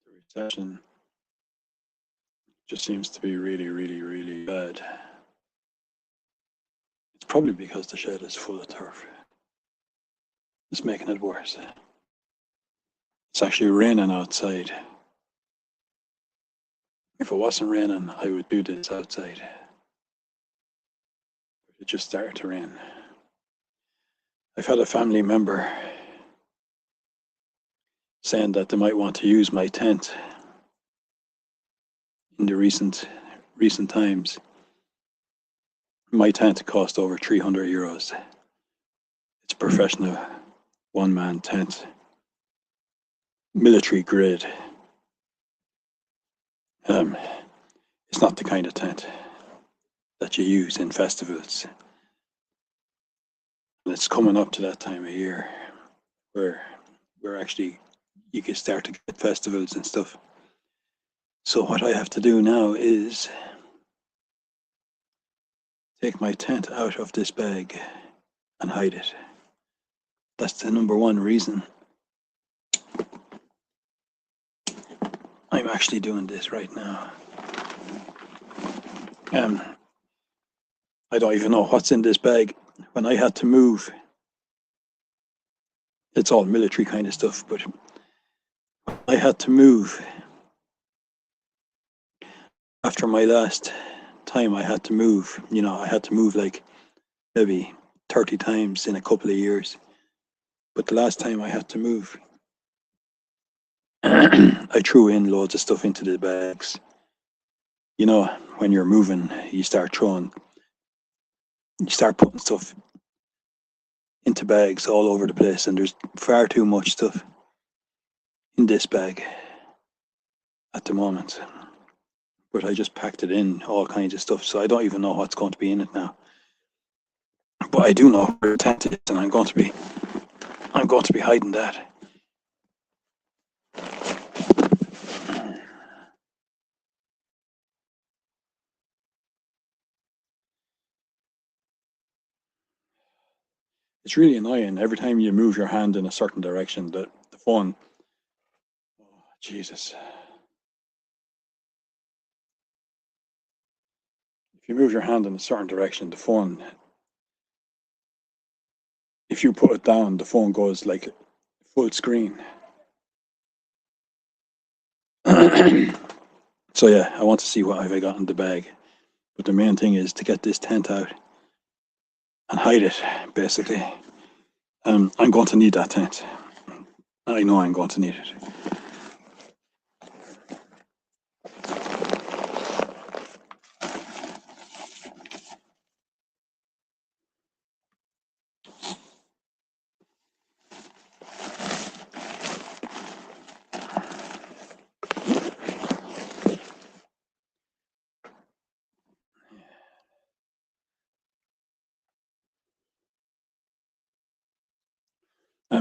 The recession just seems to be really, really, really bad. It's probably because the shed is full of turf. It's making it worse. It's actually raining outside. If it wasn't raining, I would do this outside. It just started to rain. I've had a family member saying that they might want to use my tent in the recent times. My tent cost over €300. It's a professional one-man tent, military grade. It's not the kind of tent that you use in festivals. And it's coming up to that time of year where actually you can start to get festivals and stuff. So what I have to do now is take my tent out of this bag and hide it. That's the number one reason I'm actually doing this right now. I don't even know what's in this bag. When I had to move, it's all military kind of stuff, but I had to move after my last time I had to move. You know, I had to move like maybe 30 times in a couple of years. But the last time I had to move, I threw in loads of stuff into the bags. You know, when you're moving, you start putting stuff into bags all over the place, and there's far too much stuff in this bag at the moment. But I just packed it in, all kinds of stuff, so I don't even know what's going to be in it now. But I do know where the tent is, and I'm going to be hiding that. It's really annoying. Every time you move your hand in a certain direction, the phone, oh, Jesus. If you move your hand in a certain direction, the phone, if you put it down, the phone goes like full screen. So yeah, I want to see what have I got in the bag. But the main thing is to get this tent out and hide it, basically. I'm going to need that tent. I know I'm going to need it.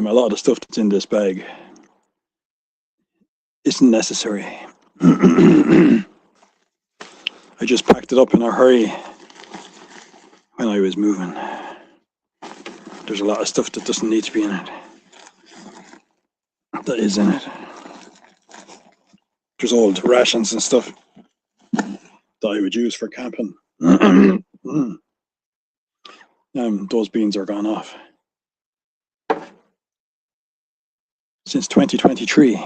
A lot of the stuff that's in this bag isn't necessary. I just packed it up in a hurry when I was moving. There's a lot of stuff that doesn't need to be in it that is in it. There's old rations and stuff that I would use for camping. Those beans are gone off. Since 2023.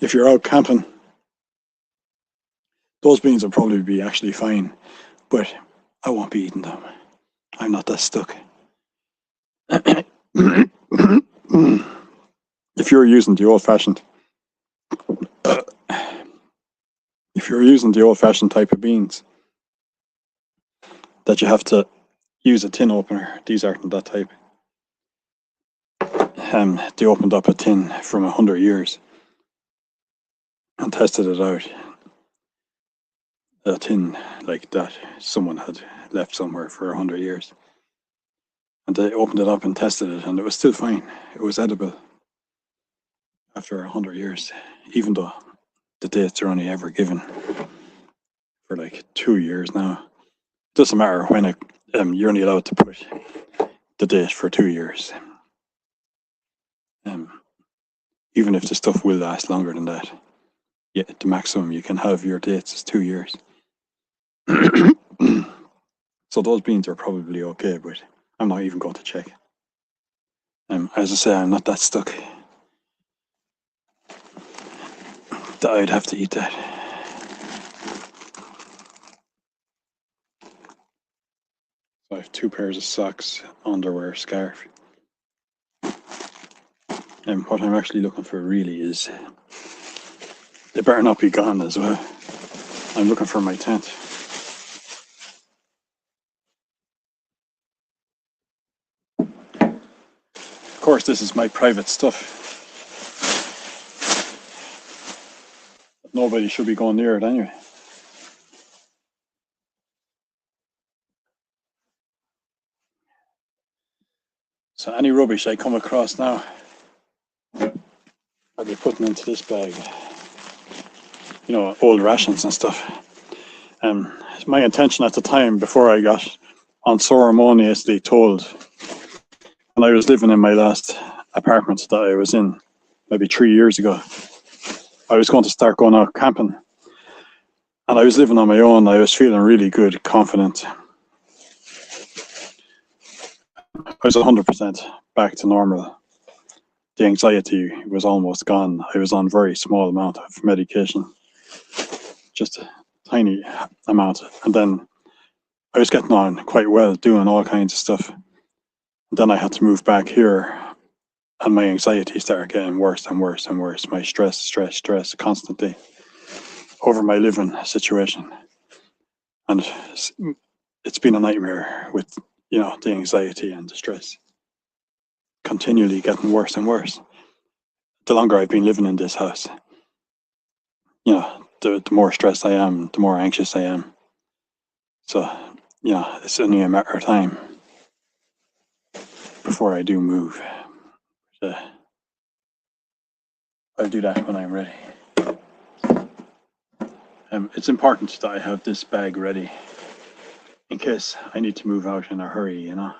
If you're out camping, those beans will probably be actually fine, but I won't be eating them. I'm not that stuck. If you're using the old-fashioned type of beans that you have to use a tin opener, these aren't that type. They opened up a tin from 100 years and tested it out. A tin like that someone had left somewhere for 100 years. And they opened it up and tested it, and it was still fine. It was edible after 100 years, even though the dates are only ever given for like 2 years now. doesn't matter when you're only allowed to put the date for 2 years. Even if the stuff will last longer than that, yeah, the maximum you can have your dates is 2 years. So those beans are probably okay, but I'm not even going to check. As I say, I'm not that stuck that I'd have to eat that. So I have 2 pairs of socks, underwear, scarf. And what I'm actually looking for really is, they better not be gone as well. I'm looking for my tent. Of course, this is my private stuff. Nobody should be going near it anyway. So any rubbish I come across now, I'll be putting into this bag. You know, old rations and stuff. My intention at the time, before I got unceremoniously told, when I was living in my last apartment that I was in maybe 3 years ago, I was going to start going out camping. And I was living on my own. I was feeling really good, confident. I was 100% back to normal. The anxiety was almost gone. I was on a very small amount of medication, just a tiny amount. And then I was getting on quite well, doing all kinds of stuff. And then I had to move back here, and my anxiety started getting worse and worse and worse. My stress constantly over my living situation. And it's been a nightmare with, you know, the anxiety and the stress continually getting worse and worse. The longer I've been living in this house, you know, the more stressed I am, the more anxious I am. So, you know, it's only a matter of time before I do move. I'll do that when I'm ready. It's important that I have this bag ready in case I need to move out in a hurry, you know.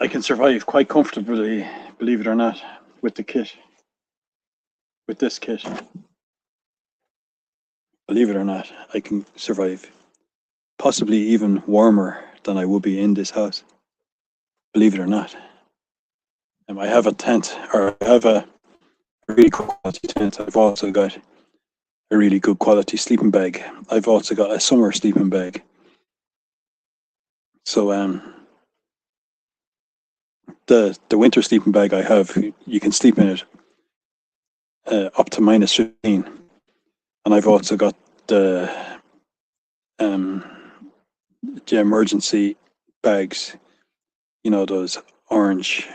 I can survive quite comfortably, believe it or not, with the kit. With this kit. Believe it or not, I can survive possibly even warmer than I would be in this house. Believe it or not. I have a tent, or I have a really good quality tent. I've also got a really good quality sleeping bag. I've also got a summer sleeping bag. So the winter sleeping bag I have, you can sleep in it up to -15, and I've also got the emergency bags, you know, those orange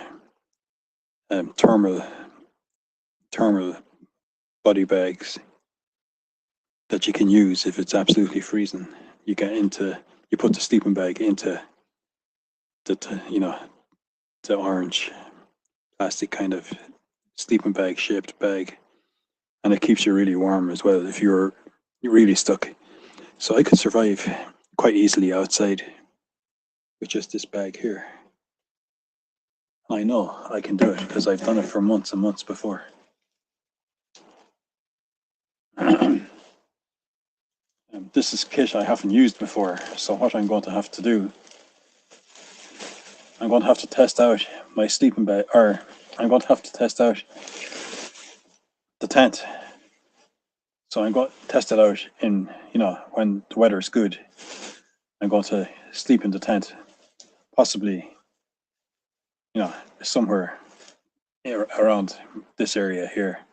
thermal body bags that you can use if it's absolutely freezing. You put the sleeping bag into the, you know, the orange plastic kind of sleeping bag shaped bag, and it keeps you really warm as well if you're really stuck. So I could survive quite easily outside with just this bag here. I know I can do it because I've done it for months and months before. This is kit I haven't used before, so what I'm going to have to do, I'm going to have to test out my sleeping bag, or I'm going to have to test out the tent. So I'm going to test it out in, you know, when the weather is good. I'm going to sleep in the tent, possibly, you know, somewhere around this area here.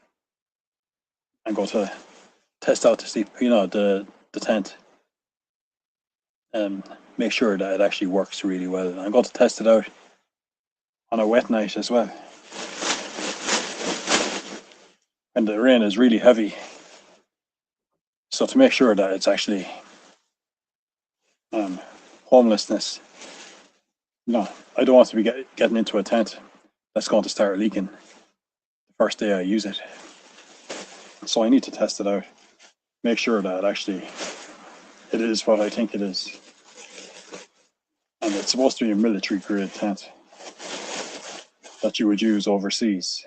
I'm going to test out the sleep, you know, the tent, and make sure that it actually works really well. I'm going to test it out on a wet night as well, and the rain is really heavy. So to make sure that it's actually homelessness, no, I don't want to be getting into a tent that's going to start leaking the first day I use it. So I need to test it out, make sure that it actually It is what I think it is. And it's supposed to be a military grade tent that you would use overseas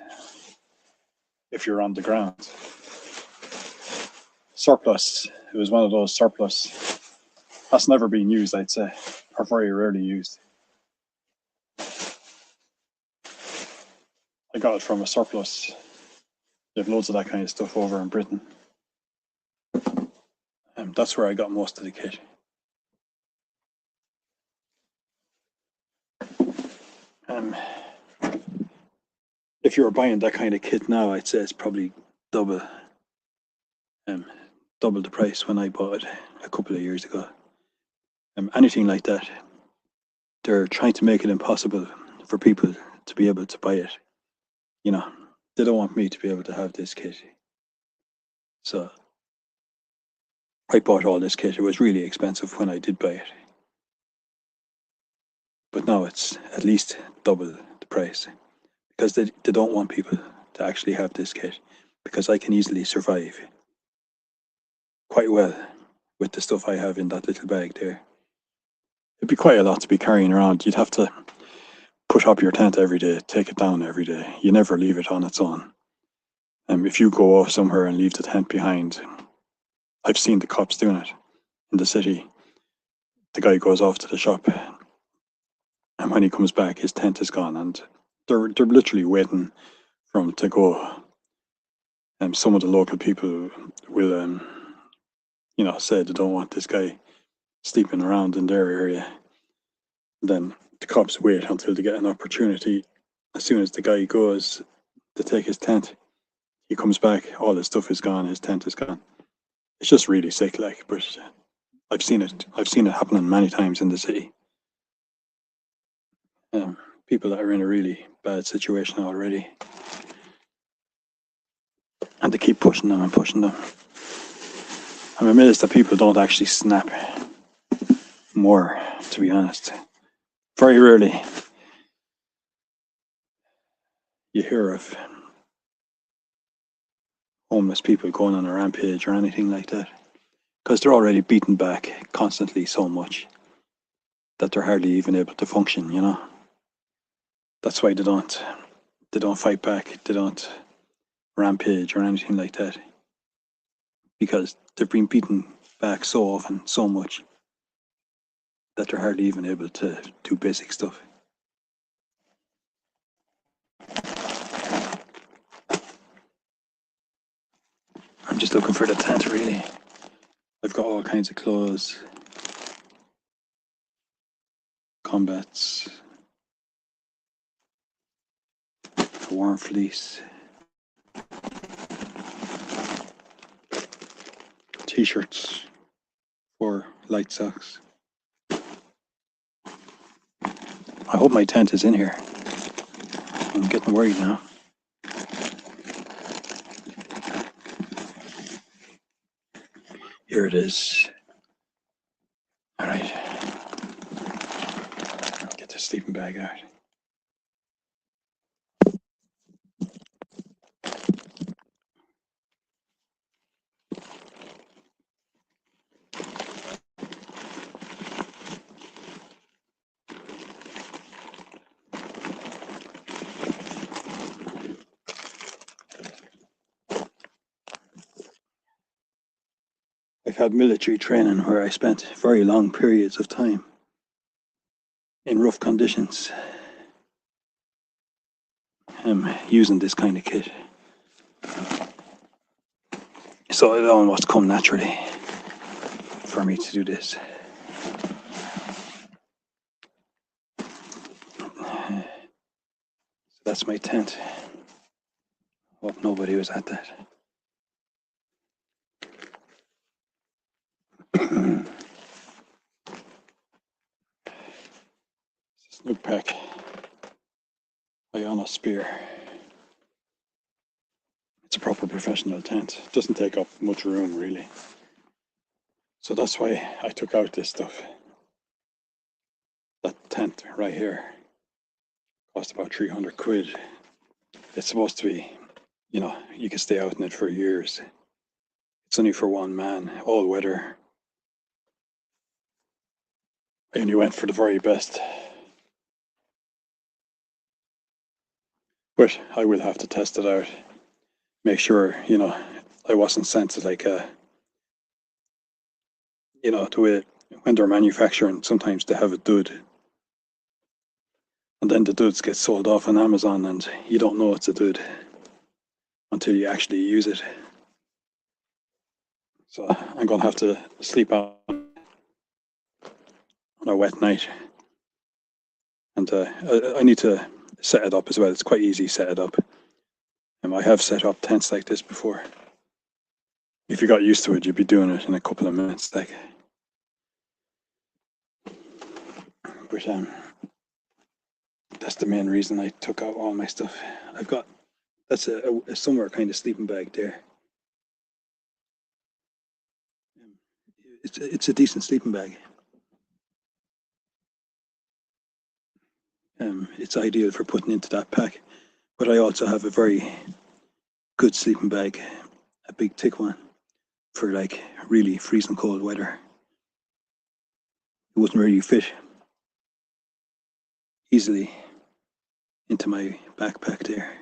if you're on the ground. Surplus. It was one of those surplus. That's never been used, I'd say, or very rarely used. I got it from a surplus. They have loads of that kind of stuff over in Britain. That's where I got most of the kit. If you were buying that kind of kit now, I'd say it's probably double the price when I bought it a couple of years ago. Anything like that, they're trying to make it impossible for people to be able to buy it. You know, they don't want me to be able to have this kit. So I bought all this kit. It was really expensive when I did buy it. But now it's at least double the price because they don't want people to actually have this kit, because I can easily survive quite well with the stuff I have in that little bag there. It'd be quite a lot to be carrying around. You'd have to put up your tent every day, take it down every day. You never leave it on its own. If you go off somewhere and leave the tent behind, I've seen the cops doing it in the city. The guy goes off to the shop, and when he comes back, his tent is gone, and they're literally waiting for him to go. Some of the local people will, say they don't want this guy sleeping around in their area. Then the cops wait until they get an opportunity. As soon as the guy goes to take his tent, he comes back, all his stuff is gone, his tent is gone. It's just really sick, like, but I've seen it happening many times in the city. People that are in a really bad situation already, and they keep pushing them and pushing them. I'm amazed that people don't actually snap more, to be honest. Very rarely you hear of homeless people going on a rampage or anything like that, because they're already beaten back constantly so much that they're hardly even able to function, you know. That's why they don't fight back, they don't rampage or anything like that, because they've been beaten back so often, so much, that they're hardly even able to do basic stuff. I'm just looking for the tent, really. I've got all kinds of clothes, combats, a warm fleece, t-shirts, 4 light socks. I hope my tent is in here. I'm getting worried now. Here it is. All right. Get the sleeping bag out. I've had military training where I spent very long periods of time in rough conditions, using this kind of kit. So it almost come naturally for me to do this. So that's my tent. Hope nobody was at that. Snook pack by Honest Spear. It's a proper professional tent. It doesn't take up much room, really. So that's why I took out this stuff. That tent right here cost about 300 quid. It's supposed to be, you can stay out in it for years. It's only for one man, all weather. I only went for the very best. But I will have to test it out. Make sure, I wasn't sent to like the way when they're manufacturing, sometimes they have a dud. And then the duds get sold off on Amazon and you don't know it's a dud until you actually use it. So I'm going to have to sleep on a wet night. And I need to set it up as well. It's quite easy to set it up. I have set up tents like this before. If you got used to it, you'd be doing it in a couple of minutes. But that's the main reason I took out all my stuff. That's a summer kind of sleeping bag there. It's a decent sleeping bag. It's ideal for putting into that pack. But I also have a very good sleeping bag, a big thick one, for like really freezing cold weather. It wouldn't really fit easily into my backpack there.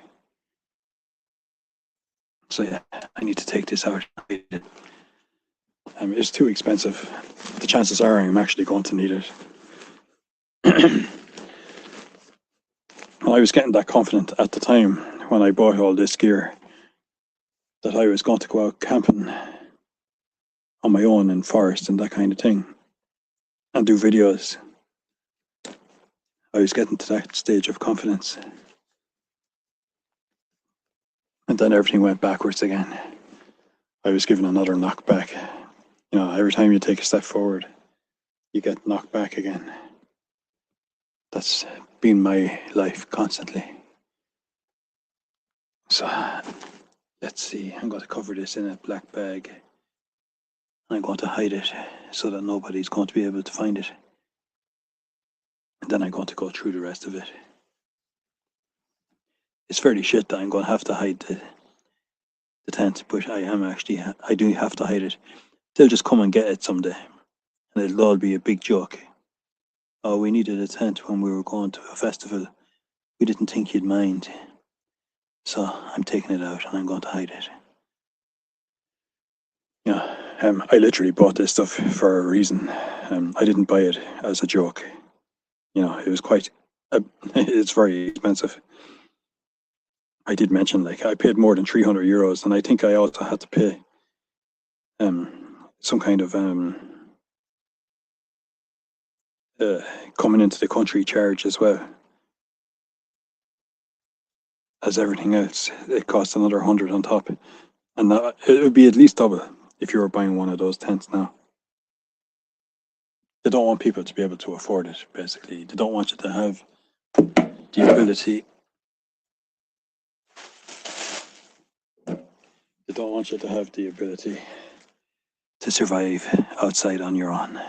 So yeah, I need to take this out. It's too expensive. The chances are I'm actually going to need it. I was getting that confident at the time when I bought all this gear that I was going to go out camping on my own in forest and that kind of thing and do videos. I was getting to that stage of confidence. And then everything went backwards again. I was given another knockback. Every time you take a step forward, you get knocked back again. That's been my life constantly. So, let's see. I'm going to cover this in a black bag. I'm going to hide it so that nobody's going to be able to find it. And then I'm going to go through the rest of it. It's fairly shit that I'm going to have to hide the tent, but I do have to hide it. They'll just come and get it someday, and it'll all be a big joke. Oh, we needed a tent when we were going to a festival. We didn't think you'd mind. So I'm taking it out and I'm going to hide it. I literally bought this stuff for a reason. I didn't buy it as a joke. It was it's very expensive. I did mention, I paid more than €300, and I think I also had to pay some kind of coming into the country charge as well. As everything else, it costs another 100 on top, and it would be at least double if you were buying one of those tents now. They don't want people to be able to afford it, basically. They don't want you to have the ability. They don't want you to have the ability to survive outside on your own.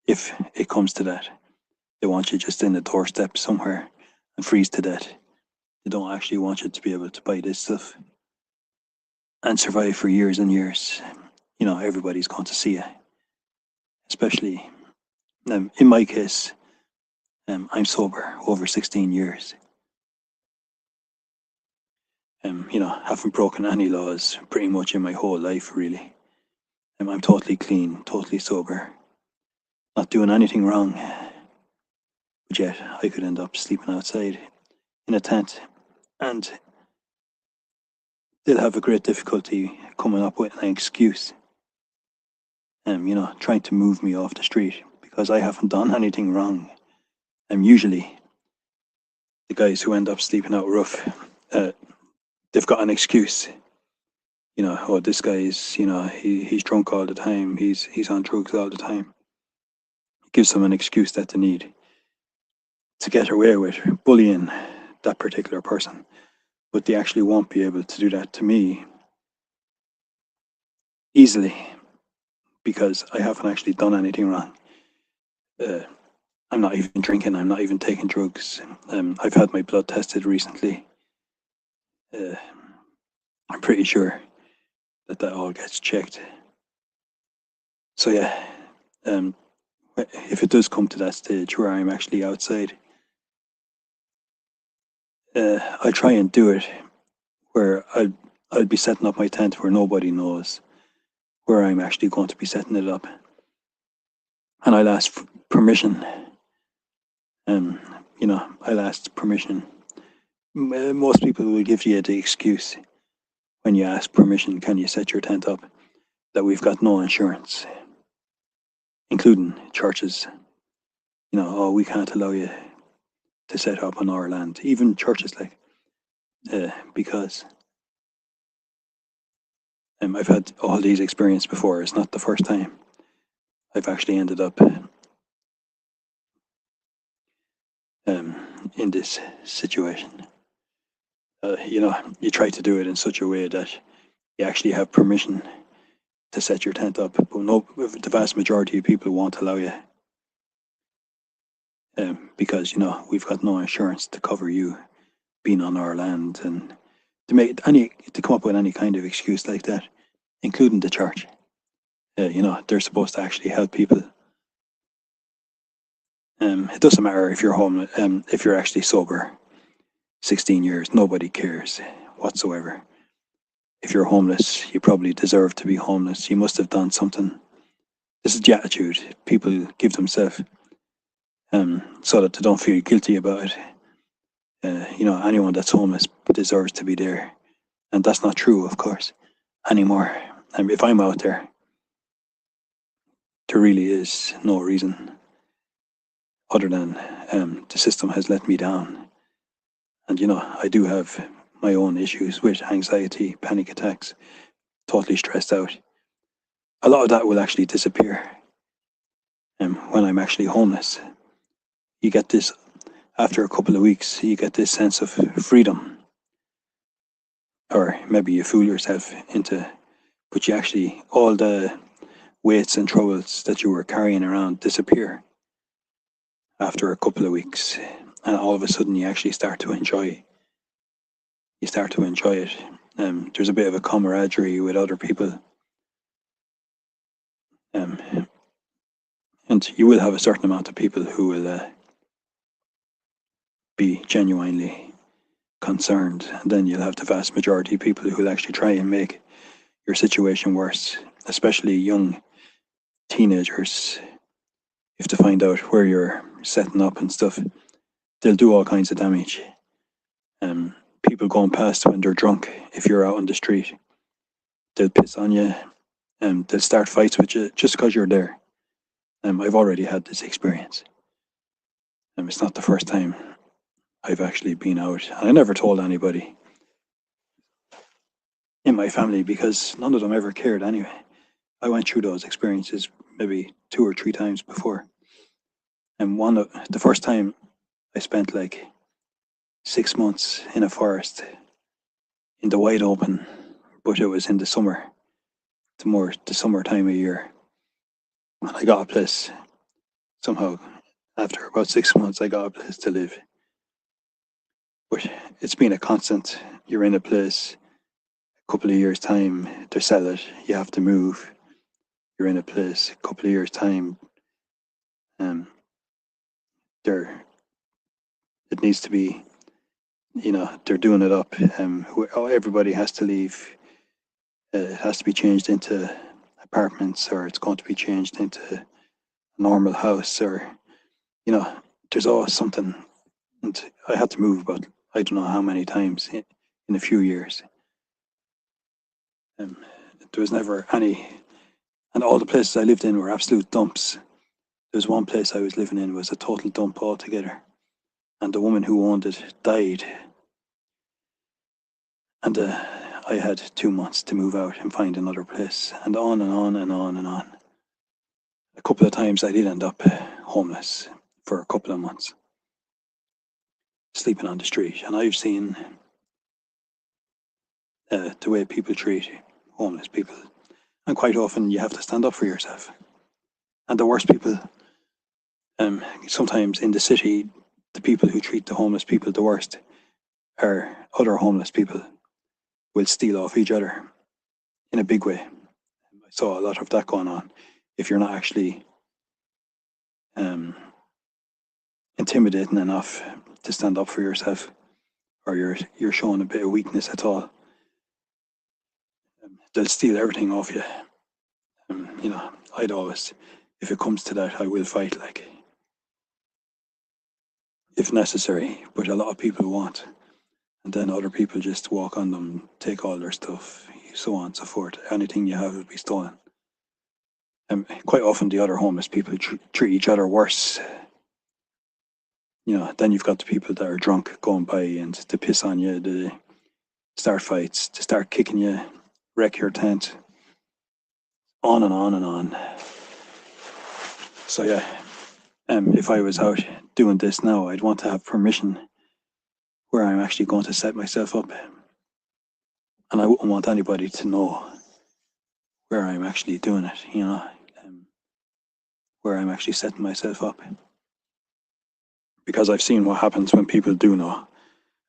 If it comes to that, they want you just in the doorstep somewhere and freeze to death. They don't actually want you to be able to buy this stuff and survive for years and years. Everybody's going to see you. Especially, in my case, I'm sober over 16 years. Haven't broken any laws pretty much in my whole life, really. I'm totally clean, totally sober. Not doing anything wrong. But yet, I could end up sleeping outside in a tent, and they'll have a great difficulty coming up with an excuse. Trying to move me off the street because I haven't done anything wrong. Usually, the guys who end up sleeping out rough, they've got an excuse. Oh, this guy is, he's drunk all the time. He's on drugs all the time. It gives them an excuse that they need to get away with bullying that particular person. But they actually won't be able to do that to me easily because I haven't actually done anything wrong. I'm not even drinking. I'm not even taking drugs. I've had my blood tested recently. I'm pretty sure that all gets checked. So yeah, if it does come to that stage where I'm actually outside, I try and do it where I'll be setting up my tent where nobody knows where I'm actually going to be setting it up, and I'll ask permission. I'll ask permission. Most people will give you the excuse when you ask permission, can you set your tent up, that we've got no insurance, including churches. Oh, we can't allow you to set up on our land, even churches, like, because I've had all these experiences before. It's not the first time I've actually ended up in this situation. You try to do it in such a way that you actually have permission to set your tent up, but no, the vast majority of people won't allow you, because we've got no insurance to cover you being on our land, and to come up with any kind of excuse like that, including the church. They're supposed to actually help people. It doesn't matter if you're home, if you're actually sober 16 years, nobody cares whatsoever. If you're homeless, you probably deserve to be homeless. You must have done something. This is the attitude people give themselves, so that they don't feel guilty about it. Anyone that's homeless deserves to be there. And that's not true, of course, anymore. If I'm out there, there really is no reason other than the system has let me down. And, I do have my own issues with anxiety, panic attacks, totally stressed out. A lot of that will actually disappear when I'm actually homeless. You get this, after a couple of weeks, you get this sense of freedom. Or maybe you fool yourself into, but you actually, all the weights and troubles that you were carrying around disappear after a couple of weeks, and all of a sudden you actually start to enjoy it. There's a bit of a camaraderie with other people, and you will have a certain amount of people who will be genuinely concerned, and then you'll have the vast majority of people who will actually try and make your situation worse, especially young teenagers. If they find out where you're setting up and stuff, they'll do all kinds of damage. People going past when they're drunk, if you're out on the street, they'll piss on you, and they'll start fights with you just because you're there. I've already had this experience. It's not the first time I've actually been out, and I never told anybody in my family because none of them ever cared anyway. I went through those experiences maybe 2 or 3 times before. And the first time I spent like 6 months in a forest in the wide open, but it was in the summer, the summer time of year. And I got a place somehow. After about 6 months, I got a place to live. But it's been a constant. You're in a place, a couple of years' time, they sell it, you have to move. You're in a place, a couple of years' time, it needs to be, they're doing it up. Everybody has to leave. It has to be changed into apartments, or it's going to be changed into a normal house, or, there's always something. And I had to move about, I don't know how many times in a few years. There was never any, and all the places I lived in were absolute dumps. There was one place I was living in was a total dump altogether, and the woman who owned it died. And I had 2 months to move out and find another place, and on and on and on and on. A couple of times I did end up homeless for a couple of months, sleeping on the street. And I've seen the way people treat homeless people. And quite often you have to stand up for yourself. And the worst people, sometimes in the city, the people who treat the homeless people the worst are other homeless people will steal off each other in a big way. I saw a lot of that going on. If you're not actually intimidating enough to stand up for yourself, or you're showing a bit of weakness at all, they'll steal everything off you. I'd always, if it comes to that, I will fight, like, if necessary, but a lot of people won't. And then other people just walk on them, take all their stuff, so on and so forth. Anything you have will be stolen. Quite often the other homeless people treat each other worse. Then you've got the people that are drunk going by and to piss on you, to start fights, to start kicking you, wreck your tent, on and on and on. So yeah, if I was out doing this now, I'd want to have permission where I'm actually going to set myself up. And I wouldn't want anybody to know where I'm actually doing it, where I'm actually setting myself up. Because I've seen what happens when people do know.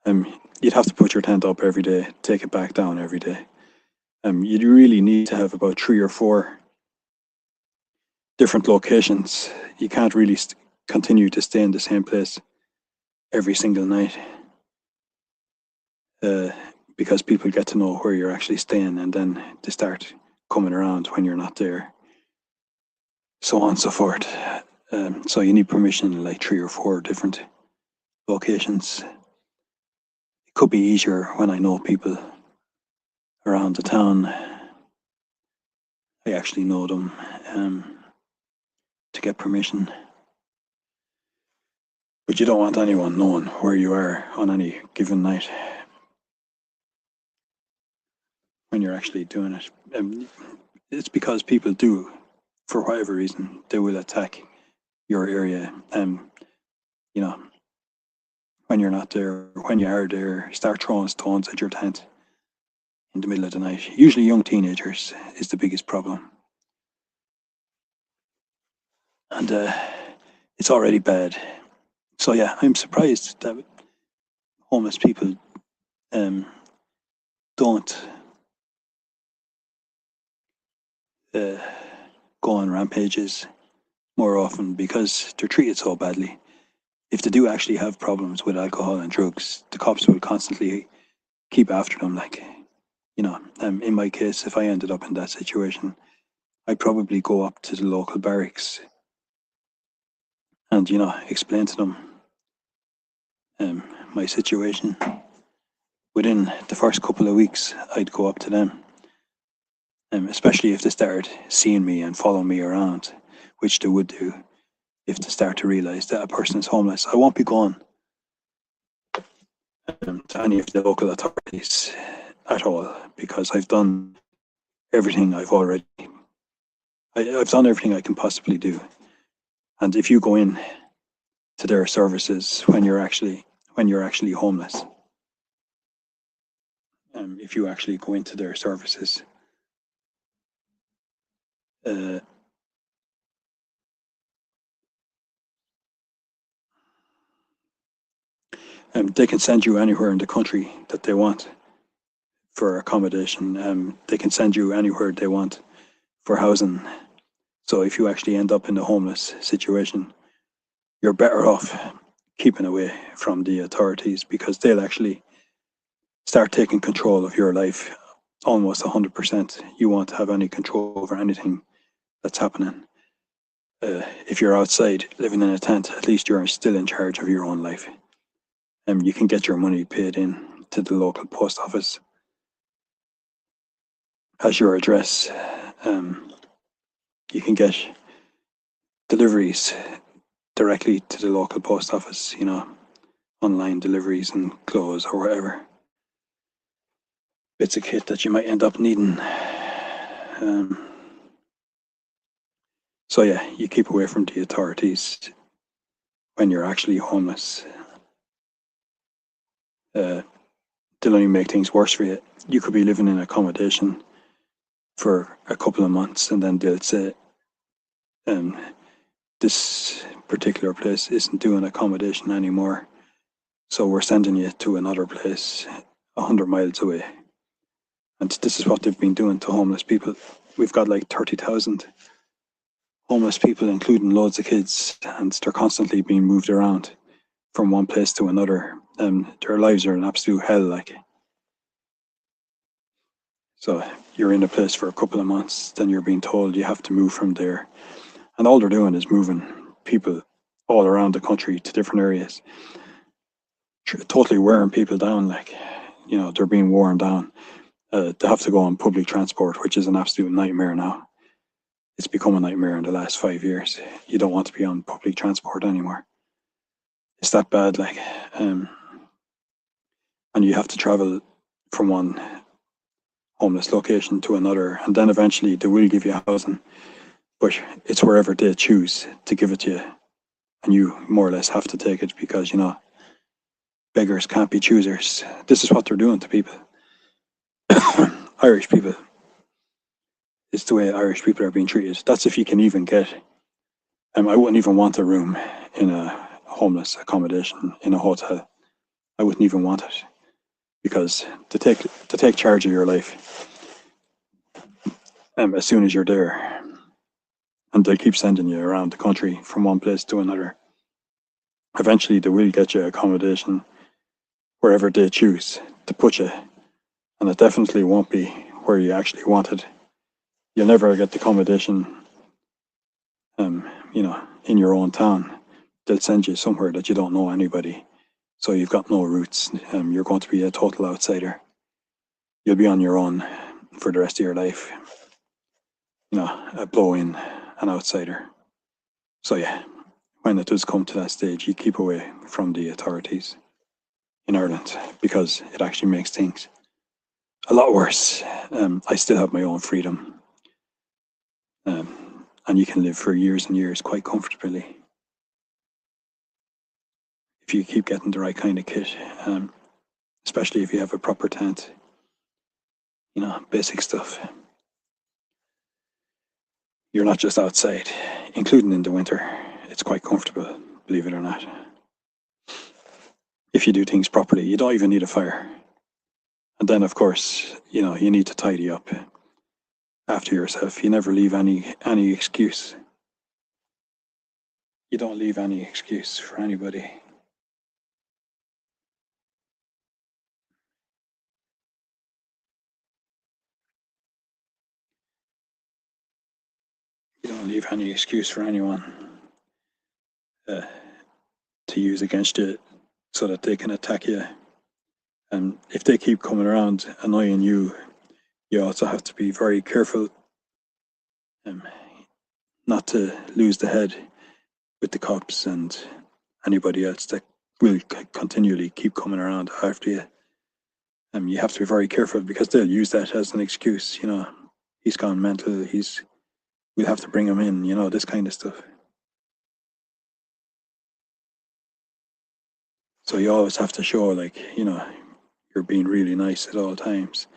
You'd have to put your tent up every day, take it back down every day. You'd really need to have about 3 or 4 different locations. You can't really continue to stay in the same place every single night, because people get to know where you're actually staying, and then they start coming around when you're not there, so on and so forth. So you need permission in like 3 or 4 different locations. It could be easier when I know people around the town. I actually know them, to get permission. But you don't want anyone knowing where you are on any given night when you're actually doing it. It's because people do, for whatever reason, they will attack your area. When you're not there, when you are there, start throwing stones at your tent in the middle of the night. Usually young teenagers is the biggest problem. And it's already bad. So yeah, I'm surprised that homeless people don't go on rampages more often, because they're treated so badly. If they do actually have problems with alcohol and drugs, the cops will constantly keep after them. Like, in my case, if I ended up in that situation, I'd probably go up to the local barracks and, explain to them my situation. Within the first couple of weeks, I'd go up to them, especially if they started seeing me and following me around, which they would do if they start to realise that a person is homeless. I won't be going to any of the local authorities at all, because I've done everything I've done everything I can possibly do. And if you go in to their services when you're actually homeless, if you actually go into their services, they can send you anywhere in the country that they want for accommodation. They can send you anywhere they want for housing. So if you actually end up in a homeless situation, you're better off keeping away from the authorities, because they'll actually start taking control of your life almost 100%. You won't have any control over anything that's happening. If you're outside living in a tent, at least you're still in charge of your own life. You can get your money paid in to the local post office as your address. You can get deliveries directly to the local post office, online deliveries and clothes or whatever bits of kit that you might end up needing. So yeah, you keep away from the authorities when you're actually homeless. They'll only make things worse for you. You could be living in accommodation for a couple of months, and then they'll say, this particular place isn't doing accommodation anymore, so we're sending you to another place 100 miles away. And this is what they've been doing to homeless people. We've got like 30,000 homeless people, including loads of kids, and they're constantly being moved around from one place to another. Their lives are an absolute hell, like. So you're in a place for a couple of months, then you're being told you have to move from there. And all they're doing is moving people all around the country to different areas, totally wearing people down, like, you know, they're being worn down. They have to go on public transport, which is an absolute nightmare now. It's become a nightmare in the last 5 years. You don't want to be on public transport anymore. It's that bad, like, and you have to travel from one homeless location to another, and then eventually they will give you housing, but it's wherever they choose to give it to you, and you more or less have to take it because, you know, beggars can't be choosers. This is what they're doing to people. Irish people. It's the way Irish people are being treated. That's if you can even get. I wouldn't even want a room in a homeless accommodation in a hotel. I wouldn't even want it because to take charge of your life as soon as you're there, and they'll keep sending you around the country from one place to another. Eventually, they will get you accommodation wherever they choose to put you, and it definitely won't be where you actually want it. You'll never get the accommodation, you know, in your own town. They'll send you somewhere that you don't know anybody, so you've got no roots. You're going to be a total outsider. You'll be on your own for the rest of your life. You know, a blow-in, an outsider. So yeah, when it does come to that stage, you keep away from the authorities in Ireland because it actually makes things a lot worse. I still have my own freedom, and you can live for years and years quite comfortably if you keep getting the right kind of kit, especially if you have a proper tent, you know, basic stuff. You're not just outside, including in the winter. It's quite comfortable, believe it or not. If you do things properly, you don't even need a fire. And then, of course, you know, you need to tidy up after yourself. You never leave any excuse. You don't leave any excuse for anybody. You don't leave any excuse for anyone to use against you so that they can attack you. And if they keep coming around annoying you, you also have to be very careful not to lose the head with the cops and anybody else that will continually keep coming around after you. You have to be very careful because they'll use that as an excuse. You know, he's gone mental. We'll have to bring him in. You know, this kind of stuff. So you always have to show, like, you know, you're being really nice at all times.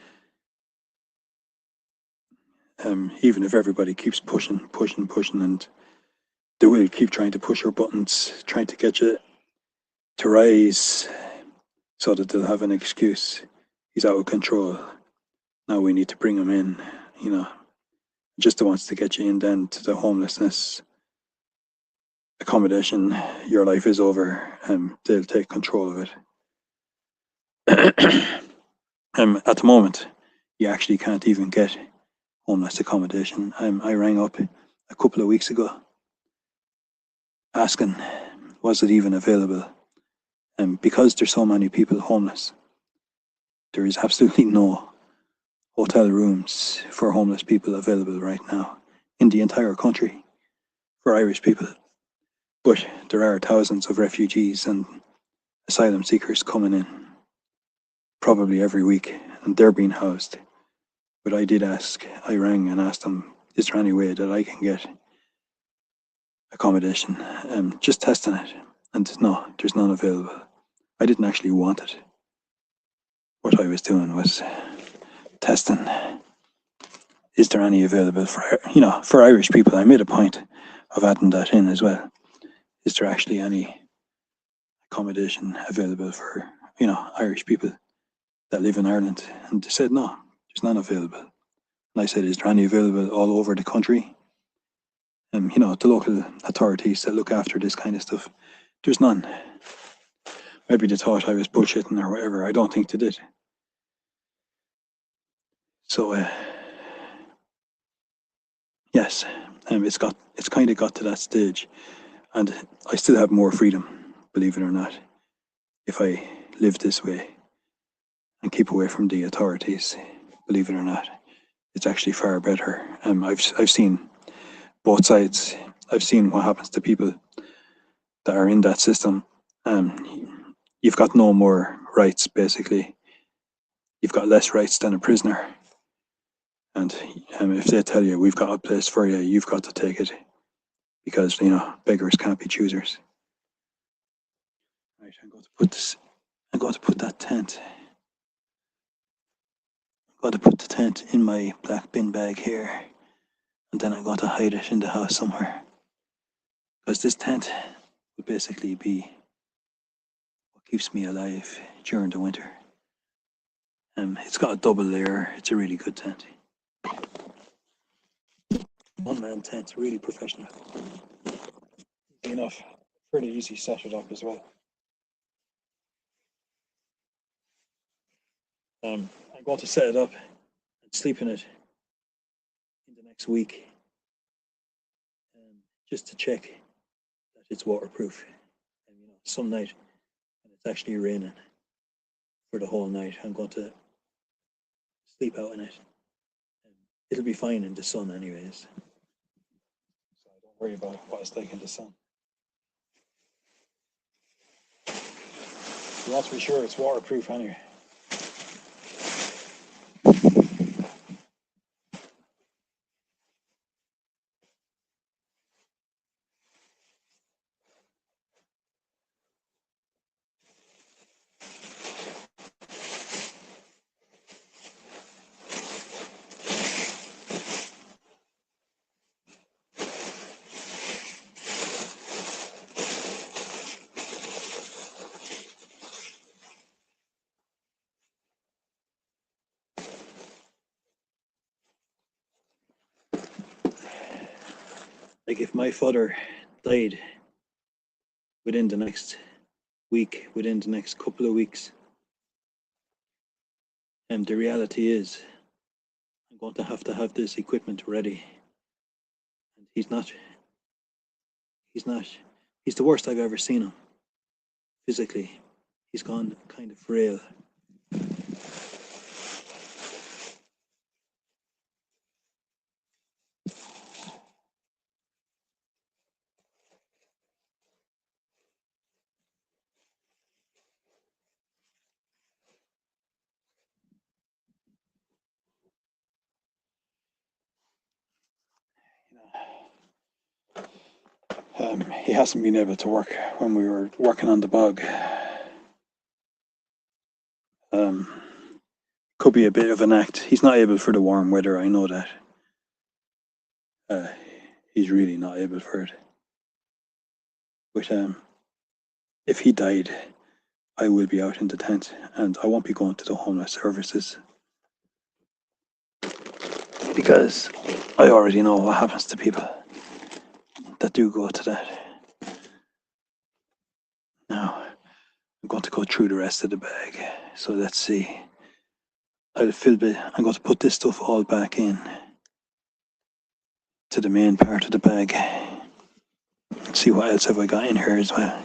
Even if everybody keeps pushing, and they will keep trying to push your buttons, trying to get you to rise so that they'll have an excuse. He's out of control. Now we need to bring him in, you know. Just wants to get you in then to the homelessness accommodation. Your life is over, they'll take control of it. At the moment, you actually can't even get homeless accommodation. I rang up a couple of weeks ago asking, was it even available? Because there's so many people homeless, there is absolutely no hotel rooms for homeless people available right now in the entire country for Irish people. But there are thousands of refugees and asylum seekers coming in probably every week, and they're being housed. But I rang and asked them, is there any way that I can get accommodation? Just testing it. And no, there's none available. I didn't actually want it. What I was doing was testing. Is there any available for Irish people? I made a point of adding that in as well. Is there actually any accommodation available for, Irish people that live in Ireland? And they said, no, there's none available. And I said, is there any available all over the country? the local authorities that look after this kind of stuff. There's none. Maybe they thought I was bullshitting or whatever. I don't think they did. So, yes, it's kind of got to that stage, and I still have more freedom, believe it or not, if I live this way and keep away from the authorities. Believe it or not, it's actually far better. I've seen both sides. I've seen what happens to people that are in that system. You've got no more rights, basically. You've got less rights than a prisoner. And if they tell you, we've got a place for you, you've got to take it. Because, beggars can't be choosers. Right, I'm going to put that tent. I'm going to put the tent in my black bin bag here. And then I'm going to hide it in the house somewhere. Because this tent will basically be what keeps me alive during the winter. It's got a double layer. It's a really good tent. One-man tent, really professional. Easy enough. Pretty easy set it up as well. I'm going to set it up and sleep in it in the next week, just to check that it's waterproof. And some night when it's actually raining for the whole night, I'm going to sleep out in it. It'll be fine in the sun anyways. So don't worry about what it's like in the sun. You want to be sure it's waterproof anyway. Like if my father died within the next week, within the next couple of weeks, and the reality is I'm going to have this equipment ready. And he's the worst I've ever seen him. Physically, he's gone kind of frail. He hasn't been able to work when we were working on the bog. Could be a bit of an act. He's not able for the warm weather, I know that. He's really not able for it. But if he died, I will be out in the tent and I won't be going to the homeless services. Because I already know what happens to people that do go to that. Now, I'm going to go through the rest of the bag. So let's see. I'm going to put this stuff all back in to the main part of the bag. Let's see what else have I got in here as well.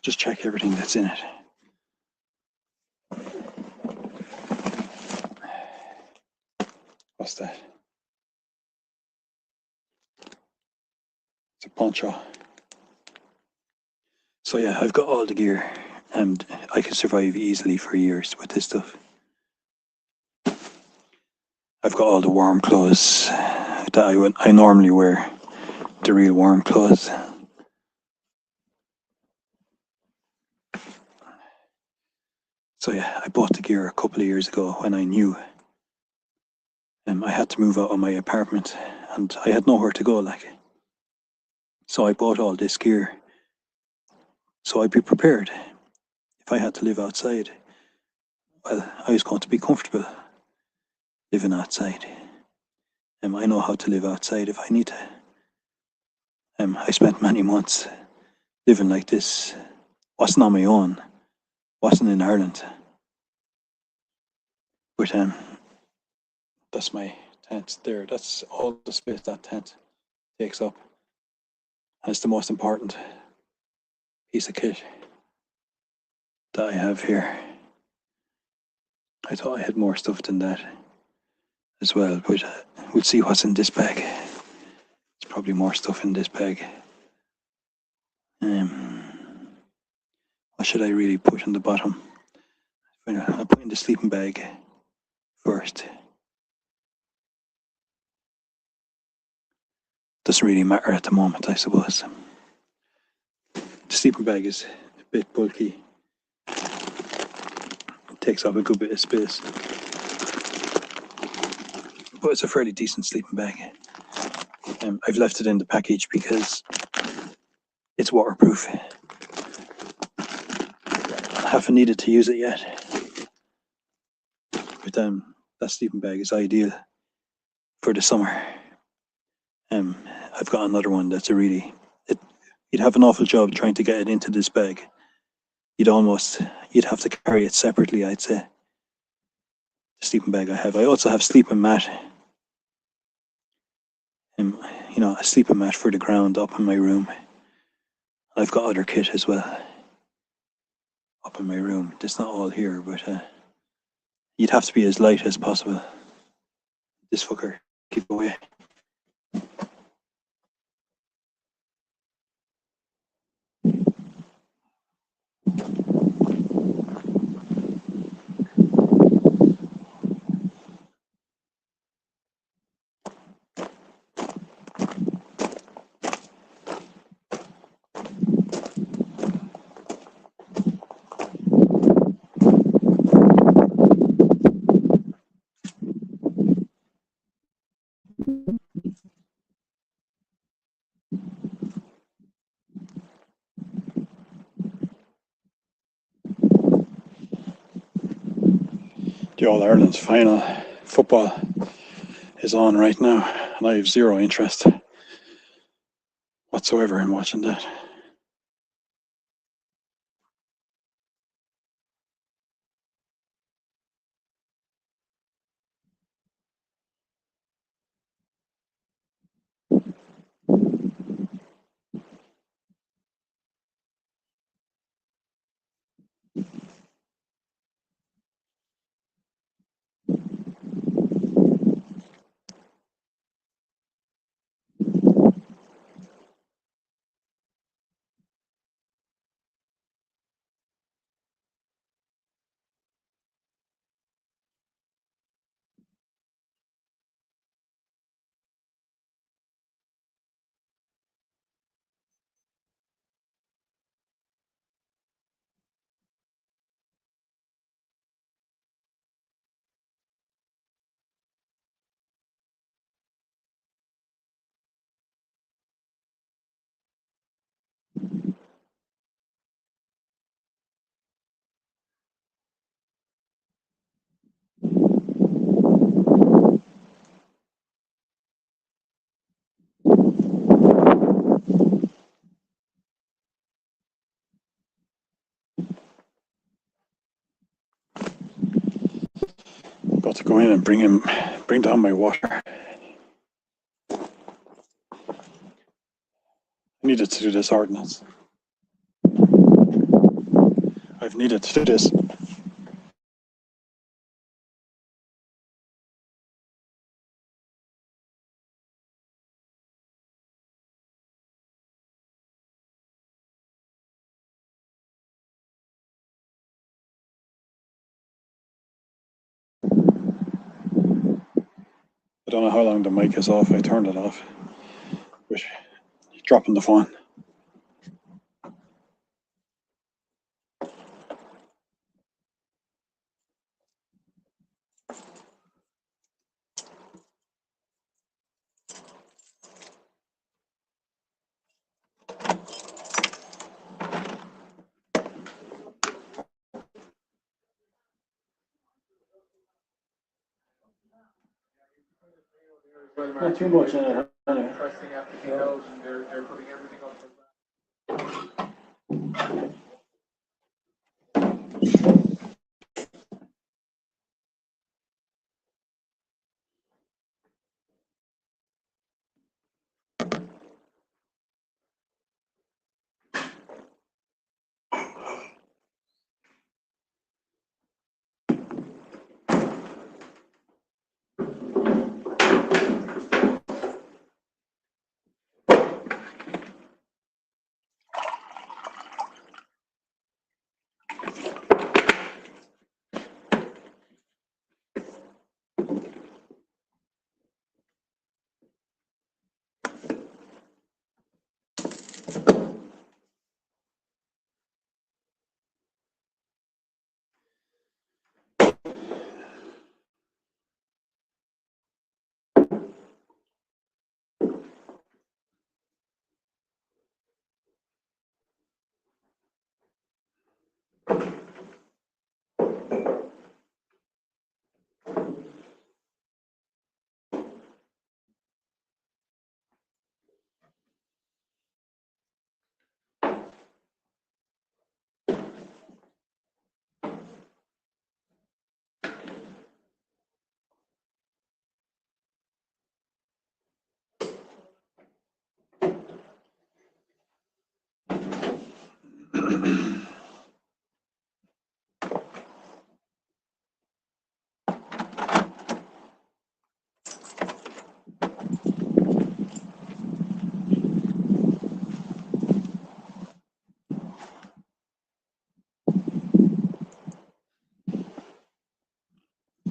Just check everything that's in it. What's that? It's a poncho. So yeah, I've got all the gear and I can survive easily for years with this stuff. I've got all the warm clothes that I normally wear, the real warm clothes. So yeah, I bought the gear a couple of years ago when I knew I had to move out of my apartment and I had nowhere to go like. So I bought all this gear so I'd be prepared. If I had to live outside, well, I was going to be comfortable living outside. I know how to live outside if I need to. I spent many months living like this. Wasn't on my own. Wasn't in Ireland. But that's my tent there. That's all the space that tent takes up. And it's the most important piece of kit that I have here. I thought I had more stuff than that as well, but we'll see what's in this bag. There's probably more stuff in this bag. What should I really put on the bottom? I'll put in the sleeping bag first. Doesn't really matter at the moment, I suppose. The sleeping bag is a bit bulky. It takes up a good bit of space. But it's a fairly decent sleeping bag. I've left it in the package because it's waterproof. I haven't needed to use it yet. But that sleeping bag is ideal for the summer. I've got another one that's you'd have an awful job trying to get it into this bag. You'd have to carry it separately, I'd say. The sleeping bag I have. I also have sleeping mat. A sleeping mat for the ground up in my room. I've got other kit as well up in my room. It's not all here, but you'd have to be as light as possible. This fucker, keep away. The All-Ireland final football is on right now, and I have zero interest whatsoever in watching that. Got to go in and bring down my water. I needed to do this ordinance. I've needed to do this. I don't know how long the mic is off. I turned it off. But dropping the phone. Not too much in it. Anyway. Interesting after 2000, they're putting everything up for that.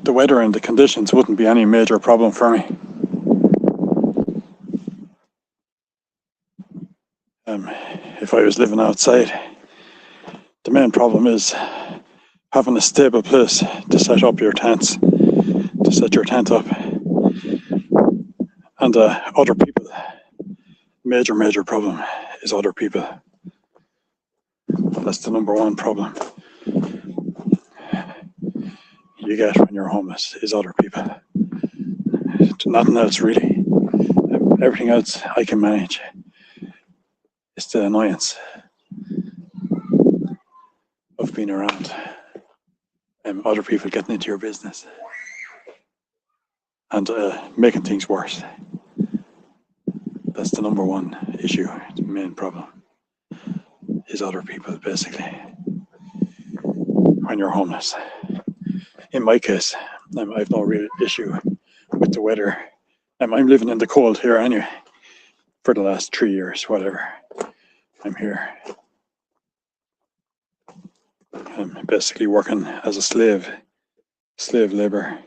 The weather and the conditions wouldn't be any major problem for me. If I was living outside, the main problem is having a stable place to set up your tents, to set your tent up, and other people. Major problem is other people. That's the number one problem you get when you're homeless, is other people. Nothing else really. Everything else I can manage. It's the annoyance of being around other people getting into your business and making things worse. That's the number one issue, the main problem, is other people, basically, when you're homeless. In my case, I've no real issue with the weather. I'm living in the cold here anyway, for the last 3 years, whatever. I'm here. I'm basically working as a slave labor.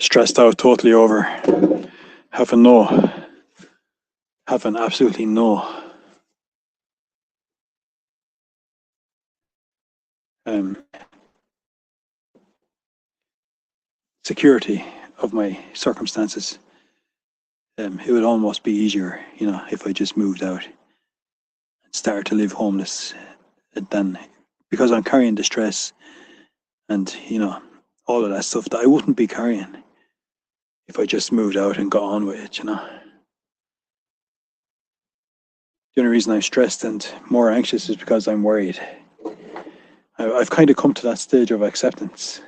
Stressed out, totally over, having absolutely no security of my circumstances. It would almost be easier, if I just moved out and started to live homeless, than, because I'm carrying the stress and all of that stuff that I wouldn't be carrying if I just moved out and got on with it. The only reason I'm stressed and more anxious is because I'm worried. I've kind of come to that stage of acceptance,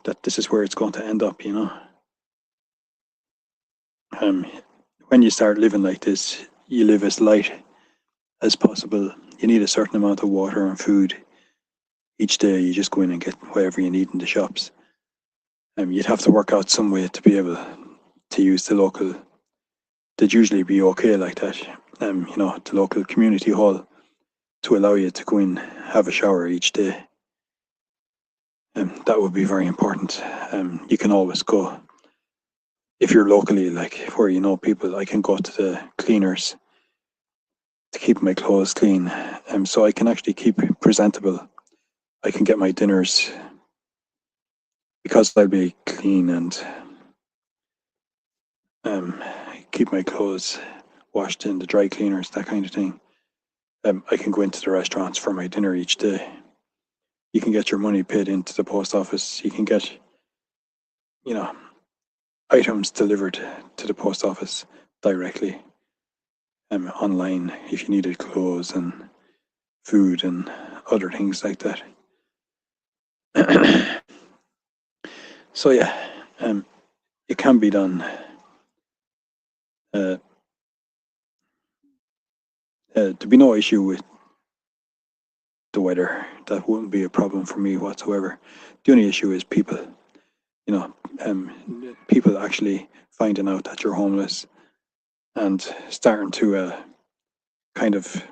that this is where it's going to end up. When you start living like this, you live as light as possible. You need a certain amount of water and food each day. You just go in and get whatever you need in the shops. You'd have to work out some way to be able to use the local. They'd usually be okay like that. The local community hall, to allow you to go in, have a shower each day. That would be very important. You can always go, if you're locally, like where people, I can go to the cleaners to keep my clothes clean, so I can actually keep presentable. I can get my dinners, because I'll be clean, and keep my clothes washed in the dry cleaners, that kind of thing. I can go into the restaurants for my dinner each day. you can get your money paid into the post office. You can get, items delivered to the post office directly, online if you needed clothes and food and other things like that. So yeah, it can be done. There'd be no issue with the weather. That wouldn't be a problem for me whatsoever. The only issue is people. People actually finding out that you're homeless and starting to kind of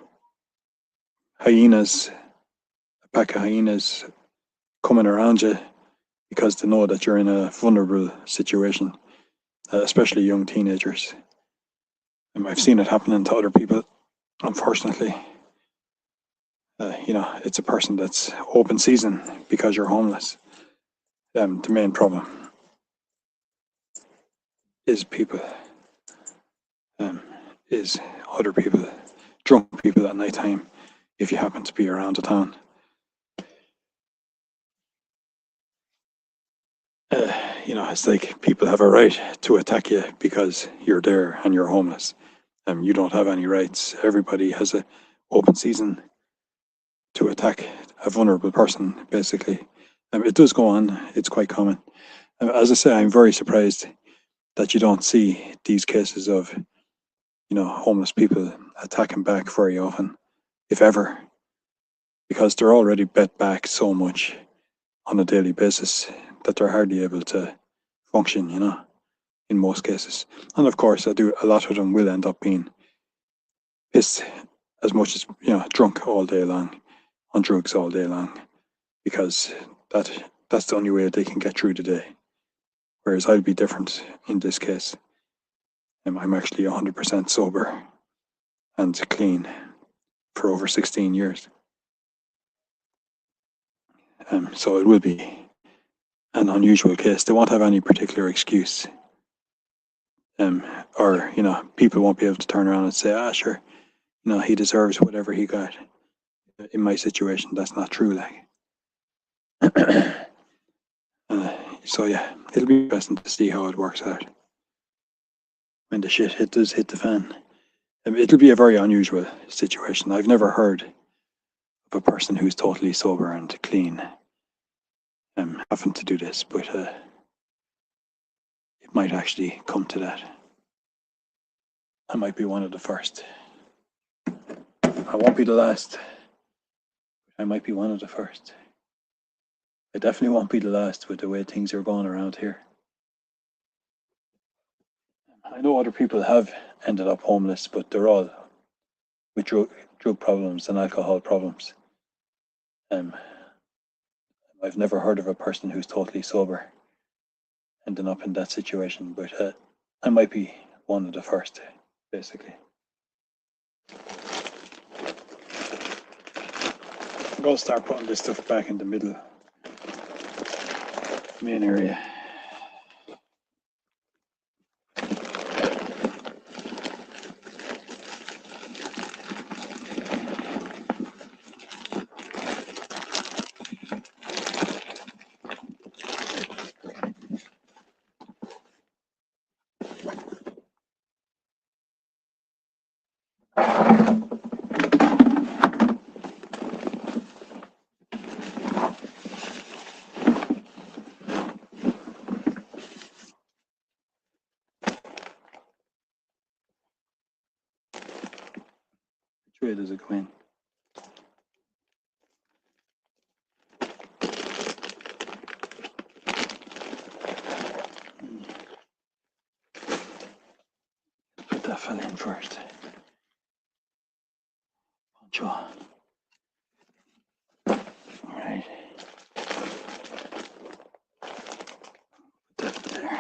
hyenas, a pack of hyenas coming around you because they know that you're in a vulnerable situation, especially young teenagers. I've seen it happening to other people, unfortunately. It's a person that's open season because you're homeless. The main problem is people, is other people, drunk people at night time, if you happen to be around the town. It's like people have a right to attack you because you're there and you're homeless. You don't have any rights. Everybody has an open season to attack a vulnerable person, basically. It does go on. It's quite common. As I say, I'm very surprised that you don't see these cases of, homeless people attacking back very often, if ever, because they're already bet back so much on a daily basis that they're hardly able to function, in most cases. And of course, a lot of them will end up being pissed as much as, drunk all day long, on drugs all day long, because that's the only way they can get through the day. Whereas I'll be different in this case. I'm actually 100% sober and clean for over 16 years. So it will be an unusual case. They won't have any particular excuse. Or, people won't be able to turn around and say, sure, he deserves whatever he got. In my situation, that's not true, so yeah, it'll be interesting to see how it works out when the shit does hit the fan. It'll be a very unusual situation. I've never heard of a person who's totally sober and clean having to do this, but it might actually come to that. I might be one of the first. I won't be the last. I might be one of the first. I definitely won't be the last with the way things are going around here. I know other people have ended up homeless, but they're all with drug problems and alcohol problems. I've never heard of a person who's totally sober ending up in that situation, but I might be one of the first, basically. I'm going to start putting this stuff back in the middle main area. Which way does it go in? Put that fella in first. Poncho. Alright. Put that there.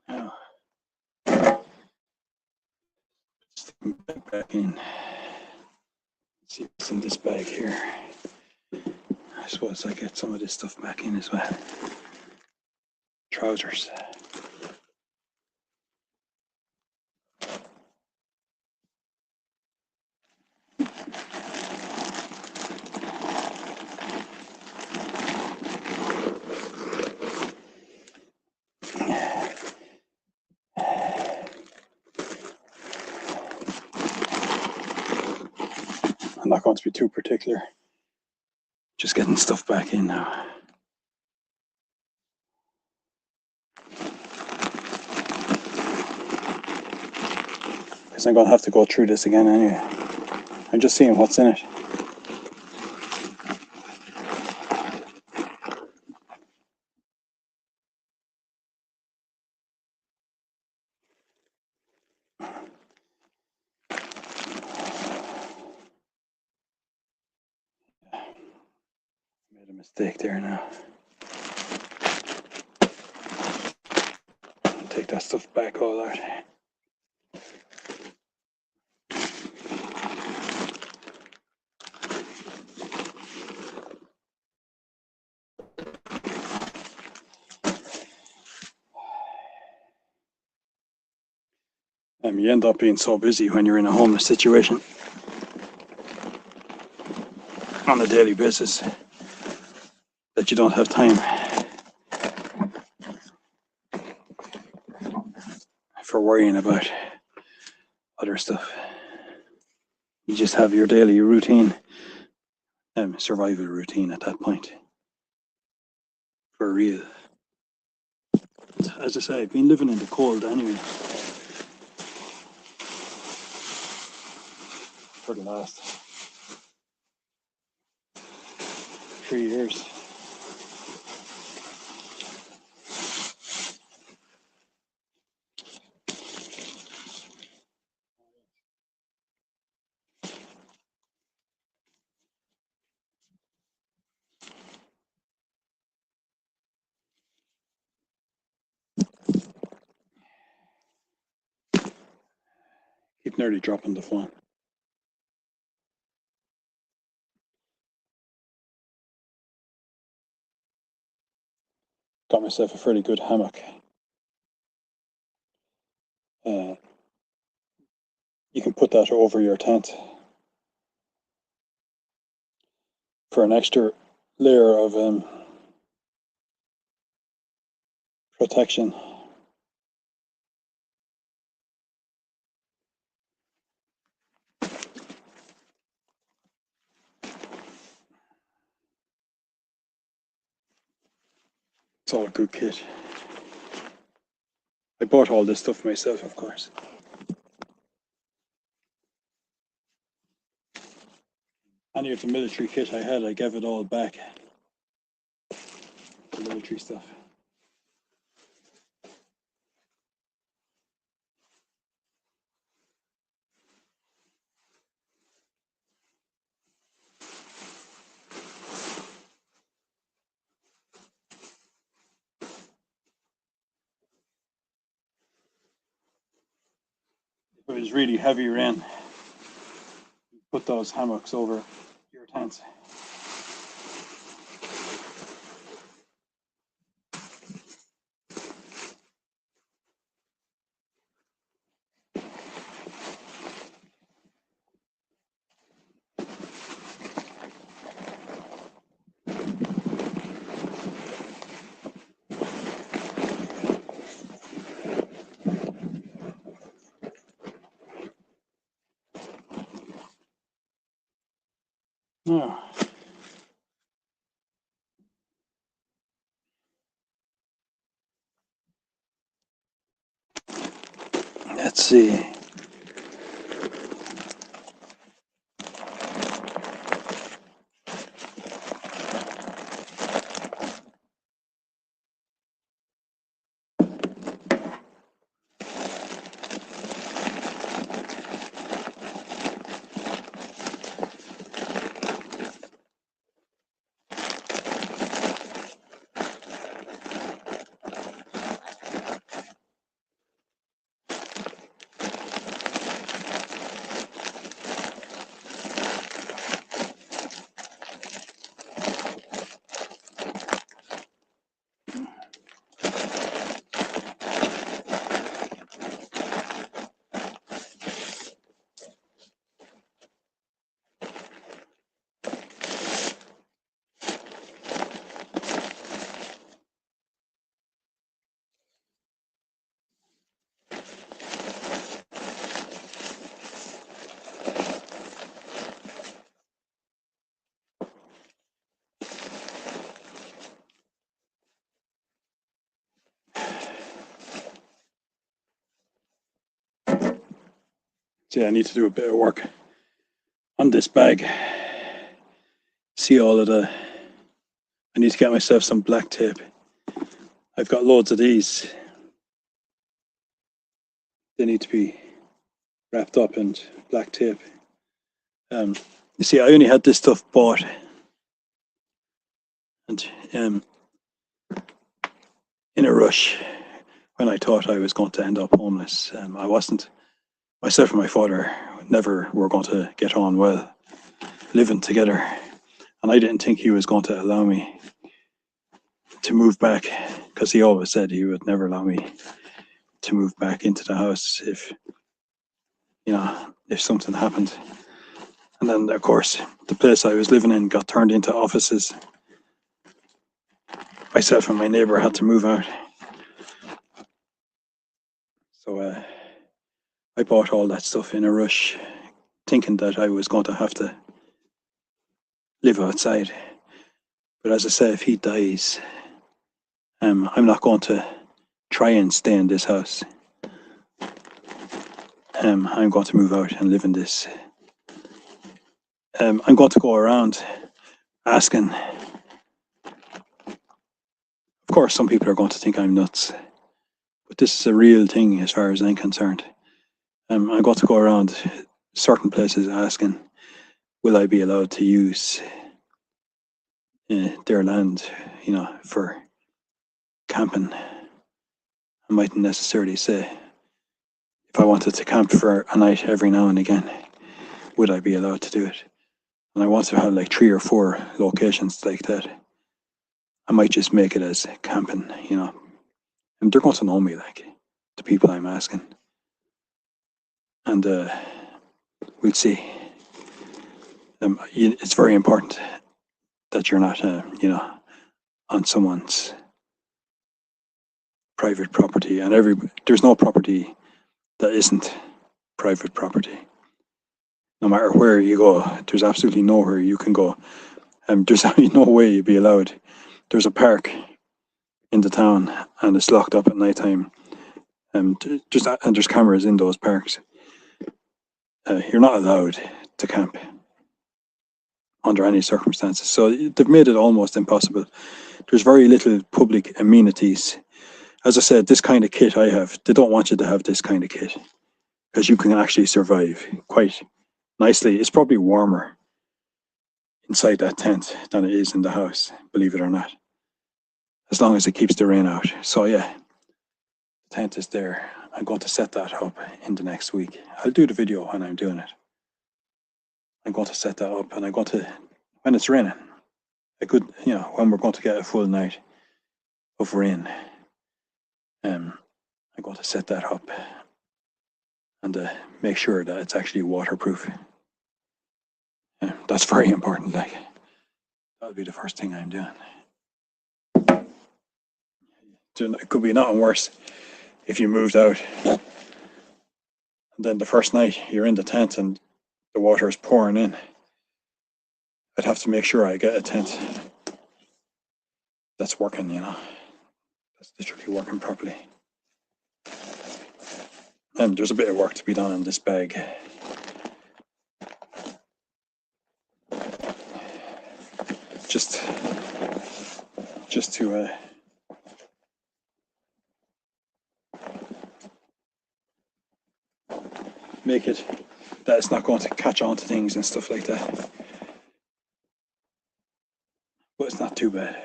Now, back in. See what's in this bag here. I suppose I get some of this stuff back in as well. Trousers. I'm not going to be too particular. Just getting stuff back in now. Because I'm going to have to go through this again anyway. I'm just seeing what's in it. Made a mistake there now. Take that stuff back all out. You end up being so busy when you're in a homeless situation on a daily basis that you don't have time for worrying about other stuff. You just have your daily routine, survival routine at that point. For real. As I say, I've been living in the cold anyway for the last 3 years. Keep nearly dropping the phone. Got myself a fairly good hammock. You can put that over your tent for an extra layer of protection. It's all a good kit. I bought all this stuff myself, of course. Any of the military kit I had, I gave it all back. The military stuff. If it was really heavy rain, put those hammocks over your tents. Now, let's see. So yeah, I need to do a bit of work on this bag. See all of the. I need to get myself some black tape. I've got loads of these. They need to be wrapped up in black tape. You see, I only had this stuff bought, and in a rush, when I thought I was going to end up homeless. I wasn't. Myself and my father never were going to get on well living together, and I didn't think he was going to allow me to move back, because he always said he would never allow me to move back into the house if something happened. And then, of course, the place I was living in got turned into offices. Myself and my neighbor had to move out. So I bought all that stuff in a rush, thinking that I was going to have to live outside. But as I say, if he dies, I'm not going to try and stay in this house. I'm going to move out and live in this. I'm going to go around asking. Of course, some people are going to think I'm nuts, but this is a real thing as far as I'm concerned. I'm going to go around certain places asking, will I be allowed to use their land, for camping? I mightn't necessarily say, if I wanted to camp for a night every now and again, would I be allowed to do it? And I want to have like 3 or 4 locations like that. I might just make it as camping, and they're going to know me, like the people I'm asking, and we'll see. It's very important that you're not, on someone's private property, and there's no property that isn't private property. No matter where you go, there's absolutely nowhere you can go. There's no way you'd be allowed. There's a park in the town, and it's locked up at night time. And there's cameras in those parks. You're not allowed to camp under any circumstances. So they've made it almost impossible. There's very little public amenities. As I said, this kind of kit I have, they don't want you to have this kind of kit, because you can actually survive quite nicely. It's probably warmer inside that tent than it is in the house, believe it or not, as long as it keeps the rain out. So yeah, the tent is there. I'm going to set that up in the next week. I'll do the video when I'm doing it. I'm going to set that up, and I'm going to, when it's raining, I could, when we're going to get a full night of rain, I'm going to set that up and make sure that it's actually waterproof. That's very important. Like, that'll be the first thing I'm doing. It could be nothing worse if you moved out, and then the first night you're in the tent and the water is pouring in. I'd have to make sure I get a tent that's working, that's literally working properly. And there's a bit of work to be done in this bag. Just to make it that it's not going to catch on to things and stuff like that. But it's not too bad.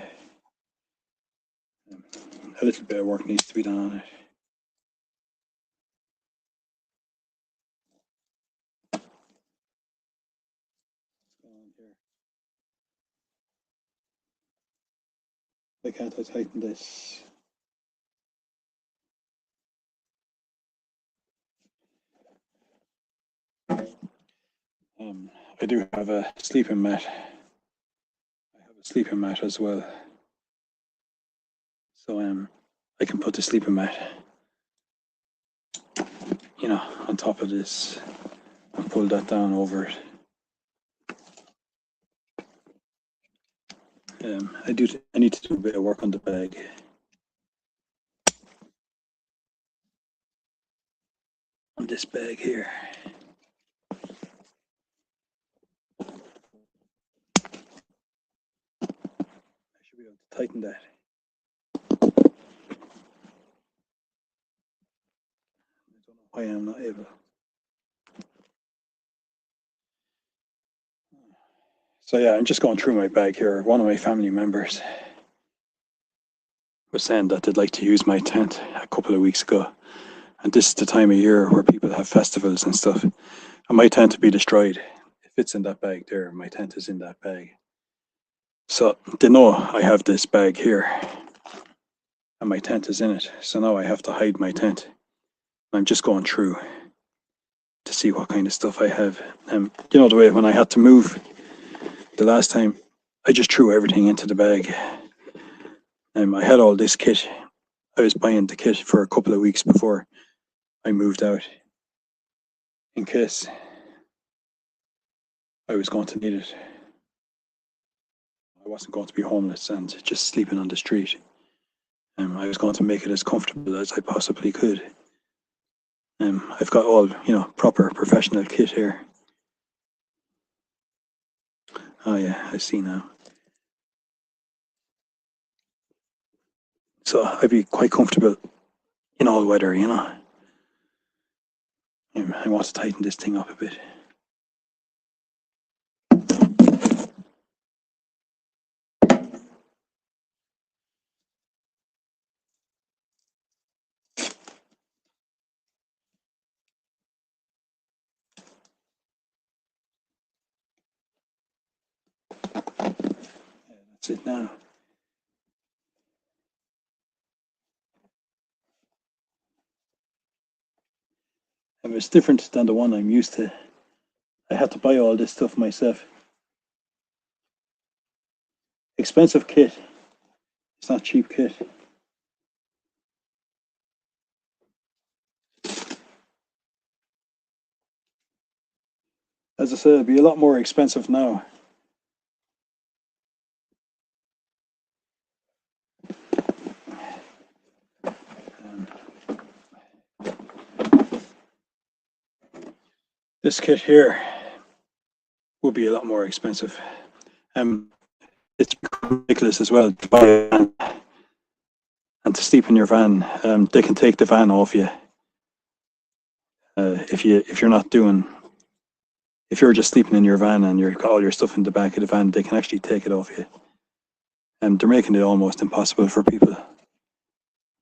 A little bit of work needs to be done on it. Why can't I tighten this? I do have a sleeping mat. I have a sleeping mat as well. So I can put the sleeping mat, on top of this and pull that down over it. I need to do a bit of work on the bag. On this bag here. tighten that. I don't know why I'm not able. So yeah, I'm just going through my bag here. One of my family members was saying that they'd like to use my tent a couple of weeks ago. And this is the time of year where people have festivals and stuff. And my tent will be destroyed. If it's in that bag there, my tent is in that bag. So they know I have this bag here and my tent is in it. So now I have to hide my tent. I'm just going through to see what kind of stuff I have. You know, the way when I had to move the last time, I just threw everything into the bag. I had all this kit. I was buying the kit for a couple of weeks before I moved out, in case I was going to need it. I wasn't going to be homeless and just sleeping on the street. I was going to make it as comfortable as I possibly could. I've got all, you know, proper professional kit here. Oh yeah, I see now. So I'd be quite comfortable in all weather, you know. I want to tighten this thing up a bit. That's it now. And it's different than the one I'm used to. I had to buy all this stuff myself. Expensive kit. It's not cheap kit. As I said, it'd be a lot more expensive now. This kit here will be a lot more expensive. It's ridiculous as well to buy a van and to sleep in your van. They can take the van off you if you're not doing. If you're just sleeping in your van and you've got all your stuff in the back of the van, they can actually take it off you. And they're making it almost impossible for people.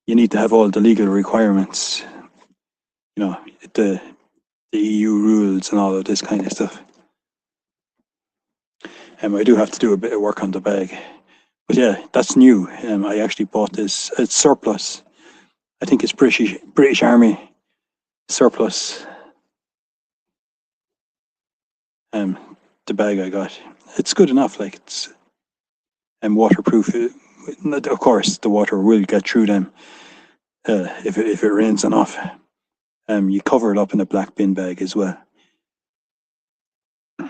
You need to have all the legal requirements, you know, the EU rules and all of this kind of stuff. I do have to do a bit of work on the bag. But yeah, that's new. I actually bought this. It's surplus. I think it's British Army surplus. The bag I got. It's good enough. Like it's waterproof. Of course, the water will get through them if it rains enough. You cover it up in a black bin bag as well. You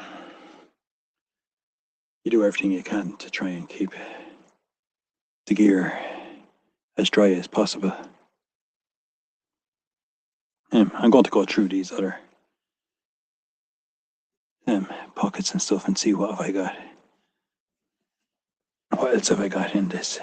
do everything you can to try and keep the gear as dry as possible. I'm going to go through these other pockets and stuff and see what have I got. What else have I got in this?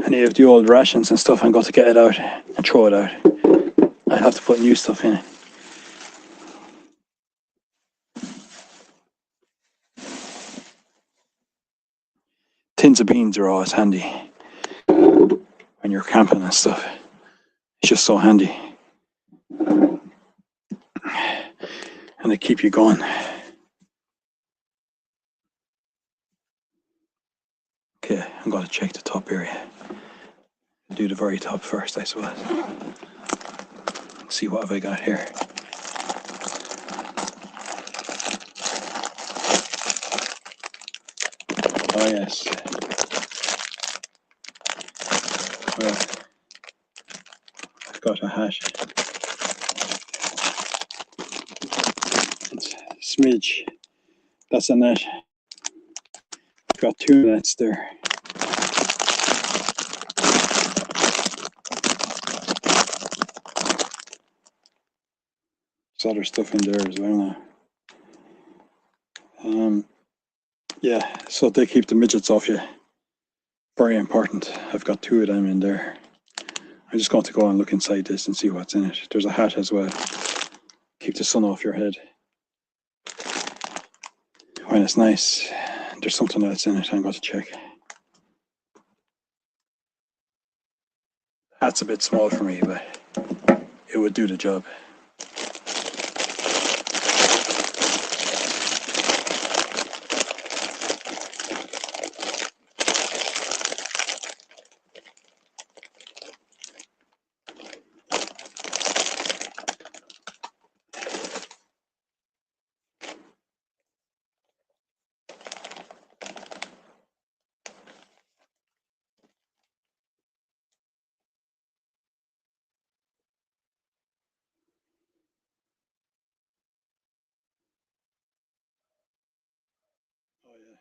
Any of the old rations and stuff, I'm going to get it out and throw it out. I have to put new stuff in it. Tins of beans are always handy when you're camping and stuff. It's just so handy. And they keep you going. Okay, I'm going to check the top area. Do the very top first, I suppose. See what have I got here. Oh yes. Well, I've got a hat. It's a smidge. That's a net. I've got 2 nets there. other stuff in there as well now. Yeah, so they keep the midgets off you. Very important. I've got 2 of them in there. I'm just going to go and look inside this and see what's in it. There's a hat as well. Keep the sun off your head when it's nice. There's something else in it. I'm going to check. Hat's a bit small for me, but it would do the job. Oh yeah.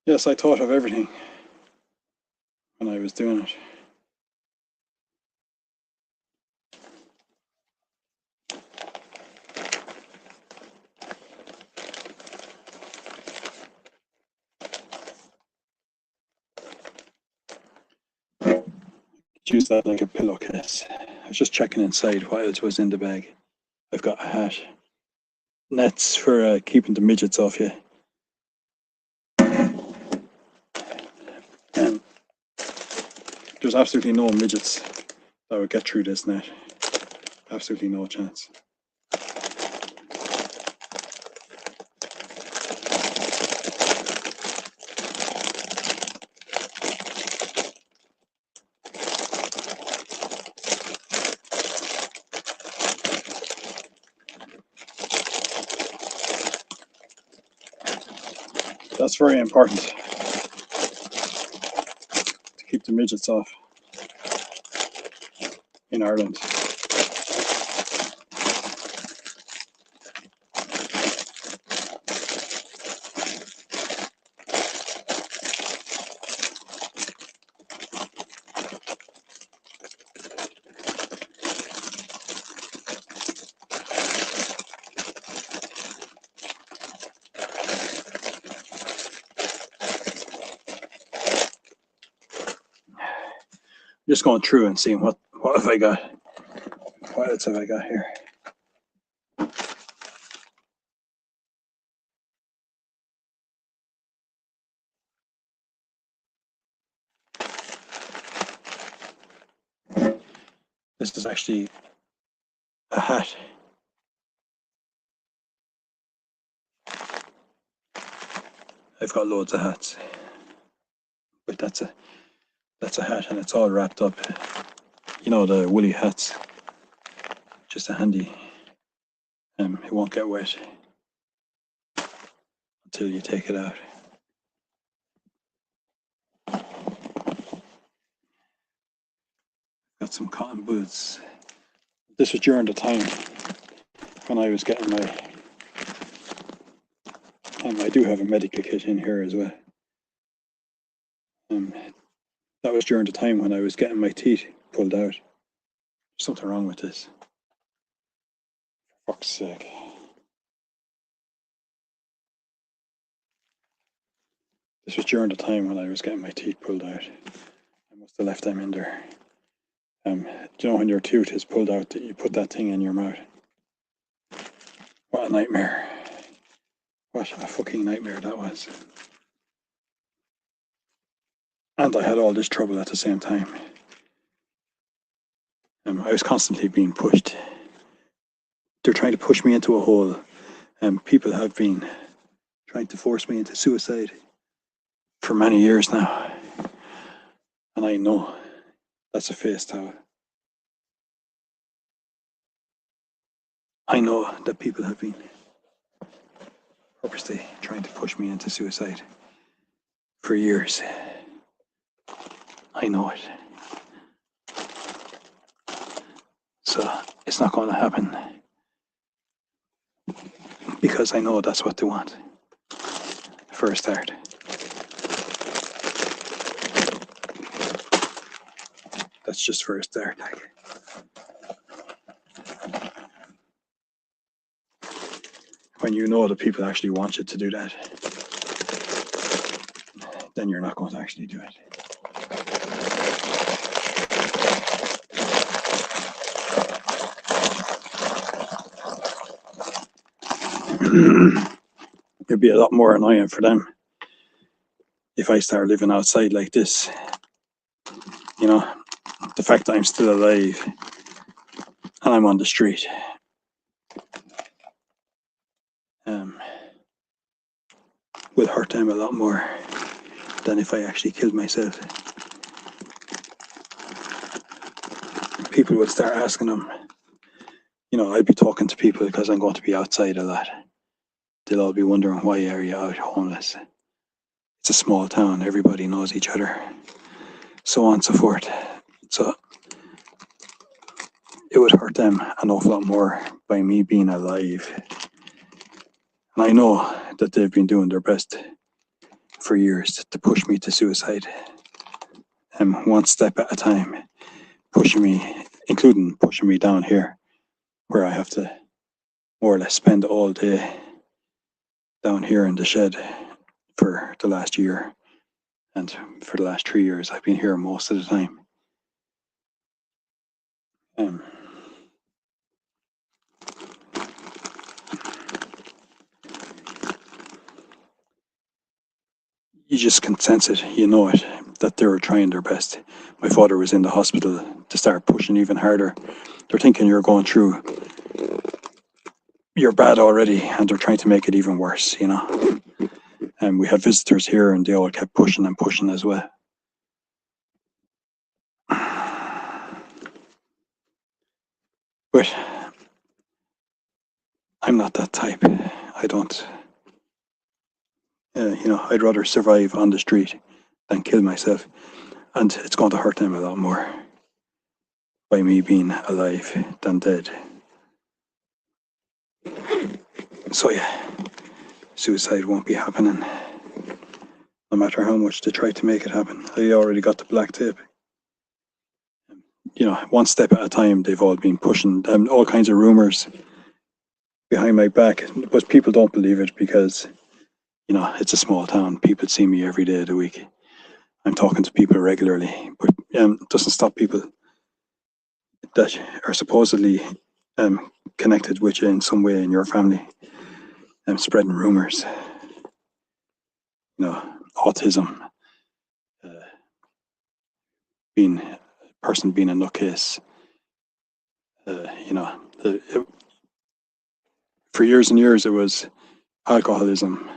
Yes, I thought of everything when I was doing it. Use that like a pillowcase. I was just checking inside what else was in the bag. I've got a hat. Nets for keeping the midgets off you. And there's absolutely no midgets that would get through this net. Absolutely no chance. That's very important to keep the midgets off in Ireland. Just going through and seeing what have I got. What else have I got here? This is actually a hat. I've got loads of hats, but that's a hat and it's all wrapped up. You know, the woolly hats. Just a handy. It won't get wet until you take it out. Got some cotton boots. This was during the time when I was getting my. I do have a medical kit in here as well. That was during the time when I was getting my teeth pulled out. There's something wrong with this. For fuck's sake. This was during the time when I was getting my teeth pulled out. I must have left them in there. Do you know when your tooth is pulled out that you put that thing in your mouth? What a nightmare. What a fucking nightmare that was. And I had all this trouble at the same time. I was constantly being pushed. They're trying to push me into a hole. People have been trying to force me into suicide for many years now. And I know that's a face towel. I know that people have been purposely trying to push me into suicide for years. I know it. So it's not going to happen because I know that's what they want for a start. That's just for a start. When you know that people actually want you to do that, then you're not going to actually do it. It'd be a lot more annoying for them if I start living outside like this. You know, the fact that I'm still alive and I'm on the street. Will hurt them a lot more than if I actually killed myself. People will start asking them, you know, I'll be talking to people because I'm going to be outside a lot. They'll all be wondering, why are you out homeless? It's a small town, everybody knows each other, so on and so forth. So it would hurt them an awful lot more by me being alive. And I know that they've been doing their best for years to push me to suicide. And one step at a time, pushing me, including pushing me down here, where I have to more or less spend all day down here in the shed for the last year. And for the last 3 years, I've been here most of the time. You just can sense it, you know it, that they were trying their best. My father was in the hospital to start pushing even harder. They're thinking you're going through, you're bad already, and they're trying to make it even worse, you know. And we had visitors here and they all kept pushing and pushing as well. But I'm not that type. I don't, you know, I'd rather survive on the street than kill myself. And it's going to hurt them a lot more by me being alive than dead. So yeah, suicide won't be happening, no matter how much they try to make it happen. I already got the black tape. You know, one step at a time, they've all been pushing all kinds of rumors behind my back, but people don't believe it because, you know, it's a small town. People see me every day of the week. I'm talking to people regularly, but it doesn't stop people that are supposedly connected with you in some way in your family spreading rumors. You know, autism, being a person being a nutcase. You know, for years and years it was alcoholism,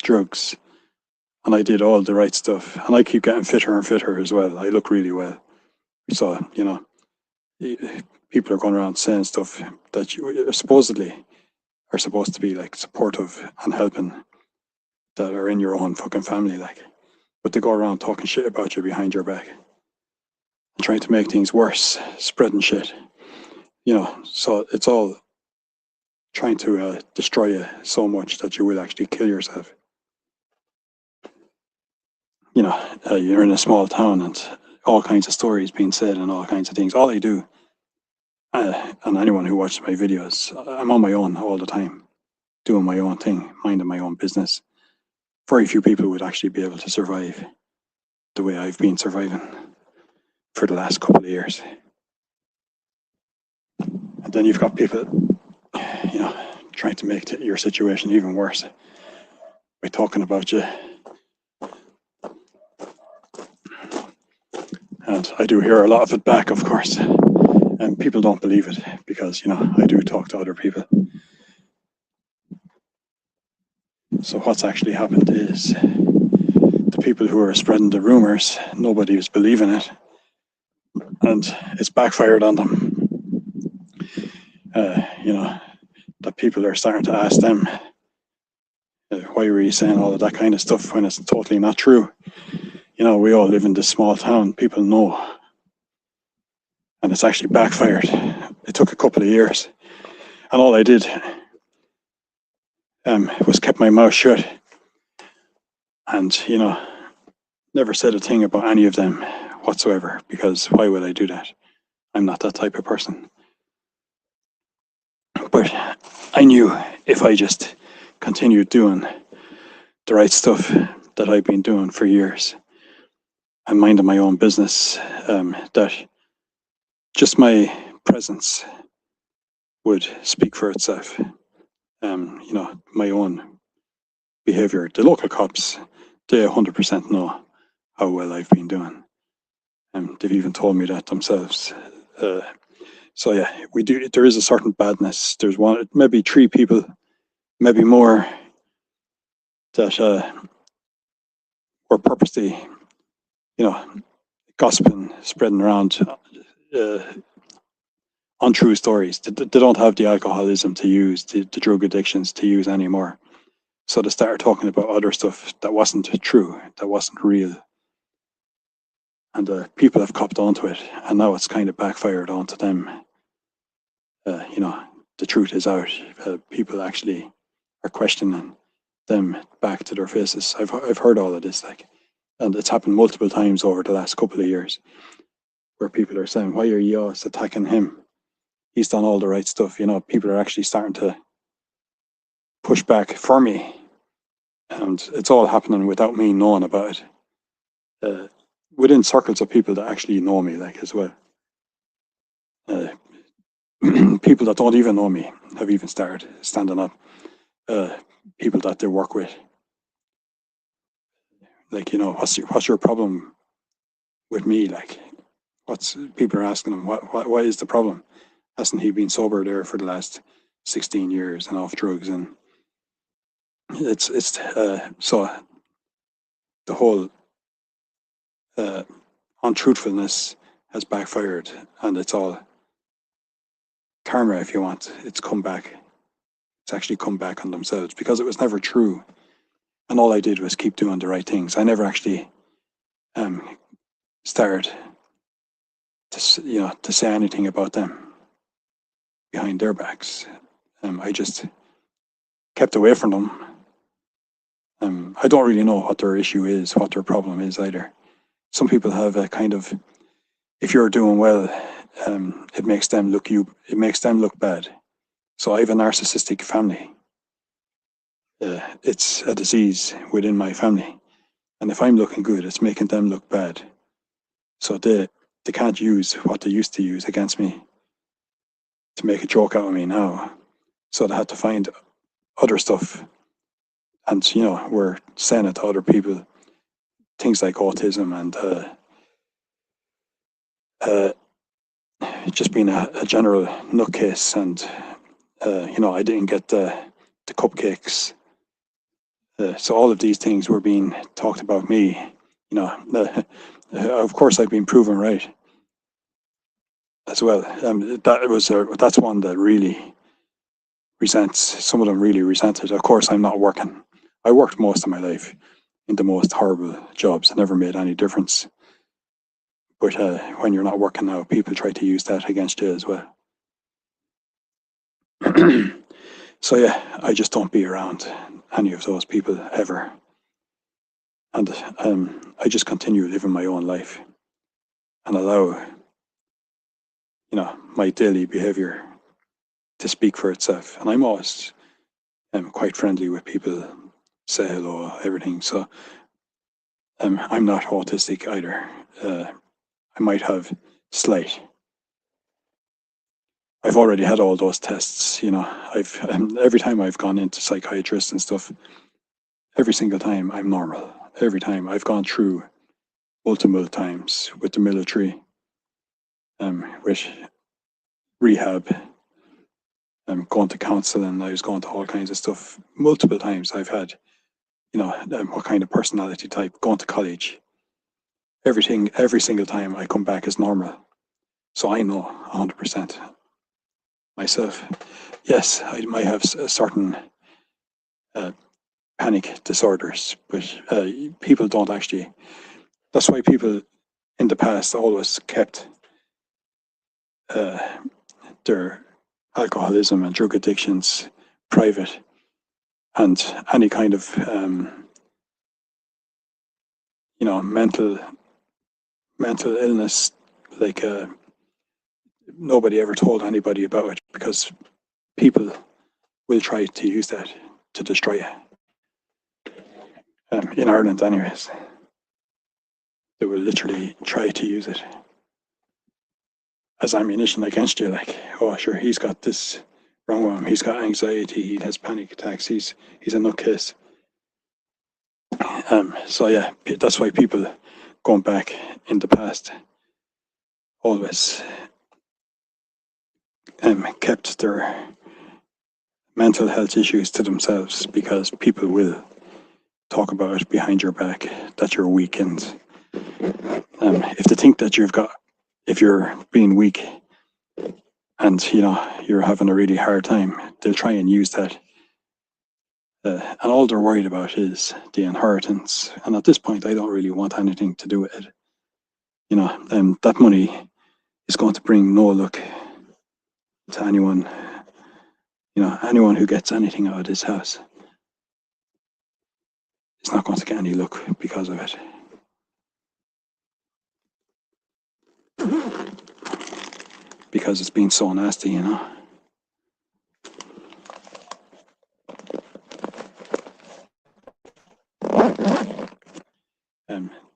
drugs, and I did all the right stuff. And I keep getting fitter and fitter as well. I look really well. So, you know, people are going around saying stuff that you supposedly are supposed to be like supportive and helping, that are in your own fucking family, like, but they go around talking shit about you behind your back and trying to make things worse, spreading shit, you know. So it's all trying to destroy you so much that you will actually kill yourself. You know, you're in a small town and all kinds of stories being said and all kinds of things. All I do, and anyone who watches my videos, I'm on my own all the time, doing my own thing, minding my own business. Very few people would actually be able to survive the way I've been surviving for the last couple of years. And then you've got people, you know, trying to make your situation even worse by talking about you. And I do hear a lot of it back, of course, and people don't believe it because, you know, I do talk to other people. So what's actually happened is the people who are spreading the rumors, nobody is believing it, and it's backfired on them. You know, that people are starting to ask them, why were you saying all of that kind of stuff when it's totally not true? You know, we all live in this small town, people know. And it's actually backfired. It took a couple of years. And all I did was kept my mouth shut. And, you know, never said a thing about any of them whatsoever, because why would I do that? I'm not that type of person. But I knew if I just continued doing the right stuff that I've been doing for years and minding my own business, that just my presence would speak for itself. My own behavior. The local cops, they 100% know how well I've been doing. They've even told me that themselves. So yeah, we do. There is a certain badness. There's one, maybe 3 people, maybe more, that were purposely, gossiping, spreading around untrue stories. They don't have the alcoholism to use, the drug addictions to use anymore. So they started talking about other stuff that wasn't true, that wasn't real. And people have copped onto it, and now it's kind of backfired onto them. The truth is out. People actually are questioning them back to their faces. I've heard all of this, and it's happened multiple times over the last couple of years, where people are saying, "Why are you always attacking him? He's done all the right stuff." People are actually starting to push back for me, and it's all happening without me knowing about it. Within circles of people that actually know me, as well. People that don't even know me have even started standing up. People that they work with, what's your problem with me? People are asking him, what is the problem? Hasn't he been sober there for the last 16 years and off drugs? And it's so the whole untruthfulness has backfired, and it's all karma, if you want. It's come back. It's actually come back on themselves, because it was never true, and all I did was keep doing the right things. I never actually started to say anything about them behind their backs. I just kept away from them. I don't really know what their issue is, what their problem is either. Some people have a kind of, if you're doing well, it makes them look bad. So I have a narcissistic family. It's a disease within my family, and if I'm looking good, it's making them look bad. So they can't use what they used to use against me to make a joke out of me now. So they had to find other stuff, and we're saying it to other people, things like autism and just being a general nutcase, and I didn't get the cupcakes. So all of these things were being talked about me. Of course, I've been proven right as well. That's one that really resents. Some of them really resent it. Of course, I'm not working. I worked most of my life in the most horrible jobs. It never made any difference. But when you're not working now, people try to use that against you as well. So yeah, I just don't be around any of those people ever. And I just continue living my own life and allow, my daily behavior to speak for itself. And I'm always quite friendly with people, say hello, everything. So I'm not autistic either. I might have slight. I've already had all those tests. I've every time I've gone into psychiatrists and stuff, every single time I'm normal. Every time I've gone through multiple times with the military, with rehab, going to counselling. I was going to all kinds of stuff. Multiple times I've had, what kind of personality type, going to college. Everything, every single time I come back as normal. So I know 100% myself. Yes, I might have a certain panic disorders, but people don't actually. That's why people in the past always kept their alcoholism and drug addictions private, and any kind of mental illness, like nobody ever told anybody about it because people will try to use that to destroy you. In Ireland, anyways, they will literally try to use it as ammunition against you. Like, oh, sure, he's got this wrong with him. He's got anxiety. He has panic attacks. He's a nutcase. So yeah, that's why people going back in the past always kept their mental health issues to themselves, because people will talk about it behind your back that you're weak, and if they think that if you're being weak and you're having a really hard time, they'll try and use that. And all they're worried about is the inheritance. And at this point, I don't really want anything to do with it. That money is going to bring no luck to anyone. Anyone who gets anything out of this house is not going to get any luck because of it. Because it's been so nasty,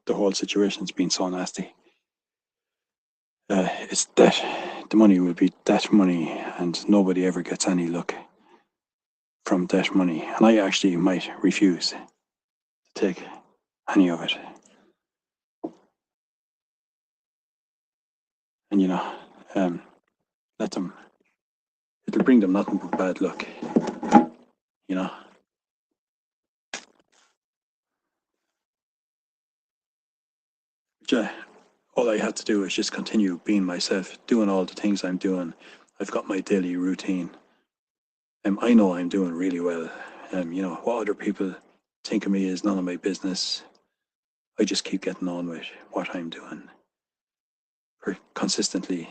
the whole situation's been so nasty. It's debt. The money will be debt money, and nobody ever gets any luck from debt money. And I actually might refuse to take any of it. And let them. It'll bring them nothing but bad luck. All I had to do is just continue being myself, doing all the things I'm doing. I've got my daily routine. I know I'm doing really well. What other people think of me is none of my business. I just keep getting on with what I'm doing. Consistently,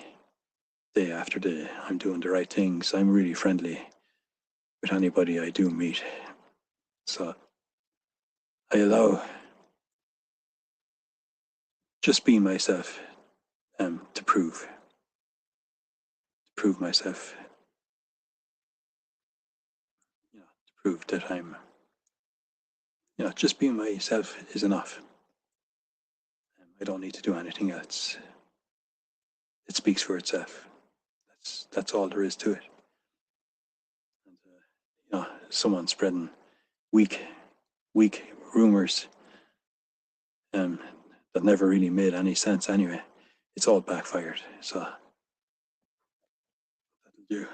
day after day, I'm doing the right things. I'm really friendly with anybody I do meet. So I allow just being myself to prove myself, to prove that I'm, just being myself is enough. I don't need to do anything else. It speaks for itself. That's all there is to it. And, someone spreading weak rumors that never really made any sense anyway. It's all backfired. So that'll do.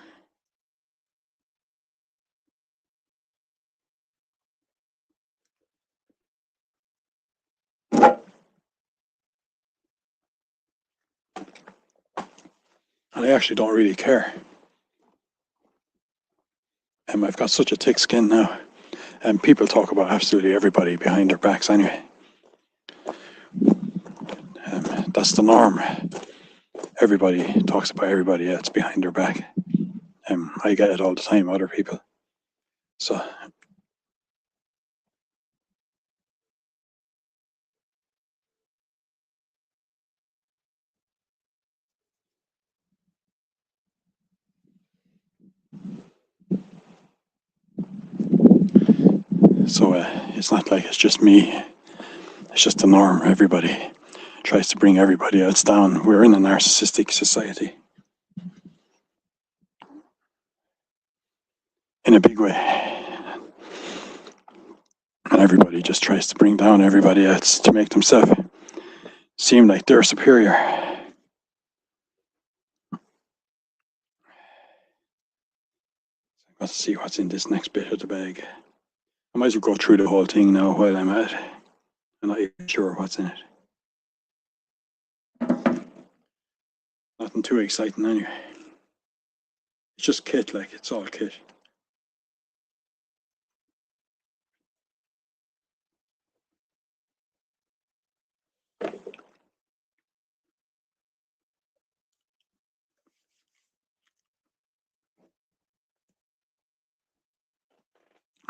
And I actually don't really care. I've got such a thick skin now. And people talk about absolutely everybody behind their backs anyway. That's the norm. Everybody talks about everybody else behind their back. I get it all the time, other people. So it's not like it's just me. It's just the norm. Everybody tries to bring everybody else down. We're in a narcissistic society. In a big way. And everybody just tries to bring down everybody else to make themselves seem like they're superior. Let's see what's in this next bit of the bag. I might as well go through the whole thing now while I'm at it. I'm not even sure what's in it. Nothing too exciting anyway. It's just kit, like it's all kit.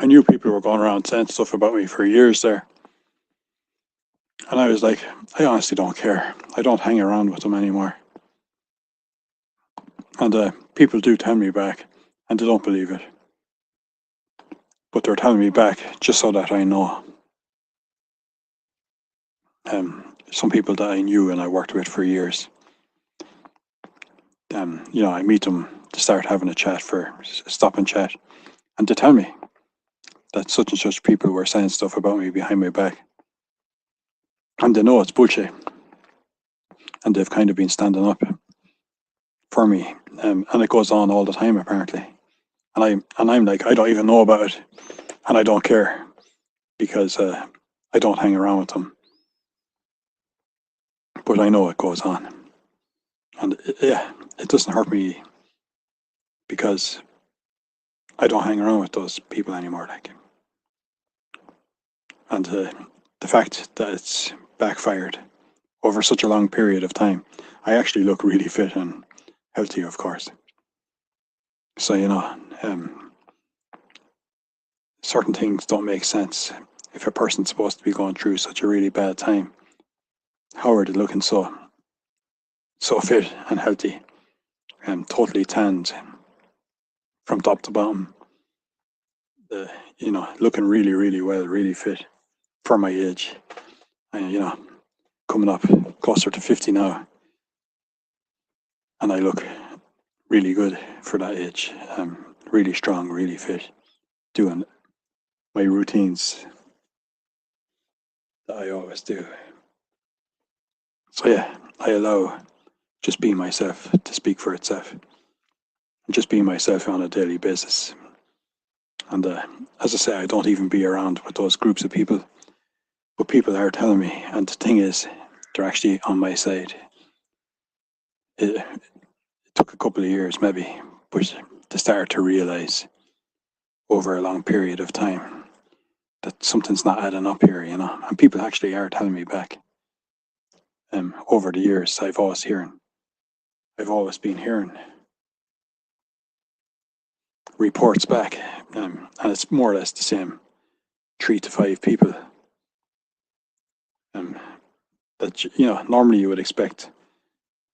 I knew people were going around saying stuff about me for years there. And I was like, I honestly don't care. I don't hang around with them anymore. And people do tell me back, and they don't believe it. But they're telling me back just so that I know. Some people that I knew and I worked with for years, I meet them to start having a chat, for stop and chat, and they tell me that such and such people were saying stuff about me behind my back. And they know it's bullshit. And they've kind of been standing up for me. And it goes on all the time, apparently. And I'm like, I don't even know about it. And I don't care, because I don't hang around with them. But I know it goes on. And it doesn't hurt me, because I don't hang around with those people anymore. Like, and the fact that it's backfired over such a long period of time, I actually look really fit and healthy, of course. So, certain things don't make sense. If a person's supposed to be going through such a really bad time, how are they looking so fit and healthy and totally tanned from top to bottom? Looking really, really well, really fit for my age. And, coming up closer to 50 now, and I look really good for that age. Really strong, really fit, doing my routines that I always do. So yeah, I allow just being myself to speak for itself. Just being myself on a daily basis. And as I say, I don't even be around with those groups of people. But people are telling me, and the thing is, they're actually on my side. It took a couple of years maybe, but to start to realise over a long period of time that something's not adding up here, and people actually are telling me back. Over the years, I've always been hearing reports back, and it's more or less the same 3 to 5 people. That normally you would expect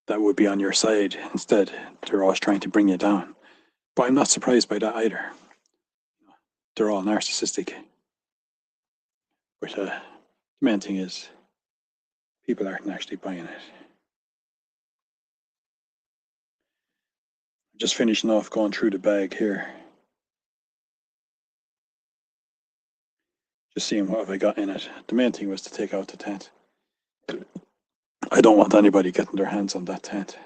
that would be on your side. Instead, they're always trying to bring you down. But I'm not surprised by that either. They're all narcissistic. But the main thing is, people aren't actually buying it. Just finishing off going through the bag here. Just seeing what have I got in it. The main thing was to take out the tent. I don't want anybody getting their hands on that tent.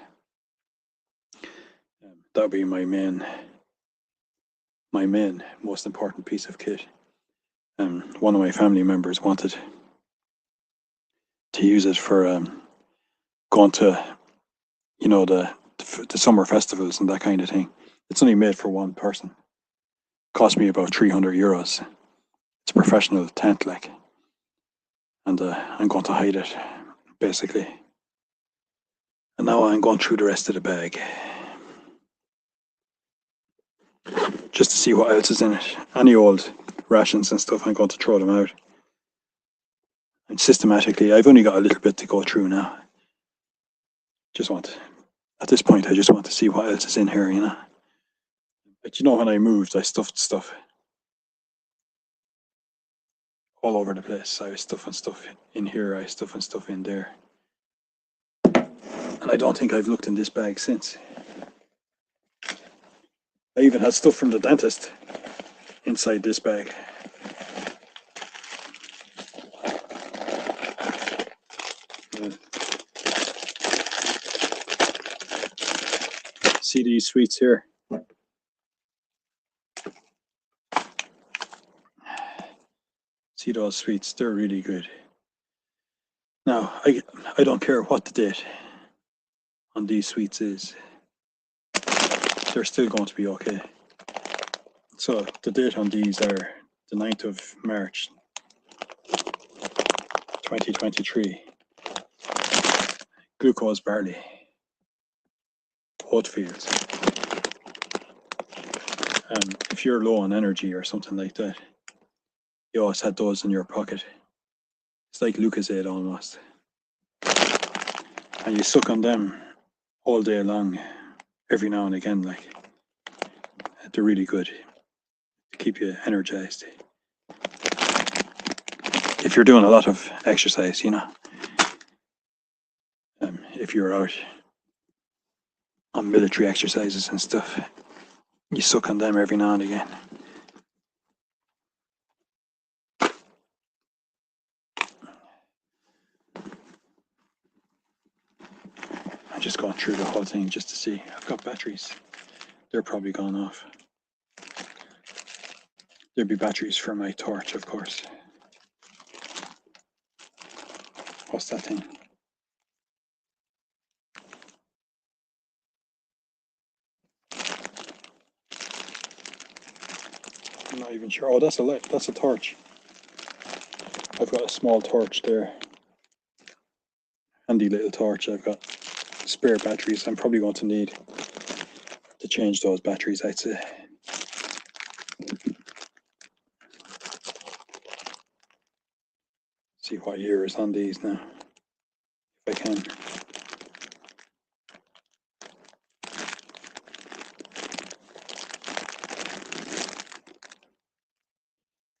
That would be my main most important piece of kit. One of my family members wanted to use it for going to, the summer festivals and that kind of thing. It's only made for one person. Cost me about €300. It's a professional tent, like, and I'm going to hide it, basically. And now I'm going through the rest of the bag, just to see what else is in it. Any old rations and stuff, I'm going to throw them out. And systematically, I've only got a little bit to go through now. At this point, I just want to see what else is in here, But when I moved, I stuffed stuff all over the place. I was stuffing stuff in here, I was stuffing stuff in there. And I don't think I've looked in this bag since. I even had stuff from the dentist inside this bag. See these sweets here? See those sweets? They're really good. Now, I don't care what the date on these sweets is. They're still going to be okay. So the date on these are the 9th of March 2023. Glucose barley, oat fields. If you're low on energy or something like that, you always had those in your pocket. It's like Lucozade almost. And you suck on them all day long, every now and again, like. They're really good to keep you energized. If you're doing a lot of exercise, you know. If you're out on military exercises and stuff, you suck on them every now and again. I'm just going through the whole thing just to see. I've got batteries. They're probably gone off. There'd be batteries for my torch, of course. What's that thing? I'm not even sure. Oh, that's a light. That's a torch. I've got a small torch there. Handy little torch. I've got spare batteries. I'm probably going to need to change those batteries, I'd say. See what year is on these now, if I can.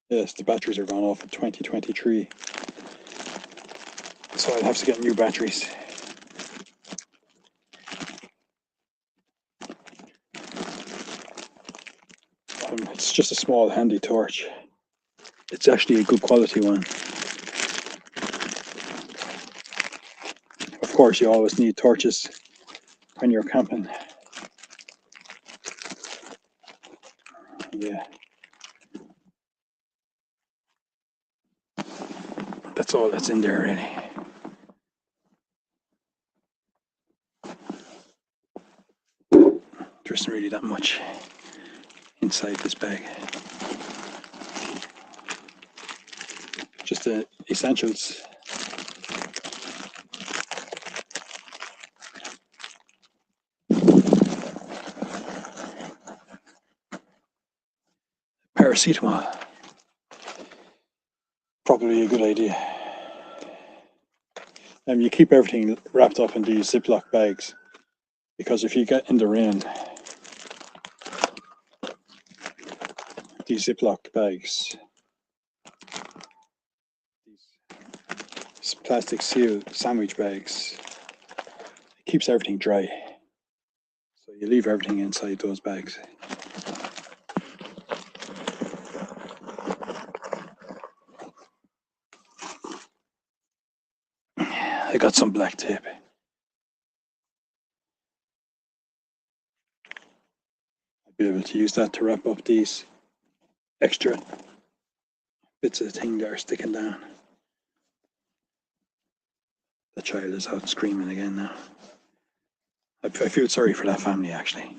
Yes, the batteries are gone off in 2023. So I'll have to get new batteries. It's just a small handy torch. It's actually a good quality one. Of course, you always need torches when you're camping. Yeah. That's all that's in there, really. There isn't really that much inside this bag. Just the essentials. Paracetamol. Probably a good idea. You keep everything wrapped up in these Ziploc bags, because if you get in the rain, these Ziploc bags, these plastic seal sandwich bags, it keeps everything dry. So you leave everything inside those bags. I got some black tape. I'll be able to use that to wrap up these extra bits of thing that are sticking down. The child is out screaming again now. I feel sorry for that family, actually.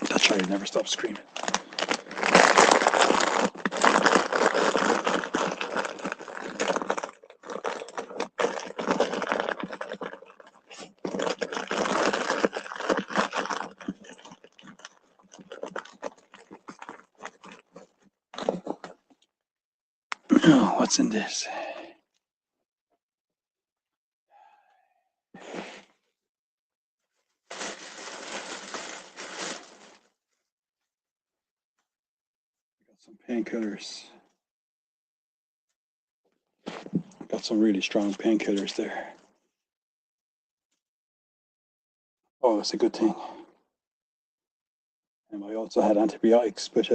That child never stops screaming. Oh, what's in this? Some painkillers. Got some really strong painkillers there. Oh, that's a good thing. And I also had antibiotics, but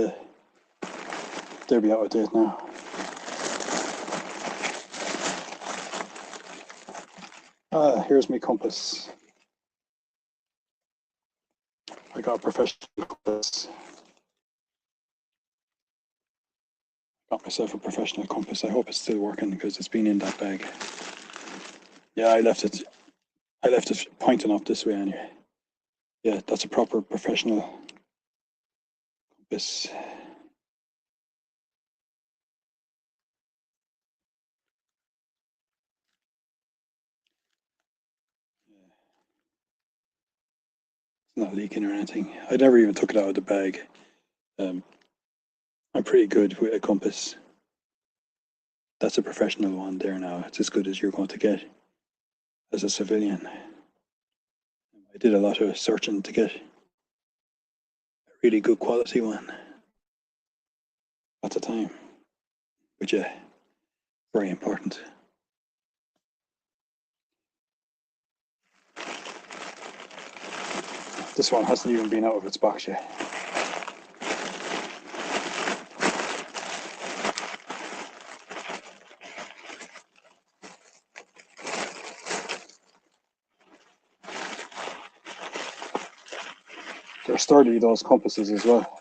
they'll be out of date now. Here's my compass. I got a professional compass. Got myself a professional compass. I hope it's still working because it's been in that bag. Yeah, I left it pointing up this way anyway. Yeah, that's a proper professional compass. It's not leaking or anything. I never even took it out of the bag. I'm pretty good with a compass. that's a professional one there now. It's as good as you're going to get as a civilian. I did a lot of searching to get a really good quality one at the time, which is very important. This one hasn't even been out of its box yet. They're sturdy, those compasses as well.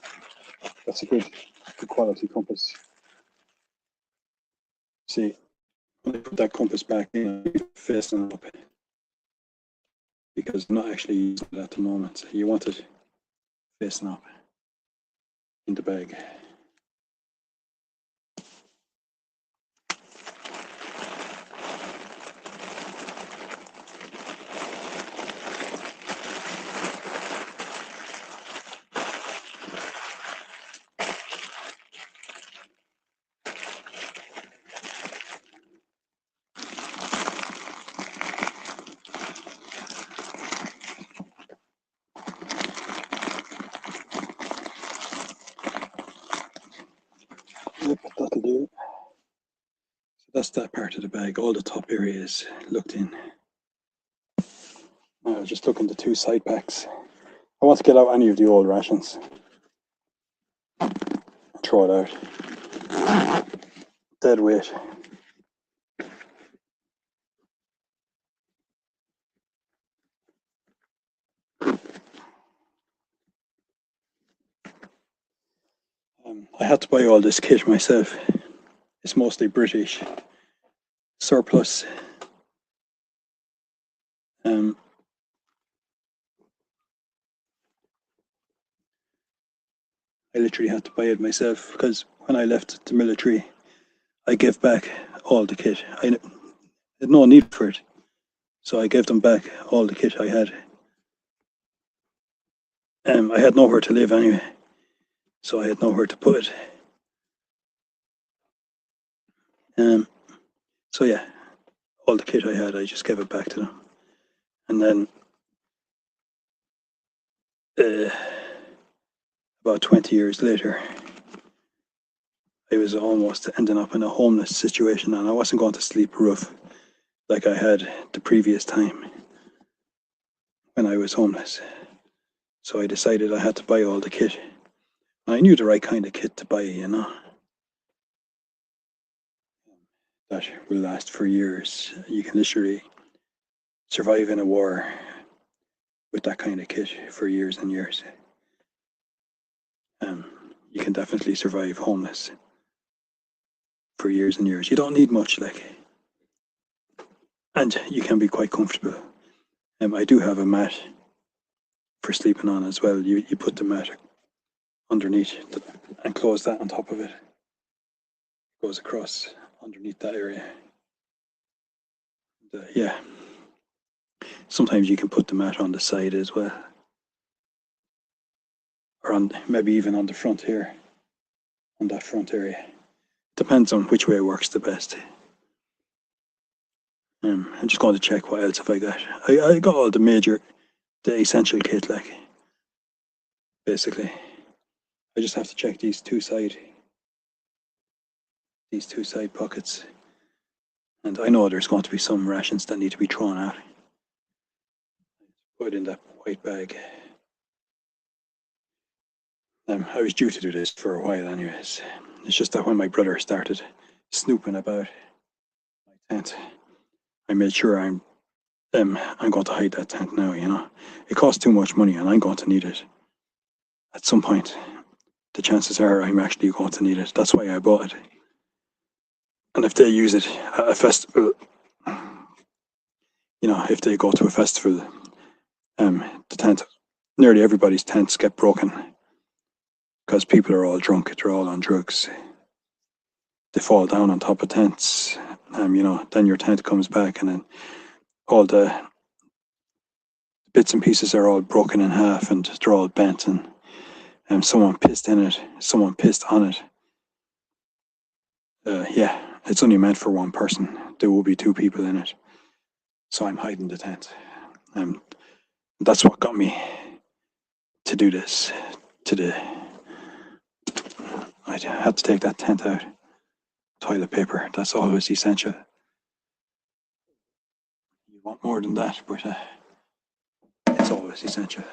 That's a good quality compass. See, when I put that compass back in, I'm facing up because I'm not actually using it at the moment. You want it facing up in the bag. Yep, that'll do. So that's that part of the bag. All the top areas looked in. Now just look in the two side packs. I want to get out any of the old rations. Throw it out. Dead weight. I had to buy all this kit myself. It's mostly British surplus. I literally had to buy it myself because when I left the military, I gave back all the kit. I had no need for it, so I gave them back all the kit I had. I had nowhere to live anyway, so I had nowhere to put it. So yeah, all the kit I had, I just gave it back to them. And then about 20 years later, I was almost ending up in a homeless situation, and I wasn't going to sleep rough like I had the previous time when I was homeless. So I decided I had to buy all the kit. And I knew the right kind of kit to buy, you know. That will last for years. You can literally survive in a war with that kind of kit for years and years. You can definitely survive homeless for years and years. You don't need much, like, and you can be quite comfortable. I do have a mat for sleeping on as well. You put the mat underneath and close that on top of it. It goes across underneath that area. And, yeah. Sometimes you can put the mat on the side as well, or on maybe even on the front here, on that front area. Depends on which way works the best. I'm just going to check what else have I got. I got all the essential kit, like, basically. I just have to check these two side pockets. And I know there's going to be some rations that need to be thrown out. Put it in that white bag. I was due to do this for a while anyways. It's just that when my brother started snooping about my tent, I made sure I'm going to hide that tent now, you know. It costs too much money and I'm going to need it at some point. The chances are I'm actually going to need it. That's why I bought it. And if they use it at a festival, you know, if they go to a festival, the tent, nearly everybody's tents get broken because people are all drunk, they're all on drugs. They fall down on top of tents, you know, then your tent comes back and then all the bits and pieces are all broken in half and they're all bent and someone pissed in it, someone pissed on it. Yeah, it's only meant for one person. There will be two people in it. So I'm hiding the tent. That's what got me to do this. I had to take that tent out. Toilet paper, that's always essential. You want more than that, but it's always essential.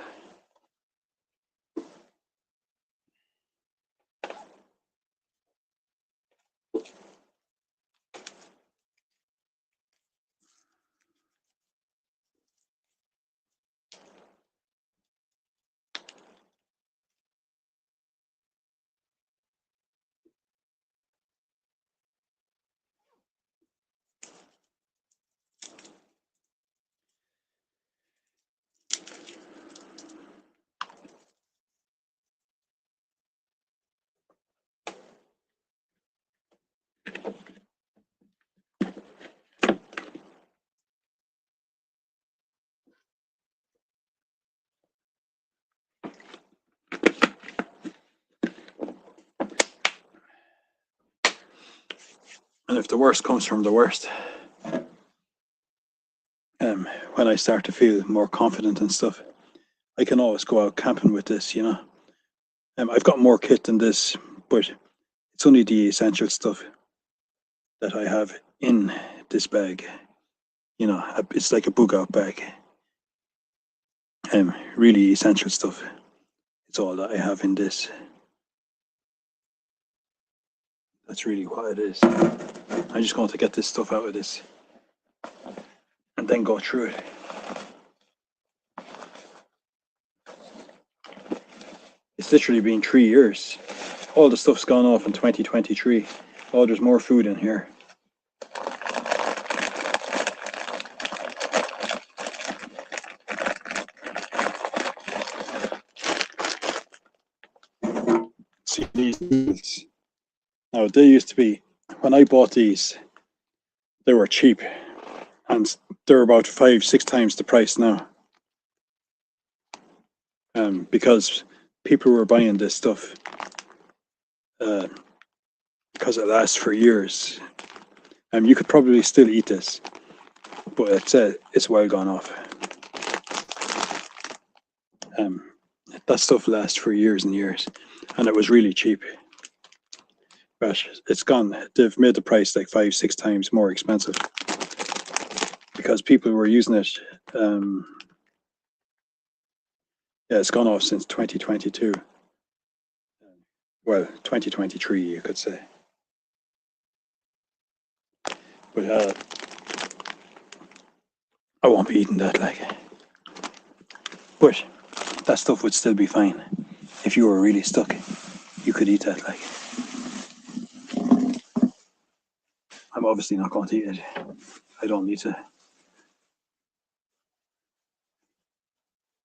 And if the worst comes from the worst, when I start to feel more confident and stuff, I can always go out camping with this, you know. I've got more kit than this, but it's only the essential stuff that I have in this bag. You know, it's like a bug out bag. Really essential stuff. It's all that I have in this. That's really what it is. I'm just going to get this stuff out of this and then go through it. It's literally been 3 years. All the stuff's gone off in 2023. Oh, there's more food in here. See these noodles. Now, they used to be, when I bought these, they were cheap. And they're about 5-6 times the price now. Because people were buying this stuff because it lasts for years. You could probably still eat this, but it's well gone off. That stuff lasts for years and years, and it was really cheap. But it's gone. They've made the price like 5-6 times more expensive because people were using it. Yeah, it's gone off since 2022. Well, 2023, you could say. But I won't be eating that, like. But that stuff would still be fine. If you were really stuck, you could eat that, like. I'm obviously not going to eat it. I don't need to.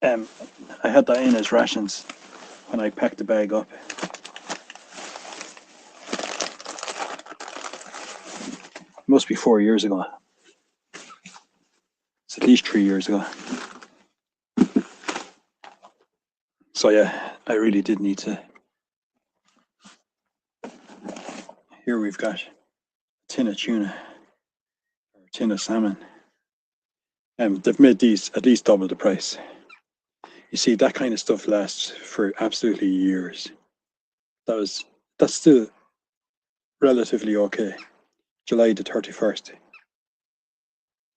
I had that in as rations when I packed the bag up. It must be 4 years ago. It's at least 3 years ago. So yeah, I really did need to. Here we've got a tin of tuna, or a tin of salmon. They've made these at least double the price. You see, that kind of stuff lasts for absolutely years. That's still relatively okay. July the 31st,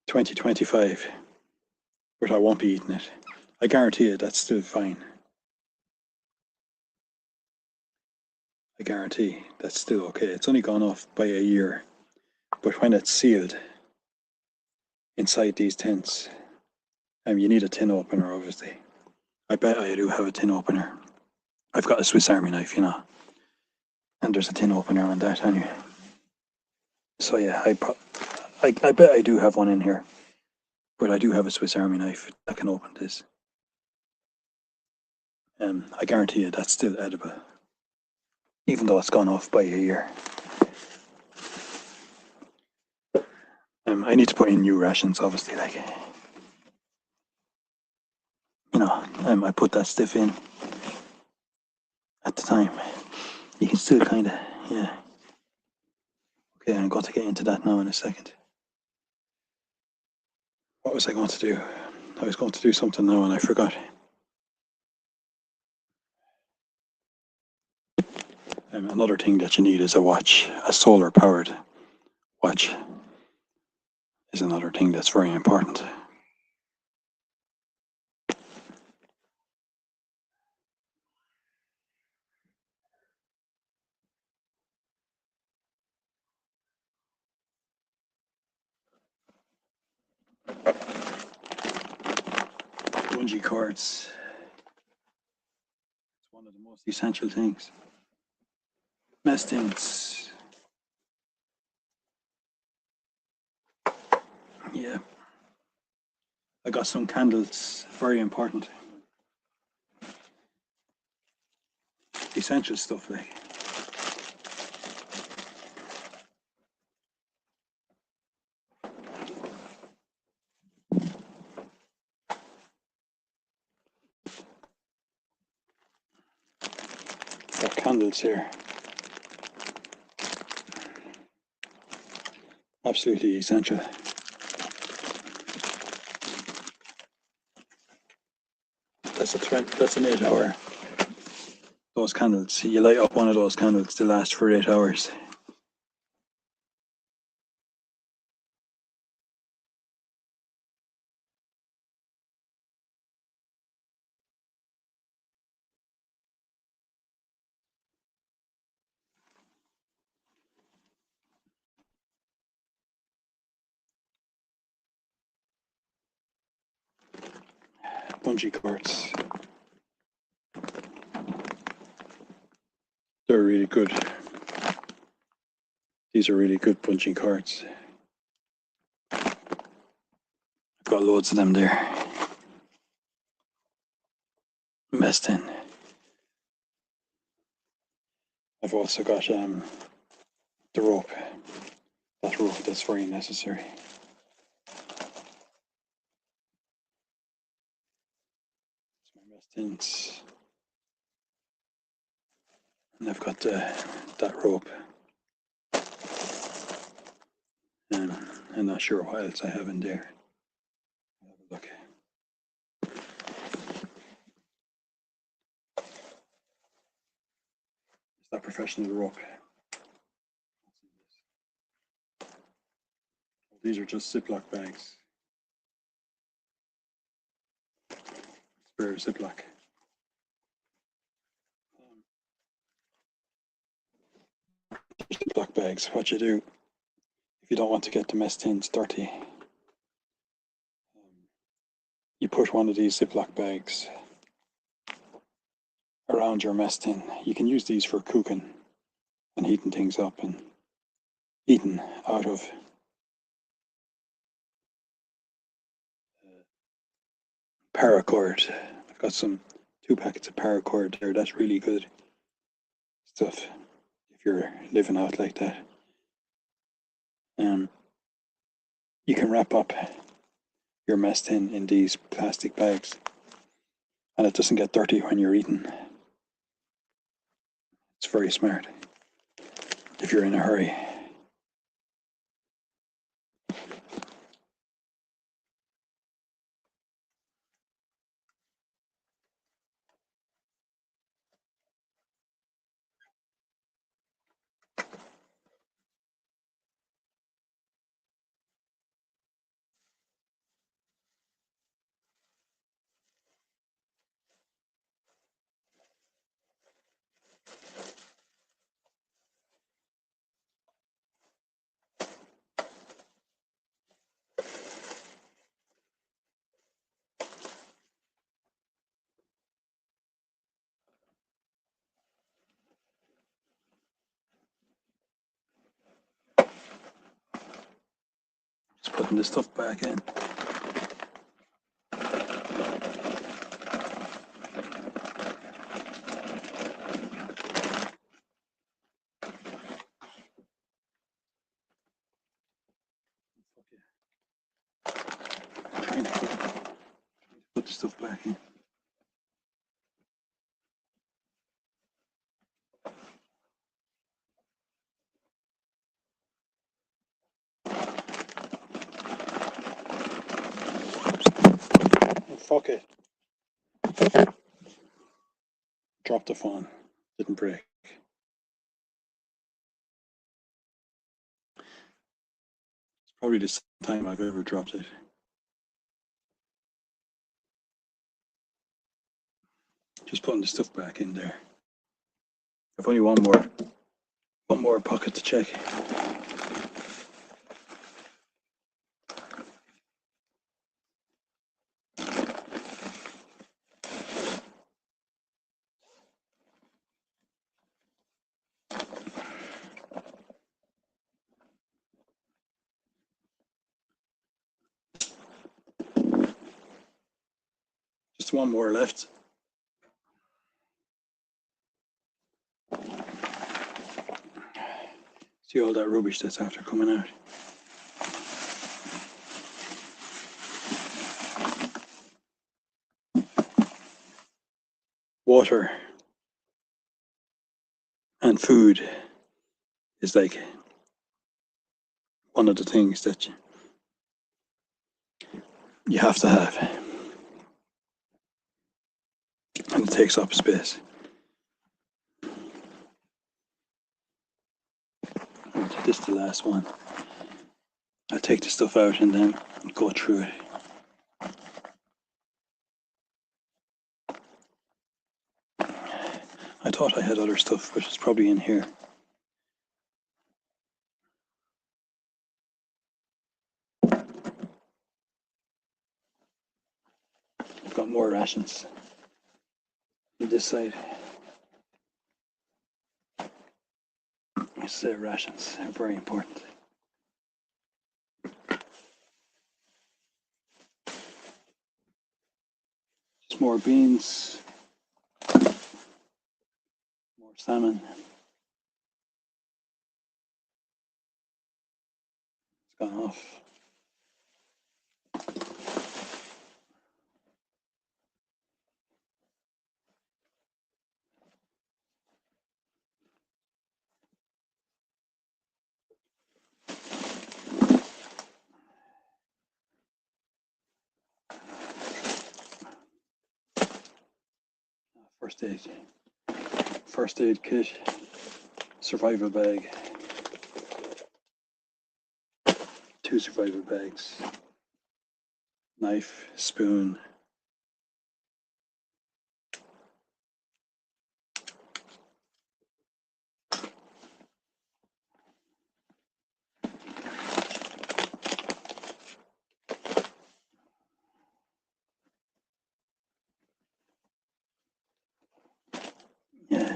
2025. But I won't be eating it. I guarantee you that's still fine. I guarantee that's still okay. It's only gone off by a year. But when it's sealed inside these tins, you need a tin opener, obviously. I bet I do have a tin opener. I've got a Swiss Army knife, you know. And there's a tin opener on that anyway. So yeah, I bet I do have one in here. But I do have a Swiss Army knife that can open this. I guarantee you that's still edible. Even though it's gone off by a year. I need to put in new rations, obviously, like. You know, I put that stuff in at the time. You can still kind of, yeah. Okay, I'm going to get into that now in a second. What was I going to do? I was going to do something now and I forgot. Another thing that you need is a watch. A solar powered watch is another thing that's very important. Bungee cords. It's one of the most essential things. Mess tins. Yeah. I got some candles, very important. Essential stuff like. Got candles here. Absolutely essential. That's an 8 hour. Those candles, you light up one of those candles to last for 8 hours. Bungee cords. They're really good. These are really good bungee cords. I've got loads of them there. Messed in. I've also got the rope. That rope that's very necessary. It's my mess tins. And I've got that rope. I'm not sure what else I have in there. I'll have a look. It's that professional rope. These are just Ziploc bags. Spare Ziploc. Ziploc bags. What you do if you don't want to get the mess tins dirty, you put one of these Ziploc bags around your mess tin. You can use these for cooking and heating things up and eating out of paracord. I've got 2 packets of paracord there. That's really good stuff if you're living out like that. You can wrap up your mess tin in these plastic bags and it doesn't get dirty when you're eating. It's very smart if you're in a hurry. Just putting the stuff back in. Trying to put the stuff back in. Okay. Dropped the phone. Didn't break. It's probably the second time I've ever dropped it. Just putting the stuff back in there. I've only one more pocket to check. Just one more left. See all that rubbish that's after coming out. Water and food is like one of the things that you have to have. And it takes up space. And this is the last one. I'll take the stuff out and then go through it. I thought I had other stuff, but it's probably in here. I've got more rations on this side. I say rations are very important. Just more beans, more salmon. It's gone off. First aid kit, survival bag, 2 survival bags, knife, spoon, yeah.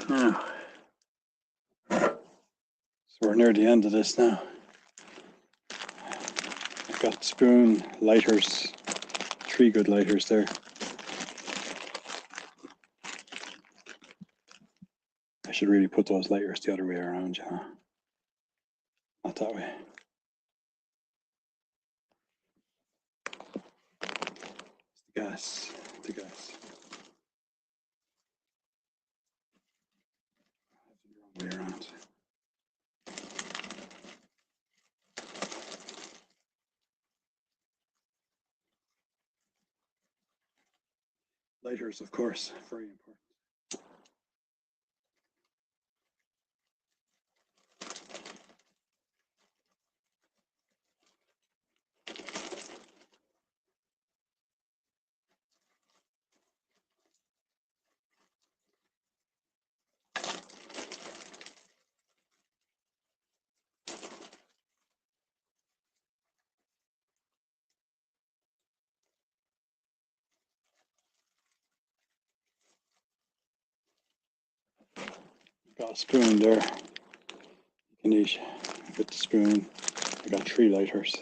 Now, so we're near the end of this now. I've got spoon, lighters, 3 good lighters there. I should really put those lighters the other way around, yeah. Not that way. The gas. The wrong way around. Lighters, of course, very important. Got a spoon there. You can eat with the spoon. I got 3 lighters.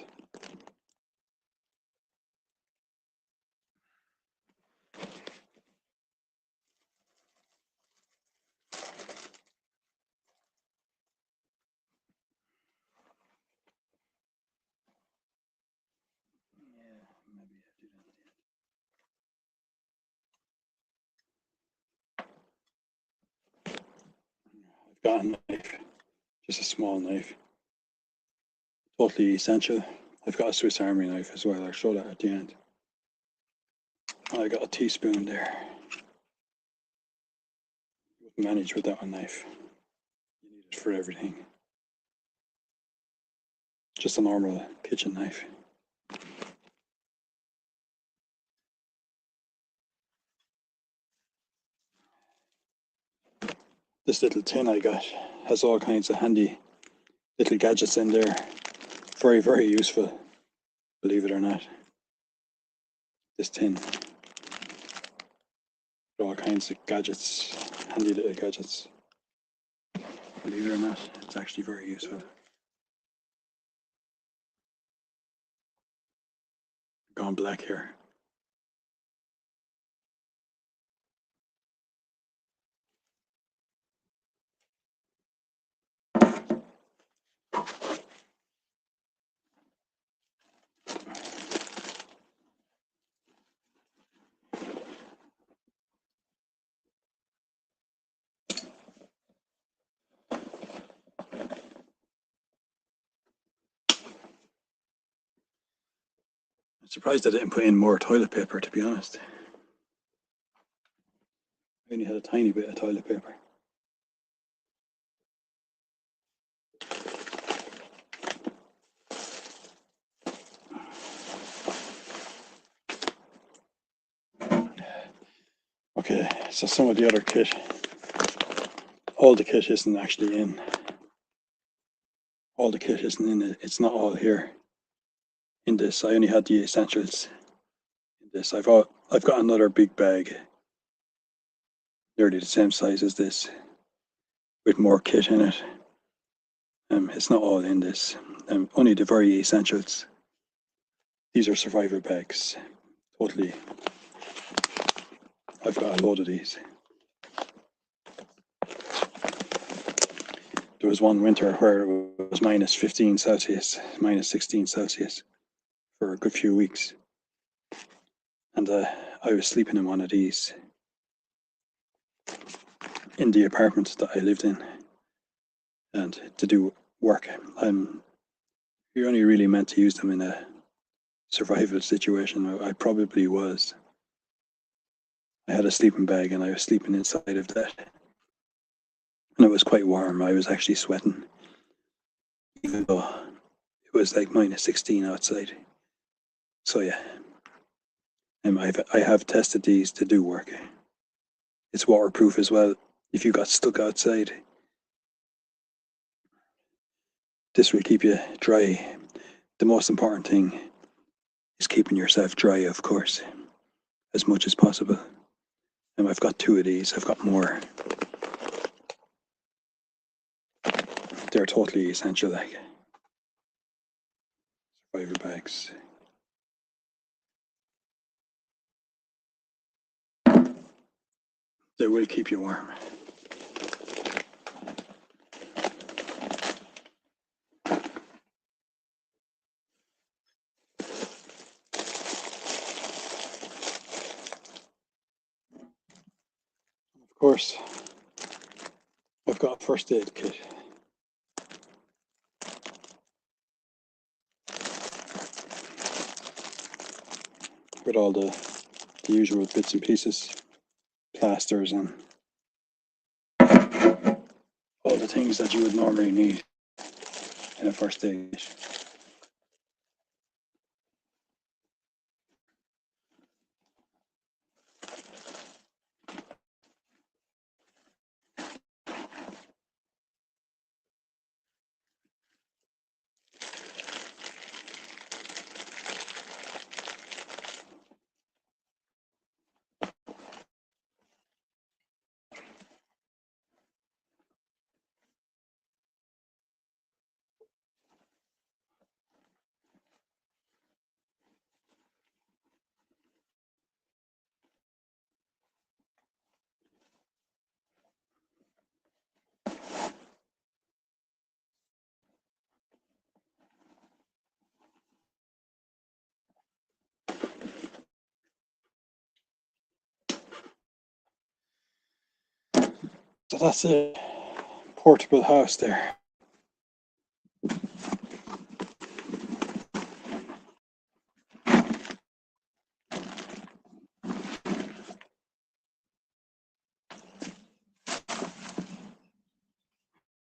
I've got a knife, just a small knife. Totally essential. I've got a Swiss Army knife as well. I'll show that at the end. I got a teaspoon there. You wouldn't manage without a knife. You need it for everything. Just a normal kitchen knife. This little tin I got has all kinds of handy little gadgets in there. Very, very useful, believe it or not. This tin. All kinds of gadgets, handy little gadgets. Believe it or not, it's actually very useful. Gone black here. I'm surprised I didn't put in more toilet paper, to be honest. I only had a tiny bit of toilet paper. Okay, so some of the other kit, all the kit isn't actually in. All the kit isn't in it. It's not all here in this. I only had the essentials in this. I've got another big bag, nearly the same size as this, with more kit in it. It's not all in this. Only the very essentials. These are survivor bags. Totally. I've got a load of these. There was one winter where it was minus 15 Celsius, minus 16 Celsius for a good few weeks. And I was sleeping in one of these in the apartment that I lived in. And to do work, you're only really meant to use them in a survival situation. I probably was. I had a sleeping bag and I was sleeping inside of that. And it was quite warm. I was actually sweating, even though it was like minus 16 outside. So yeah, I have tested these to do work. It's waterproof as well. If you got stuck outside, this will keep you dry. The most important thing is keeping yourself dry, of course, as much as possible. And I've got 2 of these. I've got more. They're totally essential, like survivor bags. They will keep you warm. Of course, I've got a first aid kit. With all the usual bits and pieces, plasters and all the things that you would normally need in a first aid kit. So that's it. portable house there.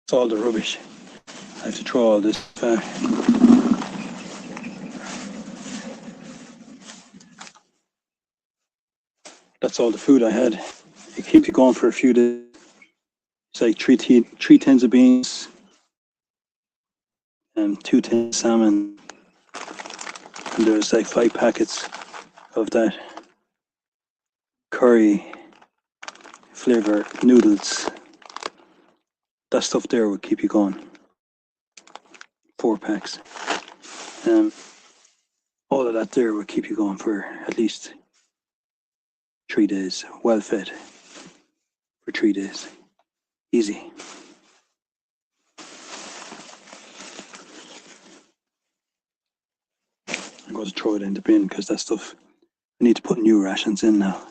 It's all the rubbish. I have to throw all this back. That's all the food I had. It keeps you going for a few days. It's like three tins of beans and 2 tins of salmon. And there's like 5 packets of that curry flavor noodles. That stuff there will keep you going. 4 packs. All of that there will keep you going for at least 3 days. Well fed for 3 days. Easy. I'm going to throw it in the bin because that stuff, I need to put new rations in now.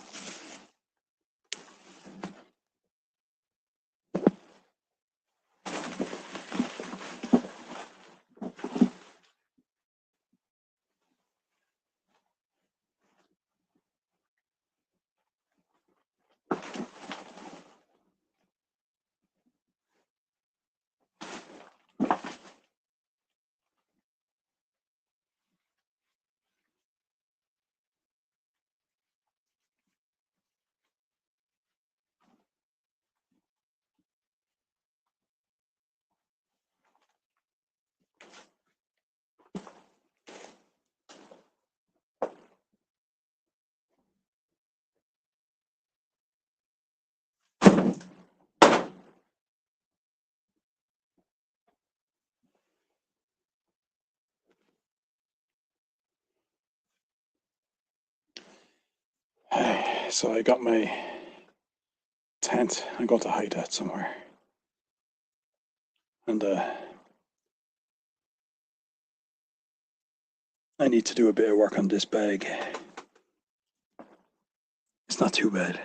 So I got my tent. I'm going to hide that somewhere. And I need to do a bit of work on this bag. It's not too bad.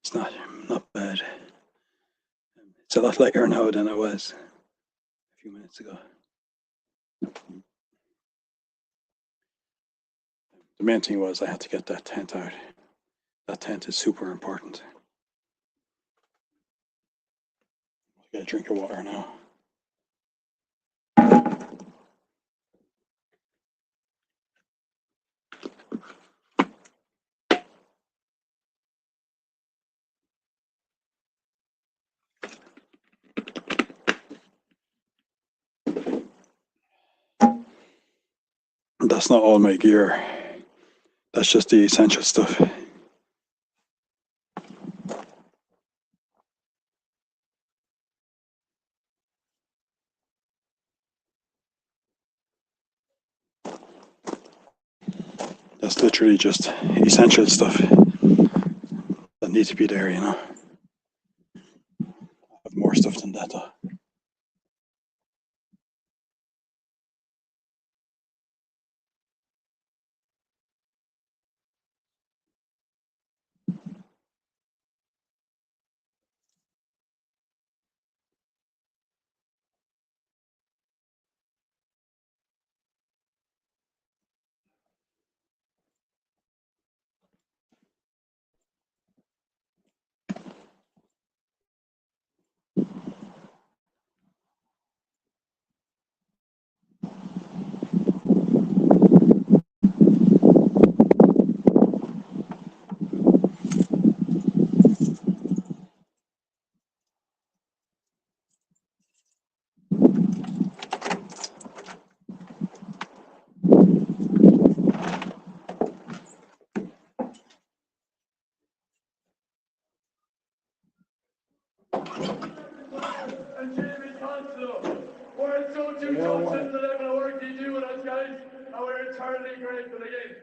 It's not bad. It's a lot lighter now than it was a few minutes ago. The main thing was I had to get that tent out. That tent is super important. I'll get a drink of water now. That's not all my gear. That's just the essential stuff. That's literally just essential stuff that needs to be there, you know. I have more stuff than that though. And Jamie Consulo, we're so two touchdowns the level of work you do with us guys, and we're eternally grateful again.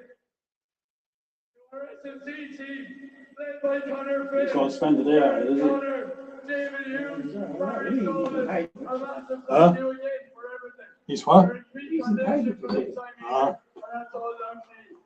To our SMC team, led by Connor Fish, He's going to spend the day out, isn't he? Connor, David Hughes, Barry Sullivan, a massive thank you again for everything. He's what? We're in peak condition for this time of year, and that's all down to you.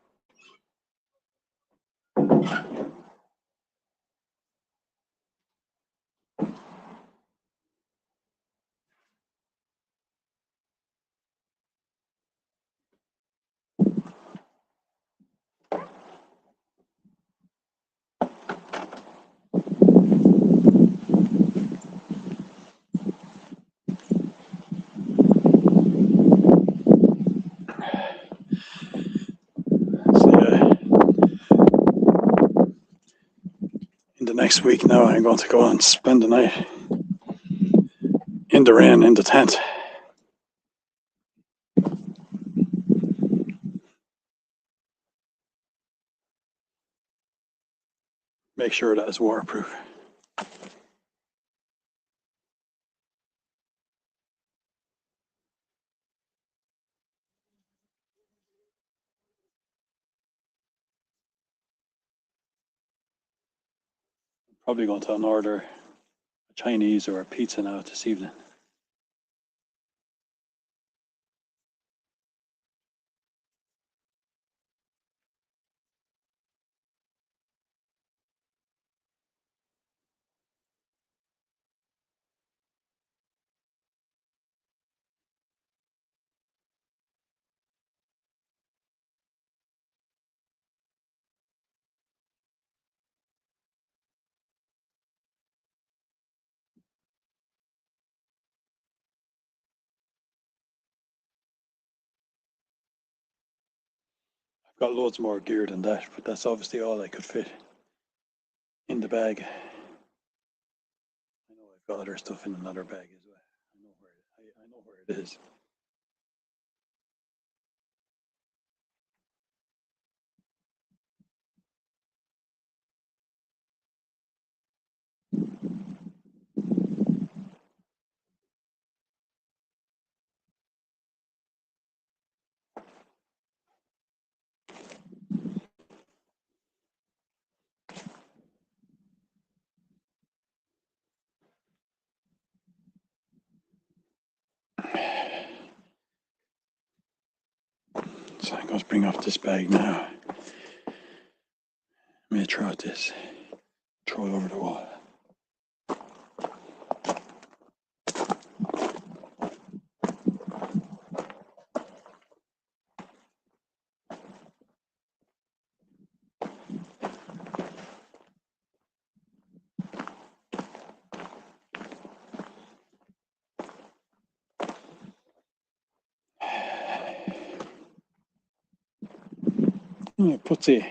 next week now I'm going to go and spend the night in the rain in the tent. Make sure that it's waterproof. Probably going to order a Chinese or a pizza now this evening. I've got loads more gear than that, but that's obviously all I could fit in the bag. I know I've got other stuff in another bag as well. I know where it is. So I'm going to bring off this bag now. I'm going to throw out this, throw it over the wall. Putsy.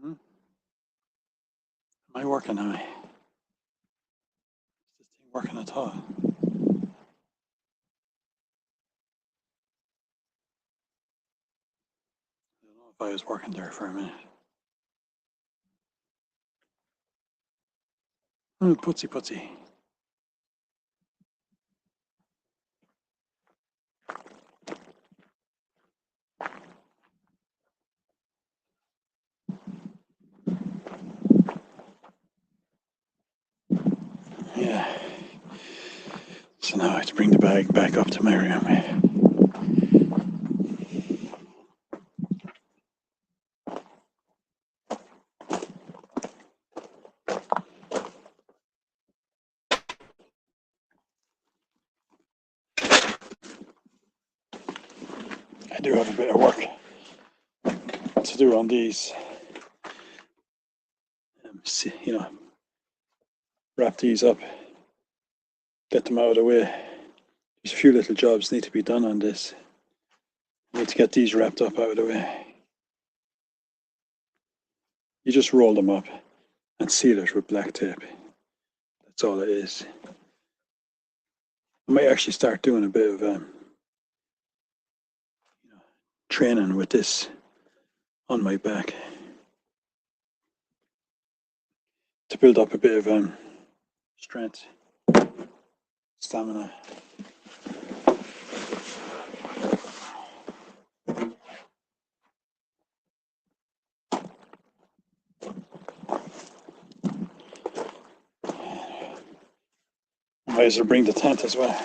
Am I working now? Is this thing working at all? I don't know if I was working there for a minute. Putsy. Yeah. So now I have to bring the bag back up to my room. I do have a bit of work to do on these. Wrap these up, get them out of the way. There's a few little jobs need to be done on this. I need to get these wrapped up out of the way. You just roll them up and seal it with black tape. That's all it is. I might actually start doing a bit of training with this on my back to build up a bit of strength, stamina. I might as well bring the tent as well.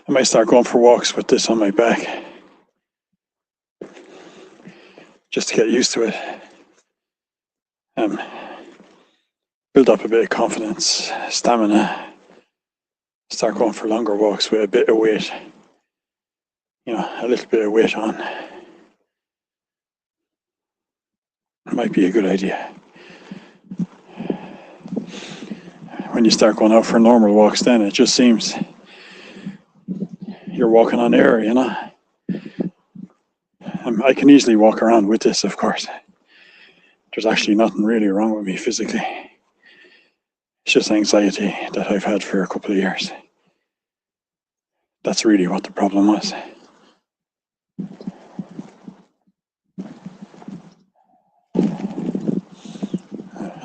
I might start going for walks with this on my back, just to get used to it. Build up a bit of confidence, stamina, start going for longer walks with a bit of weight, a little bit of weight on. It might be a good idea. when you start going out for normal walks, then it just seems you're walking on air, you know. I can easily walk around with this, of course. There's actually nothing really wrong with me physically. It's just anxiety that I've had for a couple of years. That's really what the problem was.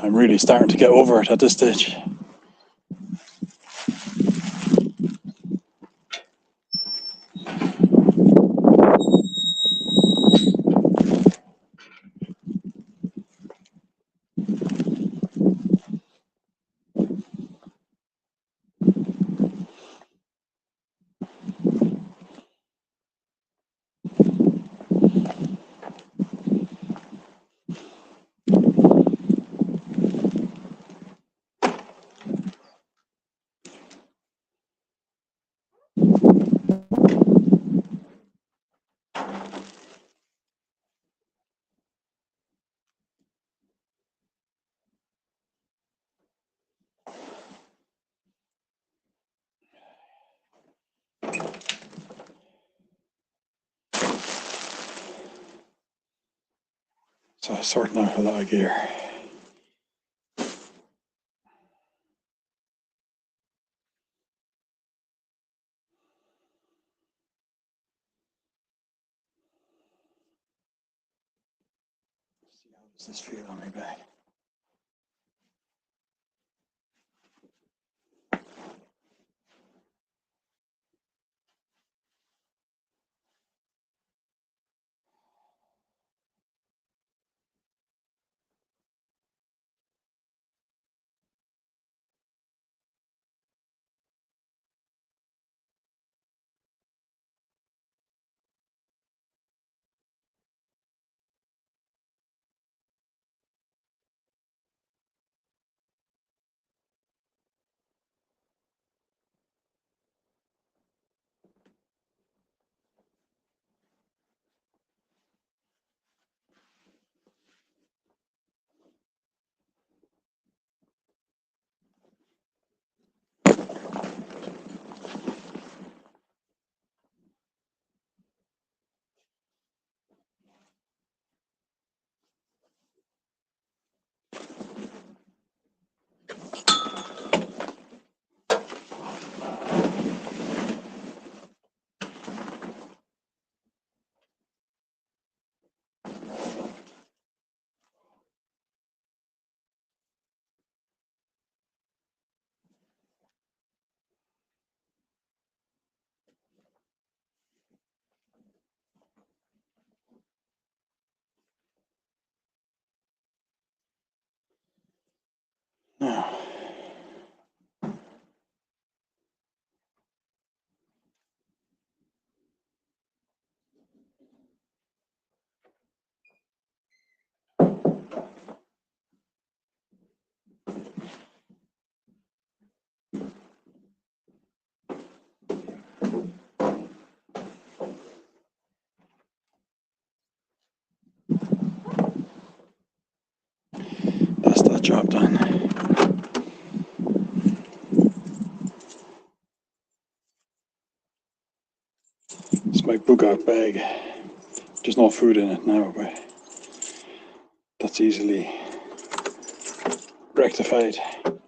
I'm really starting to get over it at this stage. So I'm sorting out a lot of gear. See, how does this feel on my back? Now, that's that job done. It's my bug out bag. There's no food in it now, but that's easily rectified. I'll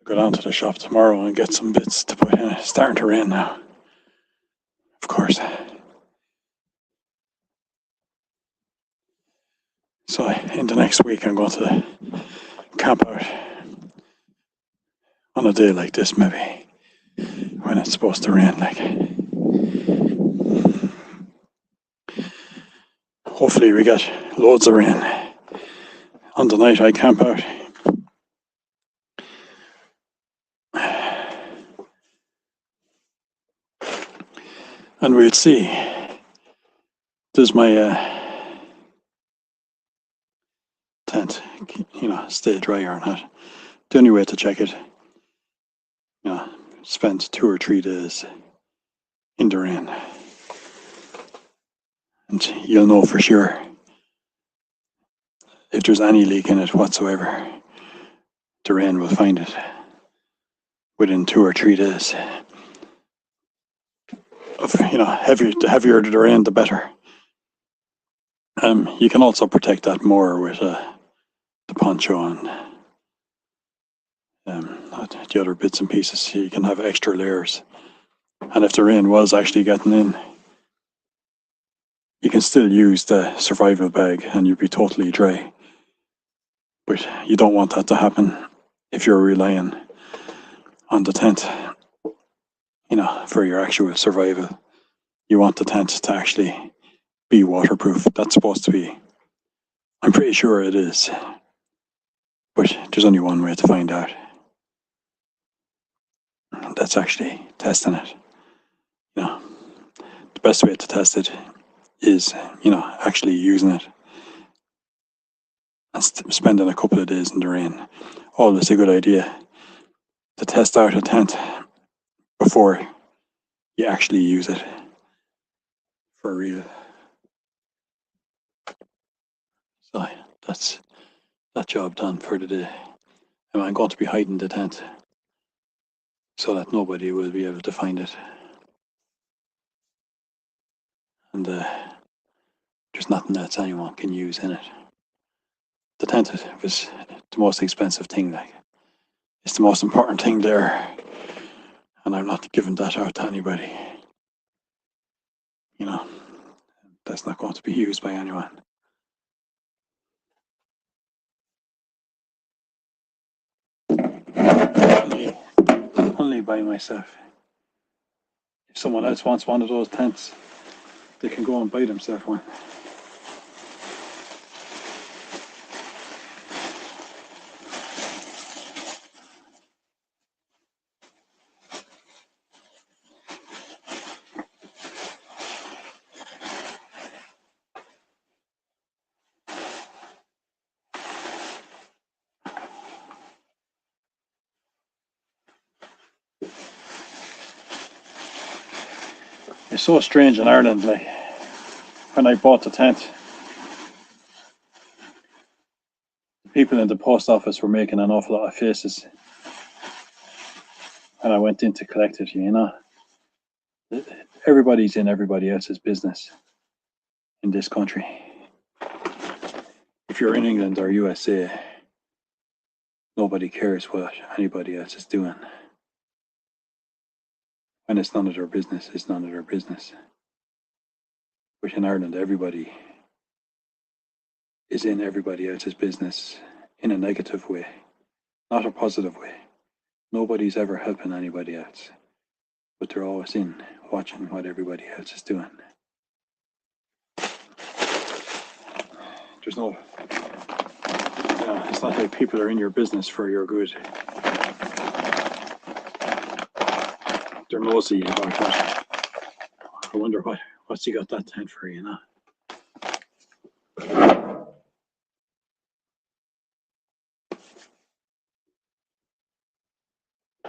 go down to the shop tomorrow and get some bits to put in. It's starting to rain now, of course. So in the next week I'm going to camp out on a day like this, maybe, when it's supposed to rain. Like, hopefully we get loads of rain on the night I camp out. And we'll see. Does my tent, stay dry or not? The only way to check it, spend 2 or 3 days in the rain. and you'll know for sure if there's any leak in it whatsoever. The rain will find it within 2 or 3 days. The heavier the rain, the better. You can also protect that more with the poncho and the other bits and pieces. You can have extra layers, and if the rain was actually getting in, you can still use the survival bag and you'll be totally dry. But you don't want that to happen if you're relying on the tent, for your actual survival. You want the tent to actually be waterproof. That's supposed to be. I'm pretty sure it is. But there's only one way to find out. And that's actually testing it. The best way to test it is, actually using it and spending a couple of days in the rain. Always a good idea to test out a tent before you actually use it for real. So that's that job done for the day. And I'm going to be hiding the tent so that nobody will be able to find it. And there's nothing else anyone can use in it. The tent was the most expensive thing. It's the most important thing there, and I'm not giving that out to anybody. That's not going to be used by anyone. Only by myself. If someone else wants one of those tents, they can go and buy themselves one. It's so strange in Ireland, when I bought the tent, the people in the post office were making an awful lot of faces. And I went in to collect it, Everybody's in everybody else's business in this country. If you're in England or USA, nobody cares what anybody else is doing. When it's none of their business, it's none of their business. But in Ireland, everybody is in everybody else's business in a negative way, not a positive way. Nobody's ever helping anybody else, but they're always in watching what everybody else is doing. There's no, it's not like people are in your business for your good. They're nosy about that. I wonder what's he got that tent for,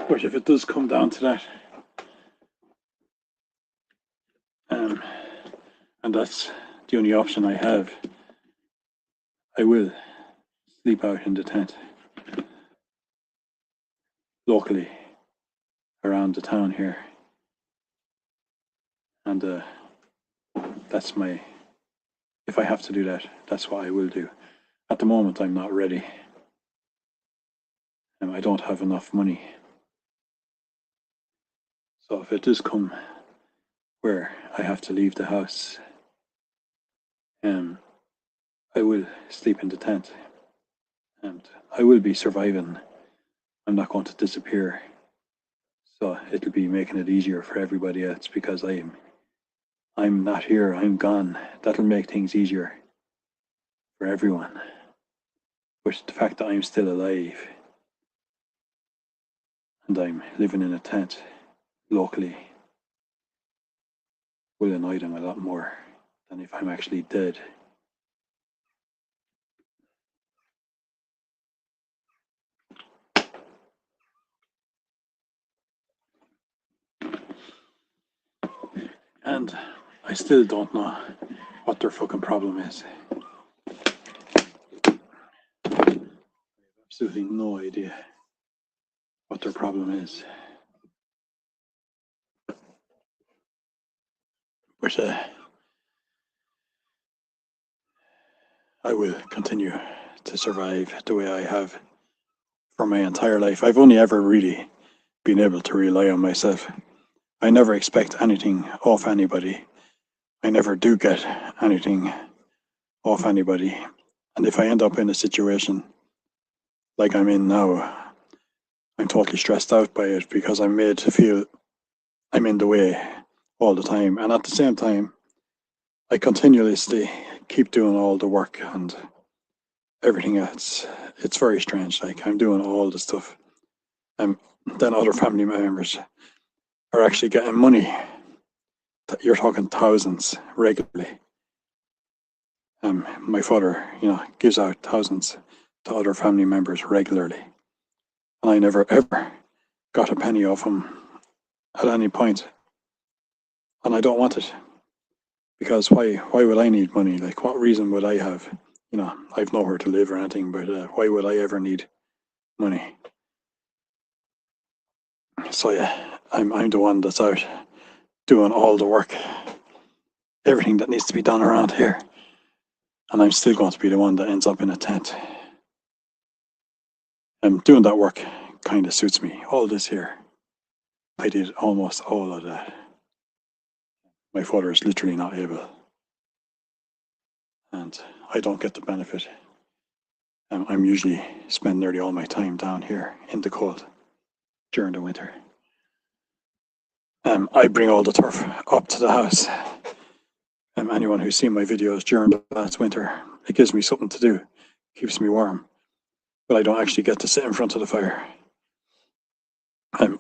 But if it does come down to that, and that's the only option I have, I will sleep out in the tent locally around the town here. And that's if I have to do that, that's what I will do. At the moment, I'm not ready. And I don't have enough money. So if it does come where I have to leave the house, I will sleep in the tent. And I will be surviving. I'm not going to disappear. So it'll be making it easier for everybody else because I'm not here, I'm gone. That'll make things easier for everyone. But the fact that I'm still alive and I'm living in a tent locally will annoy them a lot more than if I'm actually dead. And I still don't know what their fucking problem is. I have absolutely no idea what their problem is. But I will continue to survive the way I have for my entire life. I've only ever really been able to rely on myself. I never expect anything off anybody. I never do get anything off anybody. And if I end up in a situation like I'm in now, I'm totally stressed out by it because I'm made to feel I'm in the way all the time. And at the same time, I continuously keep doing all the work and everything else. It's very strange. Like, I'm doing all the stuff. And then other family members are actually getting money. You're talking thousands regularly. My father, gives out thousands to other family members regularly. And I never ever got a penny off him at any point. And I don't want it. Because why would I need money? Like, what reason would I have? I've nowhere to live or anything, but why would I ever need money? So yeah, I'm the one that's out doing all the work, everything that needs to be done around here. And I'm still going to be the one that ends up in a tent. And doing that work kind of suits me. All this here, I did almost all of that. My father is literally not able. And I don't get the benefit. I'm usually spend nearly all my time down here in the cold during the winter. I bring all the turf up to the house. Anyone who's seen my videos during the last winter, it gives me something to do, keeps me warm. But I don't actually get to sit in front of the fire.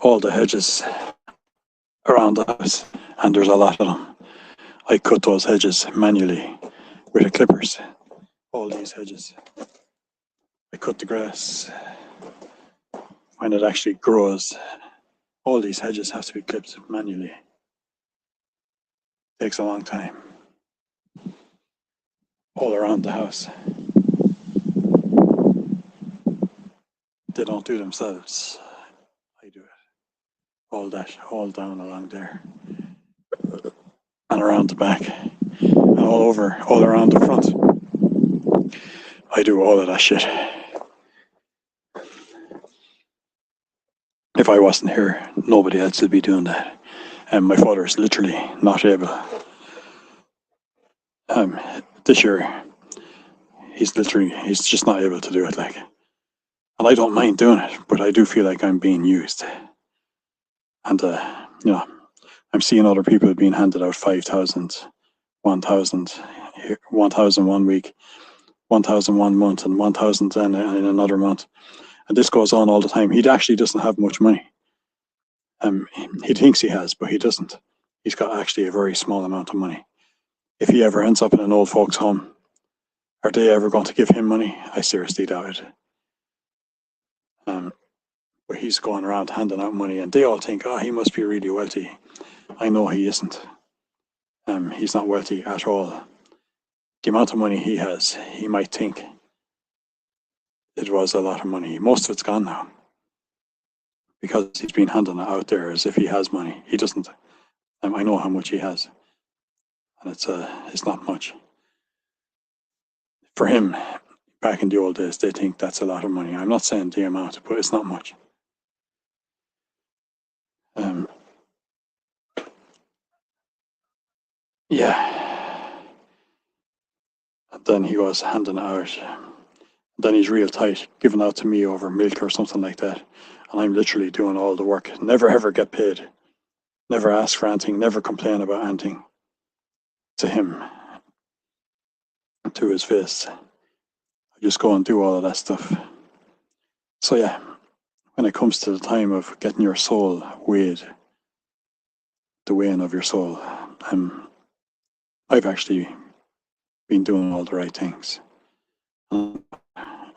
All the hedges around the house, and there's a lot of them. I cut those hedges manually with the clippers. All these hedges. I cut the grass when it actually grows. All these hedges have to be clipped manually. It takes a long time. All around the house. They don't do themselves. I do it. All down along there. And around the back. And all around the front. I do all of that shit. If I wasn't here, nobody else would be doing that. And my father is literally not able. This year, he's just not able to do it. Like, and I don't mind doing it, but I do feel like I'm being used. And I'm seeing other people being handed out 5,000, 1,000, 1,000 1 week, 1,000 1 month, and 1,000 in another month. And this goes on all the time. He actually doesn't have much money. He thinks he has, but he doesn't. He's got actually a very small amount of money. If he ever ends up in an old folks' home, are they ever going to give him money? I seriously doubt it. But he's going around handing out money, and they all think, he must be really wealthy. I know he isn't. He's not wealthy at all. The amount of money he has, he might think it was a lot of money. Most of it's gone now. Because he's been handing it out there as if he has money. He doesn't. I know how much he has. And it's not much. For him, back in the old days, they think that's a lot of money. I'm not saying the amount, but it's not much. Yeah. And then he goes handing it out. Then he's real tight, giving out to me over milk or something like that. And I'm literally doing all the work. Never ever get paid. Never ask for anything. Never complain about anything to him. To his face. I just go and do all of that stuff. So yeah, when it comes to the time of getting your soul weighed, the weighing of your soul, I've actually been doing all the right things. And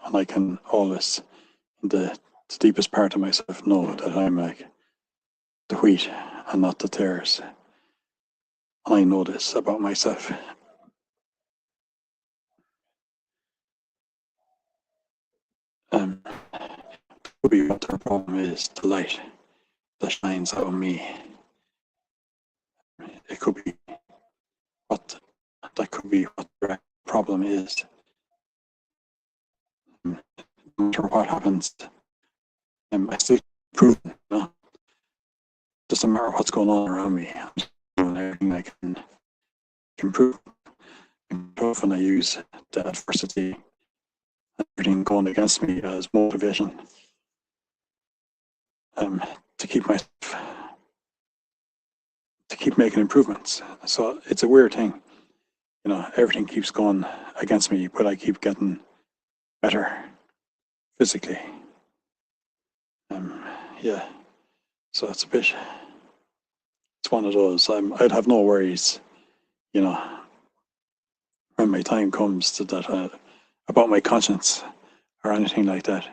I can always, in the deepest part of myself, know that I'm like the wheat and not the tares. And I know this about myself. Could be what their problem is, the light that shines out of me. It could be what that could be what the problem is. No matter what happens, I still improve. Doesn't matter what's going on around me. I'm doing everything I can to improve. Often I use the adversity, everything going against me as motivation to keep making improvements. So it's a weird thing, everything keeps going against me, but I keep getting better physically. Yeah, so it's one of those. I'd have no worries, when my time comes to that about my conscience or anything like that.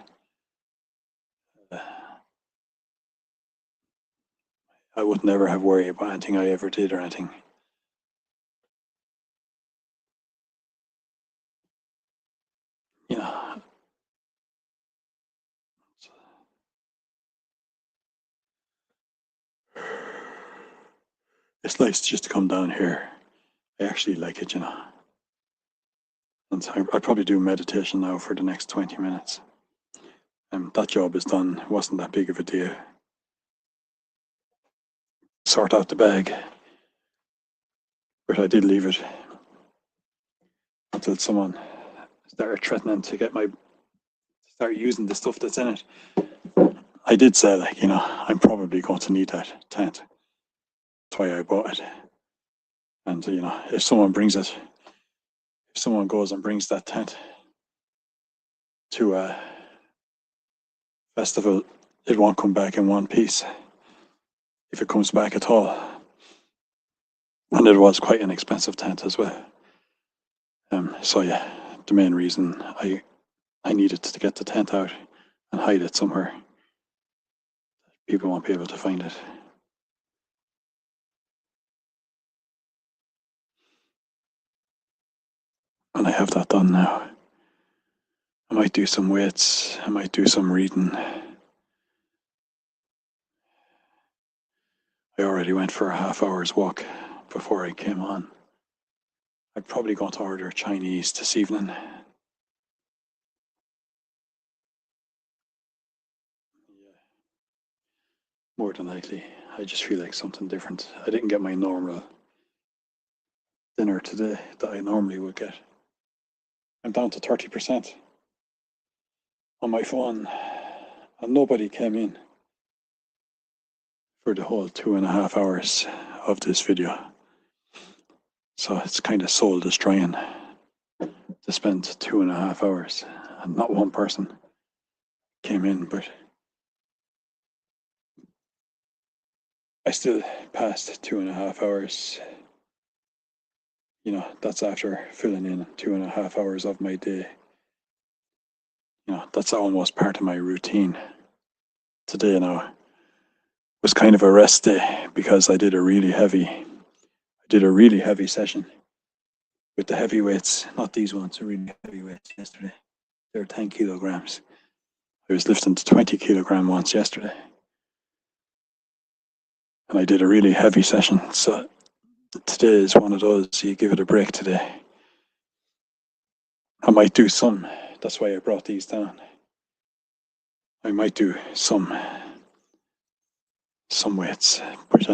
I would never have worry about anything I ever did or anything. It's nice just to come down here. I actually like it, And I'll probably do meditation now for the next 20 minutes. That job is done. It wasn't that big of a deal. Sort out the bag. But I did leave it until someone started threatening to start using the stuff that's in it. I did say, I'm probably going to need that tent. That's why I bought it. And, if someone goes and brings that tent to a festival, it won't come back in one piece, if it comes back at all. And it was quite an expensive tent as well. So yeah, the main reason I needed to get the tent out and hide it somewhere. People won't be able to find it. And I have that done now. I might do some weights. I might do some reading. I already went for a half hour's walk before I came on. I'm probably going to order Chinese this evening. More than likely. I just feel like something different. I didn't get my normal dinner today that I normally would get. I'm down to 30% on my phone, and nobody came in for the whole 2.5 hours of this video. So it's kind of soul destroying to spend 2.5 hours, and not one person came in, but I still passed 2.5 hours. That's after filling in 2.5 hours of my day. That's almost part of my routine. Today now was kind of a rest day because I did a really heavy session with the heavy weights, not these ones, really heavy weights yesterday. They're 10 kilograms. I was lifting the 20 kilogram ones yesterday. And I did a really heavy session. So today is one of those, you give it a break today. I might do some, that's why I brought these down. I might do some weights, but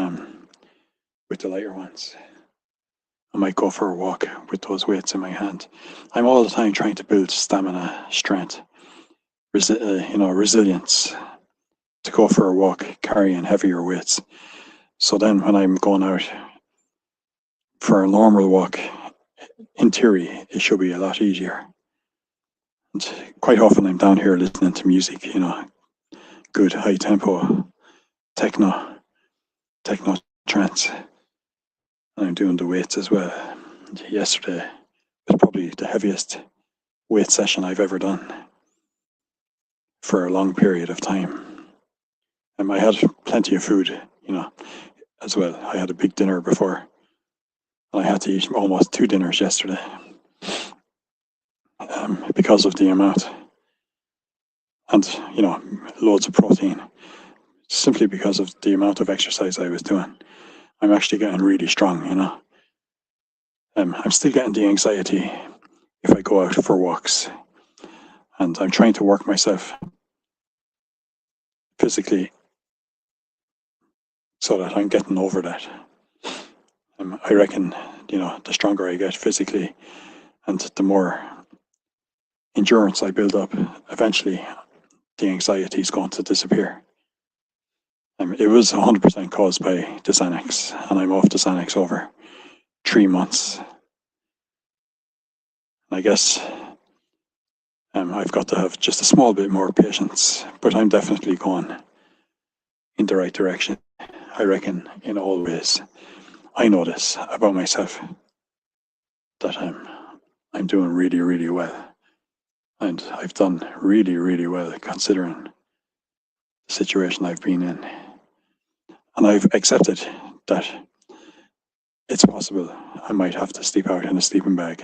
with the lighter ones. I might go for a walk with those weights in my hand. I'm all the time trying to build stamina, strength, resilience, to go for a walk carrying heavier weights. So then when I'm going out for a normal walk, in theory, it should be a lot easier. And quite often I'm down here listening to music, good high tempo, techno trance. And I'm doing the weights as well. And yesterday was probably the heaviest weight session I've ever done for a long period of time. And I had plenty of food, as well. I had a big dinner before. And I had to eat almost 2 dinners yesterday because of the amount. and, you know, loads of protein, simply because of the amount of exercise I was doing. I'm actually getting really strong, you know. I'm still getting the anxiety if I go out for walks, and I'm trying to work myself physically so that I'm getting over that. I reckon, you know, the stronger I get physically and the more endurance I build up, eventually the anxiety is going to disappear. It was 100% caused by the Xanax, and I'm off the Xanax over 3 months. I guess I've got to have just a small bit more patience, but I'm definitely going in the right direction, I reckon, in all ways. I know this about myself, that I'm doing really, really well. And I've done really, really well considering the situation I've been in. And I've accepted that it's possible I might have to sleep out in a sleeping bag.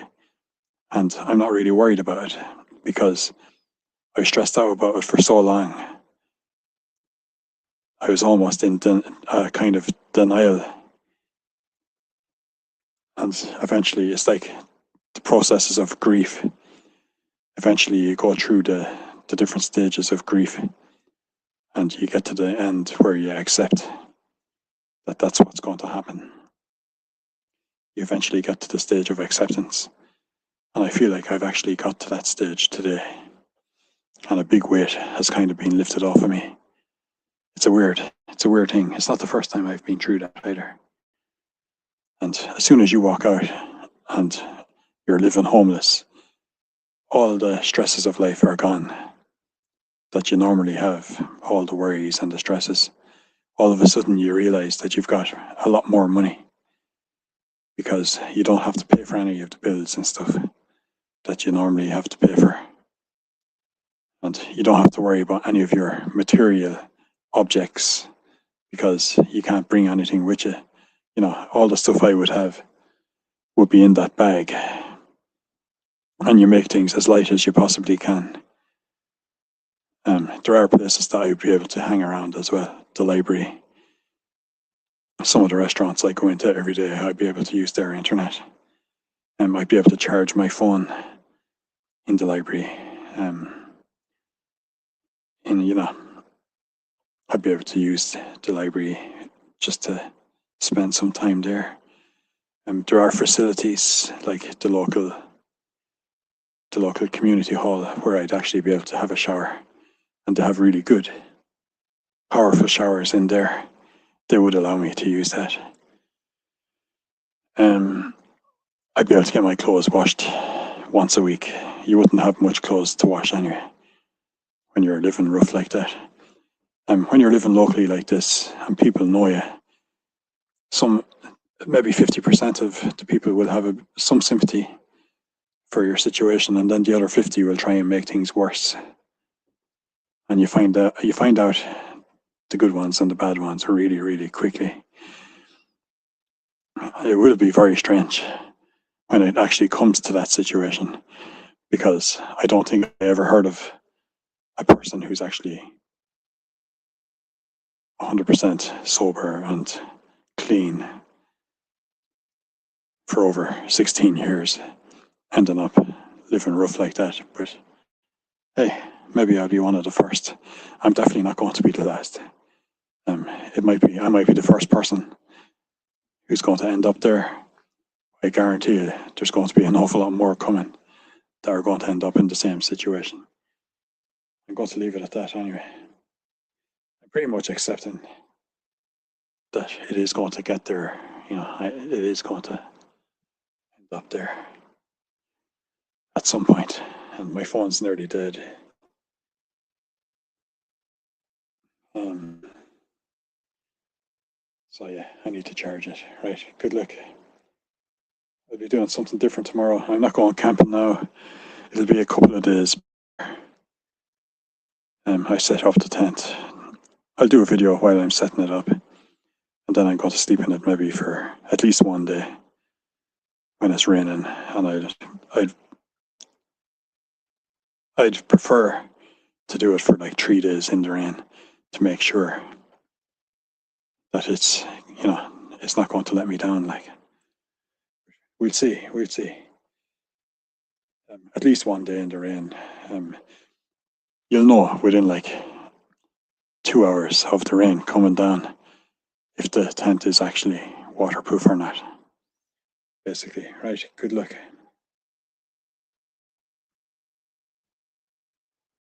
And I'm not really worried about it because I was stressed out about it for so long. I was almost in kind of denial. And eventually, it's like the processes of grief. Eventually, you go through the different stages of grief, and you get to the end where you accept that that's what's going to happen. You eventually get to the stage of acceptance. And I feel like I've actually got to that stage today. And a big weight has kind of been lifted off of me. It's a weird thing. It's not the first time I've been through that either. And as soon as you walk out and you're living homeless, all the stresses of life are gone that you normally have, all the worries and the stresses. All of a sudden you realize that you've got a lot more money because you don't have to pay for any of the bills and stuff that you normally have to pay for. And you don't have to worry about any of your material objects because you can't bring anything with you. You know, all the stuff I would have would be in that bag. And you make things as light as you possibly can. There are places that I would be able to hang around as well. The library. Some of the restaurants I go into every day, I'd be able to use their internet. I'd be able to charge my phone in the library. You know, I'd be able to use the library just to spend some time there. There are facilities like the local community hall where I'd actually be able to have a shower, and to have really good, powerful showers in there. They would allow me to use that. I'd be able to get my clothes washed once a week. You wouldn't have much clothes to wash anyway when you're living rough like that. When you're living locally like this and people know you, maybe 50% of the people will have some sympathy for your situation, and then the other 50 will try and make things worse. And you find out the good ones and the bad ones really, really quickly. It will be very strange when it actually comes to that situation, because I don't think I ever heard of a person who's actually 100% sober and clean for over 16 years, ending up living rough like that. But hey, maybe I'll be one of the first. I'm definitely not going to be the last. I might be the first person who's going to end up there. I guarantee you there's going to be an awful lot more coming that are going to end up in the same situation. I'm going to leave it at that anyway. I'm pretty much accepting that it is going to get there. You know, it is going to end up there at some point. And my phone's nearly dead. So yeah, I need to charge it. Right, good luck. I'll be doing something different tomorrow. I'm not going camping now. It'll be a couple of days. I set up the tent. I'll do a video while I'm setting it up, and then I'm going to sleep in it maybe for at least one day when it's raining. And I'd prefer to do it for like 3 days in the rain to make sure that it's, you know, it's not going to let me down. Like, we'll see. At least 1 day in the rain. You'll know within like 2 hours of the rain coming down if the tent is actually waterproof or not. Basically, right? Good luck.